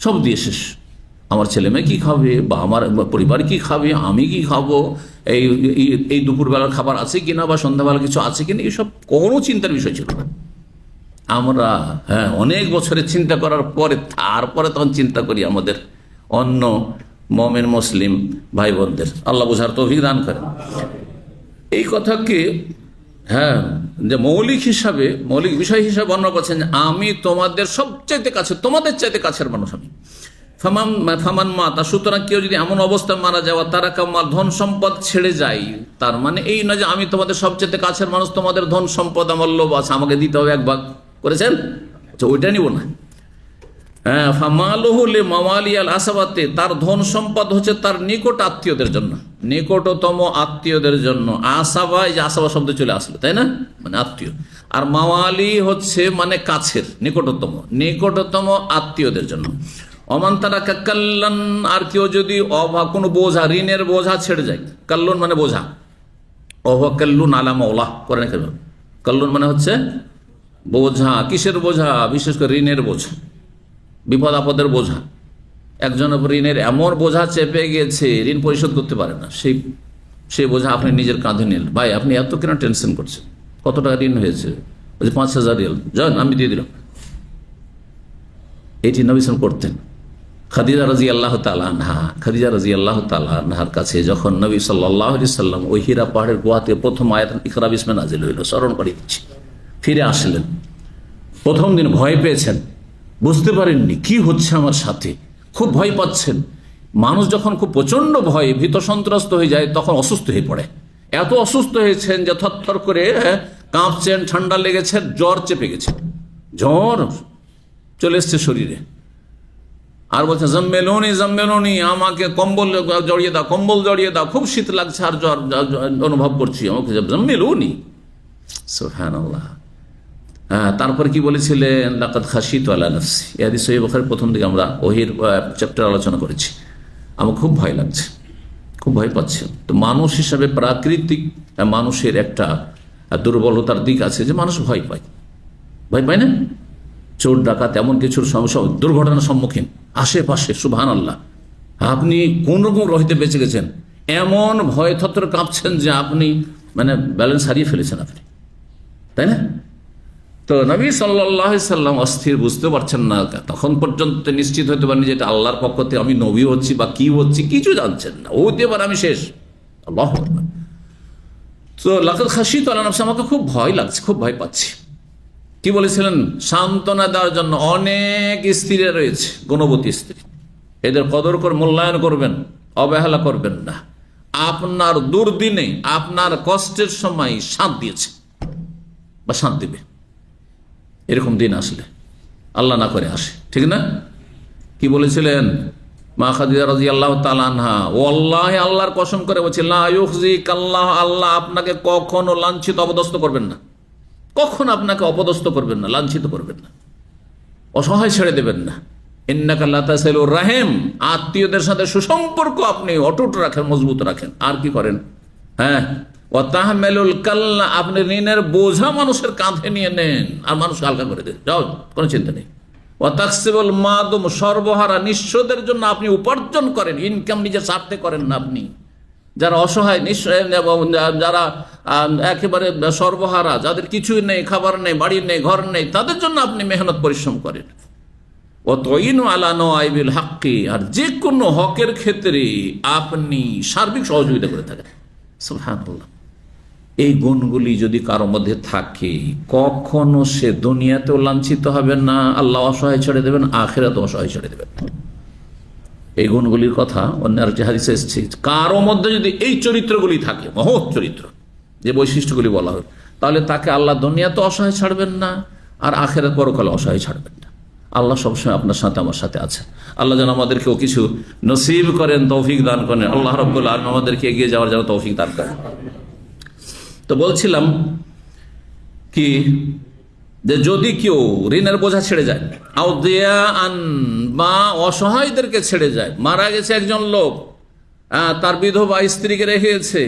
Speaker 1: সব দিয়ে শেষ। আমার ছেলে মেয়ে কী খাবে, বা আমার পরিবার কি খাবে, আমি কি খাবো, এই দুপুরবেলার খাবার আছে কিনা, বা সন্ধ্যাবেলা কিছু আছে কিনা, এইসব কোনো চিন্তার বিষয় ছিল না। আমরা অনেক বছরের চিন্তা করার পরে তারপরে তখন চিন্তা করি আমাদের অন্য মুমিন মুসলিম ভাই বোনদের। আল্লাহ বোঝার তৌফিক দান করেন। এই কথাকে যে মৌলিক বিষয় হিসাবে বর্ণনা করছেন, আমি তোমাদের সবচাইতে কাছে, তোমাদের চাইতে কাছের মানুষ আমি। ফামান মাতা, সুতরাং কেউ যদি এমন অবস্থায় মারা যাওয়া তারা কামাল, ধন সম্পদ ছেড়ে যায়, তার মানে এই নয় যে আমি তোমাদের সবচেয়ে কাছের মানুষ, তোমাদের ধন সম্পদ আমার লোভ আছে, আমাকে দিতে হবে এক ভাগ, করেছেন, আচ্ছা ওইটা নিব না। তার ধন সম্পদ হচ্ছে তার নিকট আত্মীয়দের জন্য, নিকটতম আত্মীয়দের জন্য। আসাবা, এই যে আসাবা শব্দ চলে আসলো, তাই না, মানে আত্মীয়। আর মাওয়ালি হচ্ছে মানে কাছের, নিকটতম আত্মীয়দের জন্য। অমান তারা কাল্লান, আর কেউ যদি কোনো বোঝা, ঋণের বোঝা ছেড়ে যায়, কাল্লুন মানে বোঝা, কাল্লুন আলা মাওলা করেন, কাল্লুন মানে হচ্ছে বোঝা। কিসের বোঝা? বিশেষ করে ঋণের বোঝা, বিপদ আপদের বোঝা। একজনের ঋণের এমন বোঝা চেপে গেছে, ঋণ পরিশোধ করতে পারে না, সেই বোঝা আপনি নিজের কাঁধে নিলেন। ভাই আপনি এত কেন টেনশন করছেন, কত টাকা ঋণ হয়েছে? বলছে 5,000 রিয়াল, যান আমি দিয়ে দিলাম। এটি নবী সাল্লাল্লাহু আলাইহি ওয়াসাল্লাম করতেন। খাদিজা রাদিয়াল্লাহু তাআলা আনহা, খাদিজা রাদিয়াল্লাহু তাআলা আনহার কাছে যখন নবী সাল্লাল্লাহু আলাইহি ওয়াসাল্লাম ওই হীরা পাহাড়ের গুহাতে প্রথম আয়াত ইকরা বিসমে নাজিল হইল, স্মরণ করে দিচ্ছি, ফিরে আসলেন। প্রথম দিন ভয় পেয়েছেন, বুঝতে পারেননি কি হচ্ছে আমার সাথে, খুব ভয় পাচ্ছেন। মানুষ যখন খুব প্রচন্ড ভয়ে ভীত সন্ত্রস্ত হয়ে যায় তখন অসুস্থ হয়ে পড়ে। এত অসুস্থ হয়েছেন যে থরথর করে কাঁপছেন, ঠান্ডা লেগেছে, জ্বর চেপে গেছে, জ্বর চলে এসছে শরীরে। আর বলছে জম্মেলুনি, আমাকে কম্বল জড়িয়ে দাও, খুব শীত লাগছে আর জ্বর অনুভব করছি, আমাকে জম্মেলুনি। সুবহানাল্লাহ। তারপর কি বলেছিলেন? লাকাদ খাশিতু আলা নাফসি। এই হাদিস সহিহ বুখারীর প্রথম দিকে আমরা ওহীর চ্যাপ্টার আলোচনা করেছি। আমার খুব ভয় লাগছে, খুব ভয় পাচ্ছে। তো মানুষ হিসাবে প্রাকৃতিক মানুষের একটা দুর্বলতার দিক আছে যে মানুষ ভয় পায় না? চোর ডাকাত এমন কিছুর দুর্ঘটনার সম্মুখীন আশেপাশে, সুবহানাল্লাহ, আপনি কোন রকম রহিতে বেঁচে গেছেন, এমন ভয় থরথর কাঁপছেন যে আপনি মানে ব্যালেন্স হারিয়ে ফেলেছেন আপনি, তাই না? তো নবী সাল্লাল্লাহু আলাইহি সাল্লাম অস্থির, বুঝতে পারছেন না, তখন পর্যন্ত নিশ্চিত হতে পারেন যে এটা আল্লাহর পক্ষ থেকে আমি নবী হচ্ছি বা কি হচ্ছি কিছু জানছেন না, হতে পারে আমি শেষ। আল্লাহু আকবার। তো লাকাদ খাশিতু আলা নাফসি, আমাকে খুব ভয় লাগছে, খুব ভয় পাচ্ছি। কি বলেছিলেন? সান্ত্বনা দেওয়ার জন্য। অনেক স্ত্রীরা রয়েছে, গুণবতী স্ত্রী, এদের কদর করে মূল্যায়ন করবেন, অবহেলা করবেন না। আপনার দুর্দিনে, আপনার কষ্টের সময় সাথ দিয়েছে বা সাথ দিবে, এরকম দিন আসলে, আল্লাহ না করে আসে, ঠিক না? কি বলেছিলেন মা খাদিজা রাদিয়াল্লাহু তাআলা আনহা? ওয়াল্লাহি, আল্লাহর কসম করে বলছি, লা ইউখজিকাল্লাহ, আল্লাহ আপনাকে কখনো লাঞ্ছিত অপদস্থ করবেন না, কখন আপনাকে অপদস্থ করবেন না, লাঞ্ছিত করবেন না, অসহায় ছেড়ে দেবেন না। ইন্নাকা লা তাসিলুর রাহিম, আত্মীয়দের সাথে সুসম্পর্ক আপনি অটুট রাখেন, মজবুত রাখেন। আর কি করেন? ওয়া তাহমিলুল কাল্লা, আপনি ঋণের বোঝা মানুষের কাঁধে নিয়ে নেন আর মানুষ হালকা করে দেন, যাও, কোনো চিন্তা নেই। ওয়া তাকসিবুল মাদুম, সর্বহারা নিঃস্বদের জন্য আপনি উপার্জন করেন, ইনকাম নিজের স্বার্থে করেন না আপনি। যারা অসহায়, যারা একেবারে সর্বহারা, যাদের কিছুই নেই, খাবার নেই, বাড়ি নেই, ঘর নেই, তাদের জন্য আপনি মেহনত পরিশ্রম করেন। ও তঈনু আলা নওয়াইবিল হাক্কি, আর যে কোনো হকের ক্ষেত্রে আপনি সার্বিক সহযোগিতা করে থাকেন। সুবহানাল্লাহ। এই গুণগুলি যদি কারো মধ্যে থাকে, কখনো সে দুনিয়াতেও লাঞ্ছিত হবে না, আল্লাহ অসহায় ছেড়ে দেবেন, আখিরাতেও অসহায় ছেড়ে দেবেন। এই গুণগুলির কথা অন্য আরেকটি হাদিসে এসেছে, কারো মধ্যে যদি এই চরিত্রগুলি থাকে, মহৎ চরিত্র, যে বৈশিষ্ট্যগুলি বলা হয়, তাহলে তাকে আল্লাহ দুনিয়াতে অসহায় ছাড়বেন না, আর আখিরাত পরকালে অসহায় ছাড়বেন না। আল্লাহ সবসময় আপনার সাথে, আমার সাথে আছে। আল্লাহ যেন আমাদেরকেও কিছু নসিব করেন, তৌফিক দান করেন। আল্লাহ রাব্বুল আলামিন আমাদেরকে এগিয়ে যাওয়ার যেন তৌফিক দান করেন। তো বলছিলাম কি, যে যদি কেউ ঋণের বোঝা ছেড়ে যায়, বা অসহায়দেরকে ছেড়ে যায়, মারা গেছে একজন লোক, তার বিধবা স্ত্রীকে রেখেছে,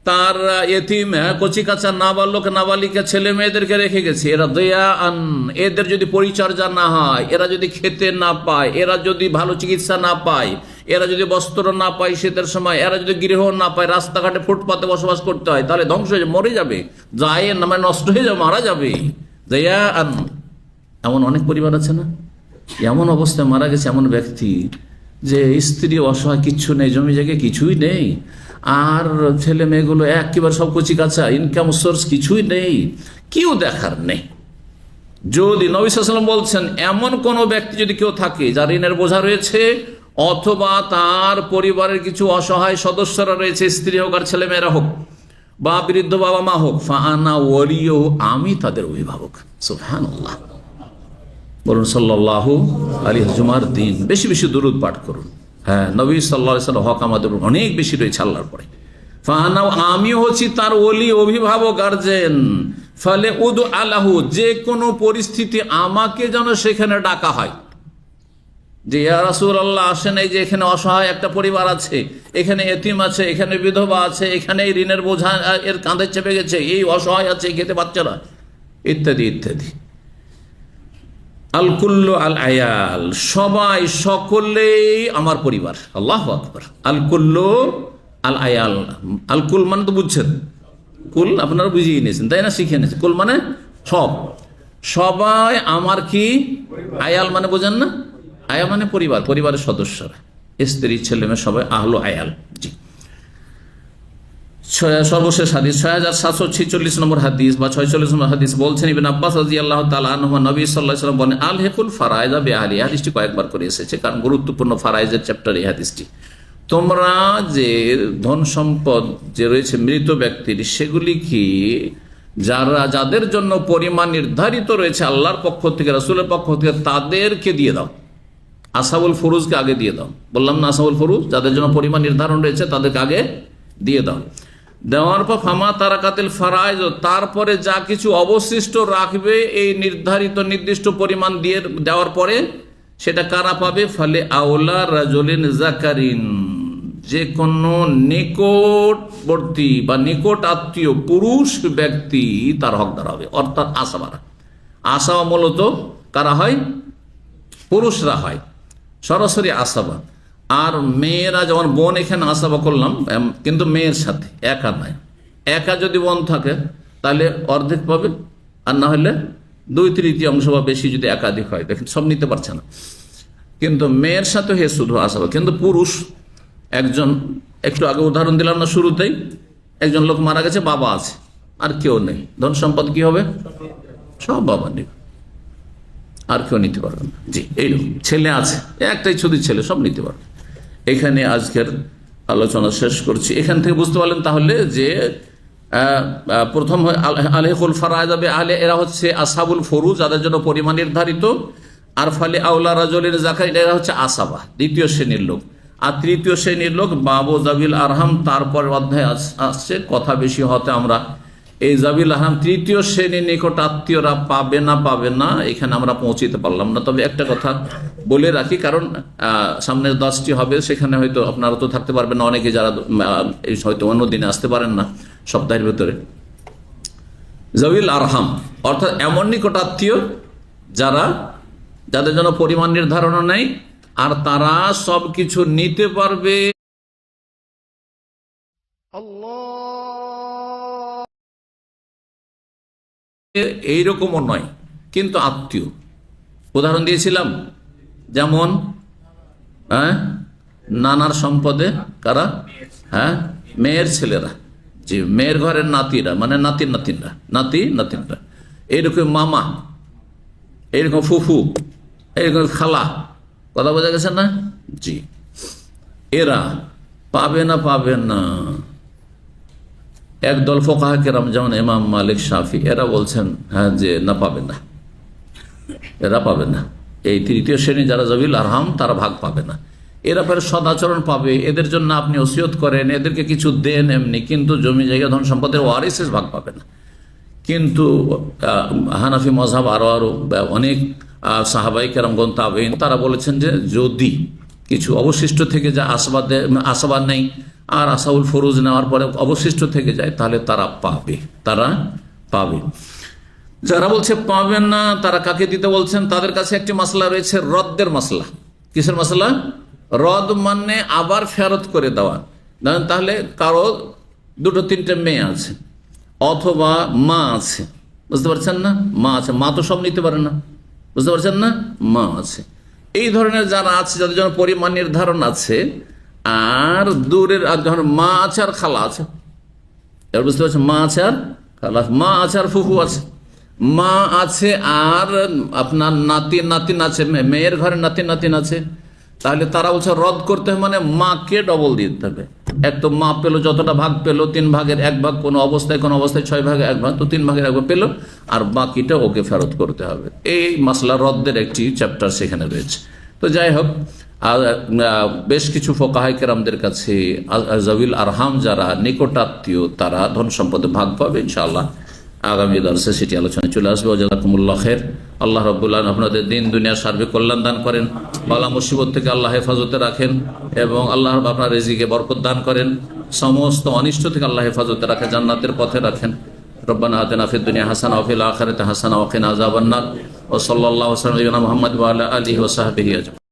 Speaker 1: তার এতিম কচি কাঁচা নাবালক নাবালিকা ছেলে মেয়েদেরকে রেখে গেছে। এরা দয়া আন, এদের যদি পরিচর্যা না হয়, এরা যদি খেতে না পায়, এরা যদি ভালো চিকিৎসা না পায়, এরা যদি বস্ত্র না পায় শীতের সময়, এরা যদি গৃহ না পায়, রাস্তাঘাটে ফুটপাতে বসবাস করতে হয়, তাহলে ধ্বংস হয়ে মরে যাবে, যায় না মানে নষ্ট হয়ে যাবে, মারা যাবে। দয়া আন, এমন অনেক পরিবার আছে না, এমন অবস্থায় মারা গেছে এমন ব্যক্তি যে স্ত্রী অসহায়, কিচ্ছু নেই, জমি জায়গায় কিছুই নেই, আর ছেলে মেয়েগুলো একেবারে সব কচি কাঁচা, ইনকাম সোর্স কিছুই নেই, কেউ দেখার নেই। যদি নবী সাল্লাল্লাহু আলাইহি ওয়াসাল্লাম বলছেন এমন কোন ব্যক্তি যদি কেউ থাকে যার ঋণের বোঝা রয়েছে, অথবা তার পরিবারের কিছু অসহায় সদস্যরা রয়েছে, স্ত্রী হোক আর ছেলে মেয়েরা হোক, বা বৃদ্ধ বাবা মা হোক, ফাআনা ওয়ালিয়ুহু, আমি তাদের অভিভাবক। সুবহানাল্লাহ, বলুন সাল্লাল্লাহু আলাইহি। জুমার দিন বেশি বেশি দুরূদ পাঠ করুন। হ্যাঁ, নবী সাল্লাল্লাহু আলাইহি ওয়াসাল্লাম হক আমাদের অনেক বেশি রয়েছে আল্লাহর পরে। ফাআনা, আমি হচ্ছি তার ওলি, অভিভাবক, গার্জেন। ফলে উদু আলাহু, যে কোনো পরিস্থিতি আমাকে যেন সেখানে ডাকা হয়, যে ইয়া রাসূলুল্লাহ আসেন, এই যে এখানে অসহায় একটা পরিবার আছে, এখানে এতিম আছে, এখানে বিধবা আছে, এখানে এই ঋণের বোঝা এর কাঁধে চেপে গেছে, এই অসহায় আছে, খেতে বাচ্চারা, ইত্যাদি ইত্যাদি। আল কুল্লু আল আয়াল, সবাই সকলেই আমার পরিবার। আল্লাহু আকবার। আল কুল্লু আল আয়াল, আল কুল মানে তো বুঝছেন, কুল আপনারা বুঝিয়ে নিয়েছেন তাই না, শিখে নিয়েছেন। কুল মানে সব, সবাই আমার কি, আয়াল মানে বোঝেন না, আয়াল মানে পরিবার, পরিবারের সদস্যরা, স্ত্রী ছেলে মেয়ে সবাই আহলু আয়াল। জি, সর্বশেষ হাদিস 6746 নম্বর হাদিস বা 46 নম্বর হাদিস বলছেন, ইবনে আব্বাস রাদিয়াল্লাহু তাআলা আনহু, নবী সাল্লাল্লাহু আলাইহি ওয়াসাল্লাম বলেন, আলহিকুল ফারাইযা বিআহলি। হাদিসটি কয়েকবার করে এসেছে, কারণ গুরুত্বপূর্ণ ফারাইজের চ্যাপ্টার এই হাদিসটি। তোমরা যে ধন সম্পদ যে রয়েছে মৃত ব্যক্তির, সেগুলি কি যাদের জন্য পরিমাণ নির্ধারিত রয়েছে আল্লাহর পক্ষ থেকে, রাসূলের পক্ষ থেকে, তাদেরকে দিয়ে দাও। আসহাবুল ফুরুজকে আগে দিয়ে দাও, বললাম না, আসহাবুল ফুরুজ যাদের জন্য পরিমাণ নির্ধারণ রয়েছে তাদেরকে আগে দিয়ে দাও। দেওয়ার পর ফামা তারাকাতিল ফারাইজ, তারপরে যা কিছু অবশিষ্ট রাখবে এই নির্ধারিত নির্দিষ্ট পরিমাণ দিয়ে দেওয়ার পরে, সেটা কারা পাবে? ফলে আওলা রাজুলিন যাকারিন, যে কোনো নিকটবর্তী বা নিকট আত্মীয় পুরুষ ব্যক্তি তার হকদার হবে, অর্থাৎ আসাবারা। আসাবা মূলত কারা হয়? পুরুষরা হয়, সরাসরি আসাবা। আর মেয়েরা, যেমন বোন এখানে আসাবা করলাম, কিন্তু মেয়ের সাথে, একা নয়। একা যদি বোন থাকে তাহলে অর্ধেক পাবে, আর না হলে 2/3 বা বেশি যদি একাধিক হয়, দেখেন সব নিতে পারছে না। কিন্তু মেয়ের সাথে হে শুধু আসাবা। কিন্তু পুরুষ একজন, একটু আগে উদাহরণ দিলাম না শুরুতেই, একজন লোক মারা গেছে, বাবা আছে আর কেউ নেই, ধন সম্পদ কি হবে? সব বাবা নেবে, আর কেউ নিতে পারবে না। জি, এইরকম। ছেলে আছে, একটাই শুধু ছেলে, সব নিতে পারবে। এখানে আজকের আলোচনা শেষ করছি। এখান থেকে বুঝতে পারলেন তাহলে যে প্রথম আলহিকুল ফারাইযা বিআহলি, এরা হচ্ছে আসহাবুল ফুরুজ, যাদের জন্য পরিমাণ নির্ধারিত। আর ফলে আওলা রাজুলিন যাকারিন, এরা হচ্ছে আসাবা, দ্বিতীয় শ্রেণীর লোক। আর তৃতীয় শ্রেণীর লোক বাবু জাবিল আরহাম, তারপর অধ্যায় আসছে, কথা বেশি হতে আমরা এই জাবিল আরহাম তৃতীয় শ্রেণীর নিকট আত্মীয়রা পাবে না, এখানে আমরা পৌঁছিতে পারলাম না। তবে একটা কথা বলে রাখি, কারণ সামনের 10টি হবে, সেখানে হয়তো আপনারা তো থাকতে পারবেন না, অনেকে যারা হয়তো অন্য দিনে আসতে পারেন না সপ্তাহের ভেতরে। জাবিল আরহাম অর্থাৎ এমন নিকট আত্মীয় যাদের জন্য পরিমাণ নির্ধারণ নেই, আর তারা সবকিছু নিতে পারবে। এইরকমও নয়, কিন্তু আত্মীয়। উদাহরণ দিয়েছিলাম, যেমন নানার সম্পদে কারা? মেয়ের ছেলেরা, যে মেয়ের ঘরের নাতিরা, মানে নাতিনরা, এইরকম মামা, এইরকম ফুফু, এইরকম খালা, কথা বোঝা গেছে না? জি, এরা পাবে না। একদল ফুকাহা কেরাম, যেমন ইমাম মালিক, শাফি, এরা বলছেন যে না, এরা পাবে না। এই তৃতীয় শ্রেণী যারা জাবিল আরহাম, তারা ভাগ পাবে না। এরা পরে সদাচরণ পাবে, এদের জন্য আপনি ওসিয়ত করেন, এদেরকে কিছু দেন এমনি, কিন্তু জমি জায়গা ধন সম্পদের ওয়ারিস ভাগ পাবে না। কিন্তু হানাফি মাযহাব আরো অনেক সাহাবায়ে কেরামগণ, তাবেঈন, তারা বলেছেন যে যদি কিছু অবশিষ্ট থেকে যা আসবাদ নেই আর আসাউল ফরুজ নেওয়ার পরে অবশিষ্ট থেকে যায়, তাহলে তারা পাবে। যারা বলছে পাবেন না, তারা কাকে দিতে বলছেন? তাদের কাছে একটি মাসলা রয়েছে, রদ্দের মাসলা। কিসের মাসলা? রদ মানে আবার ফেরত করে দেওয়া। তাহলে কারো দুটো তিনটে মেয়ে আছে অথবা মা আছে, বুঝতে পারছেন না? মা আছে, মা তো সব নিতে পারে না, বুঝতে পারছেন না? মা আছে, এই ধরনের যারা আছে, যাদের জন্য পরিমাণ নির্ধারণ আছে, আর দূরের যখন মা আছে আর খালা আছে, এবার বুঝতে পারছেন? মা আছে আর খালা, মা আছে আর ফুফু আছে, মা আছে আর আপনার নাতিন আছে, মেয়ের ঘরে নাতিন আছে, তাহলে তারা বলছে রদ করতে হবে, মানে মাকে ডবল দিতে হবে। এক তো মা পেলো যতটা ভাগ পেলো, 3 ভাগের 1 ভাগ, কোনো অবস্থায় 6 ভাগের 1 ভাগ, তো 3 ভাগের 1 ভাগ পেলো, আর বাকিটা ওকে ফেরত করতে হবে। এই মাসলা রদ্দের একটি চ্যাপ্টার সেখানে রয়েছে। তো যাই হোক, বেশ কিছু ফুকাহায়ে কেরামদের কাছে জাবিল আরহাম, যারা নিকটাত্মীয়, তারা ধন সম্পদে ভাগ পাবে ইনশাআল্লাহ। আগামী দর্শে সেটি আলোচনায় চলে আসবে। জাযাকুমুল্লাহ খাইর। আল্লাহ রাব্বুল আলামিন আপনাদের দিন দুনিয়ার সার্বিক কল্যাণ দান করেন, বালা মুসিবত থেকে আল্লাহ হেফাজতে রাখেন, এবং আল্লাহ আপনার রিজিকে বরকত দান করেন, সমস্ত অনিষ্ট থেকে আল্লাহ হেফাজতে রাখেন, জান্নাতের পথে রাখেন। রব্বানা আতিনা ফিদ দুনিয়া হাসানা ওয়া ফিল আখিরাতি হাসানা ওয়া কিনা আযাবান নার। ওয়া সাল্লাল্লাহু আলা সাইয়্যিদিনা মুহাম্মদ ওয়া আলা আলিহি ওয়া সাহবিহি আজমাইন।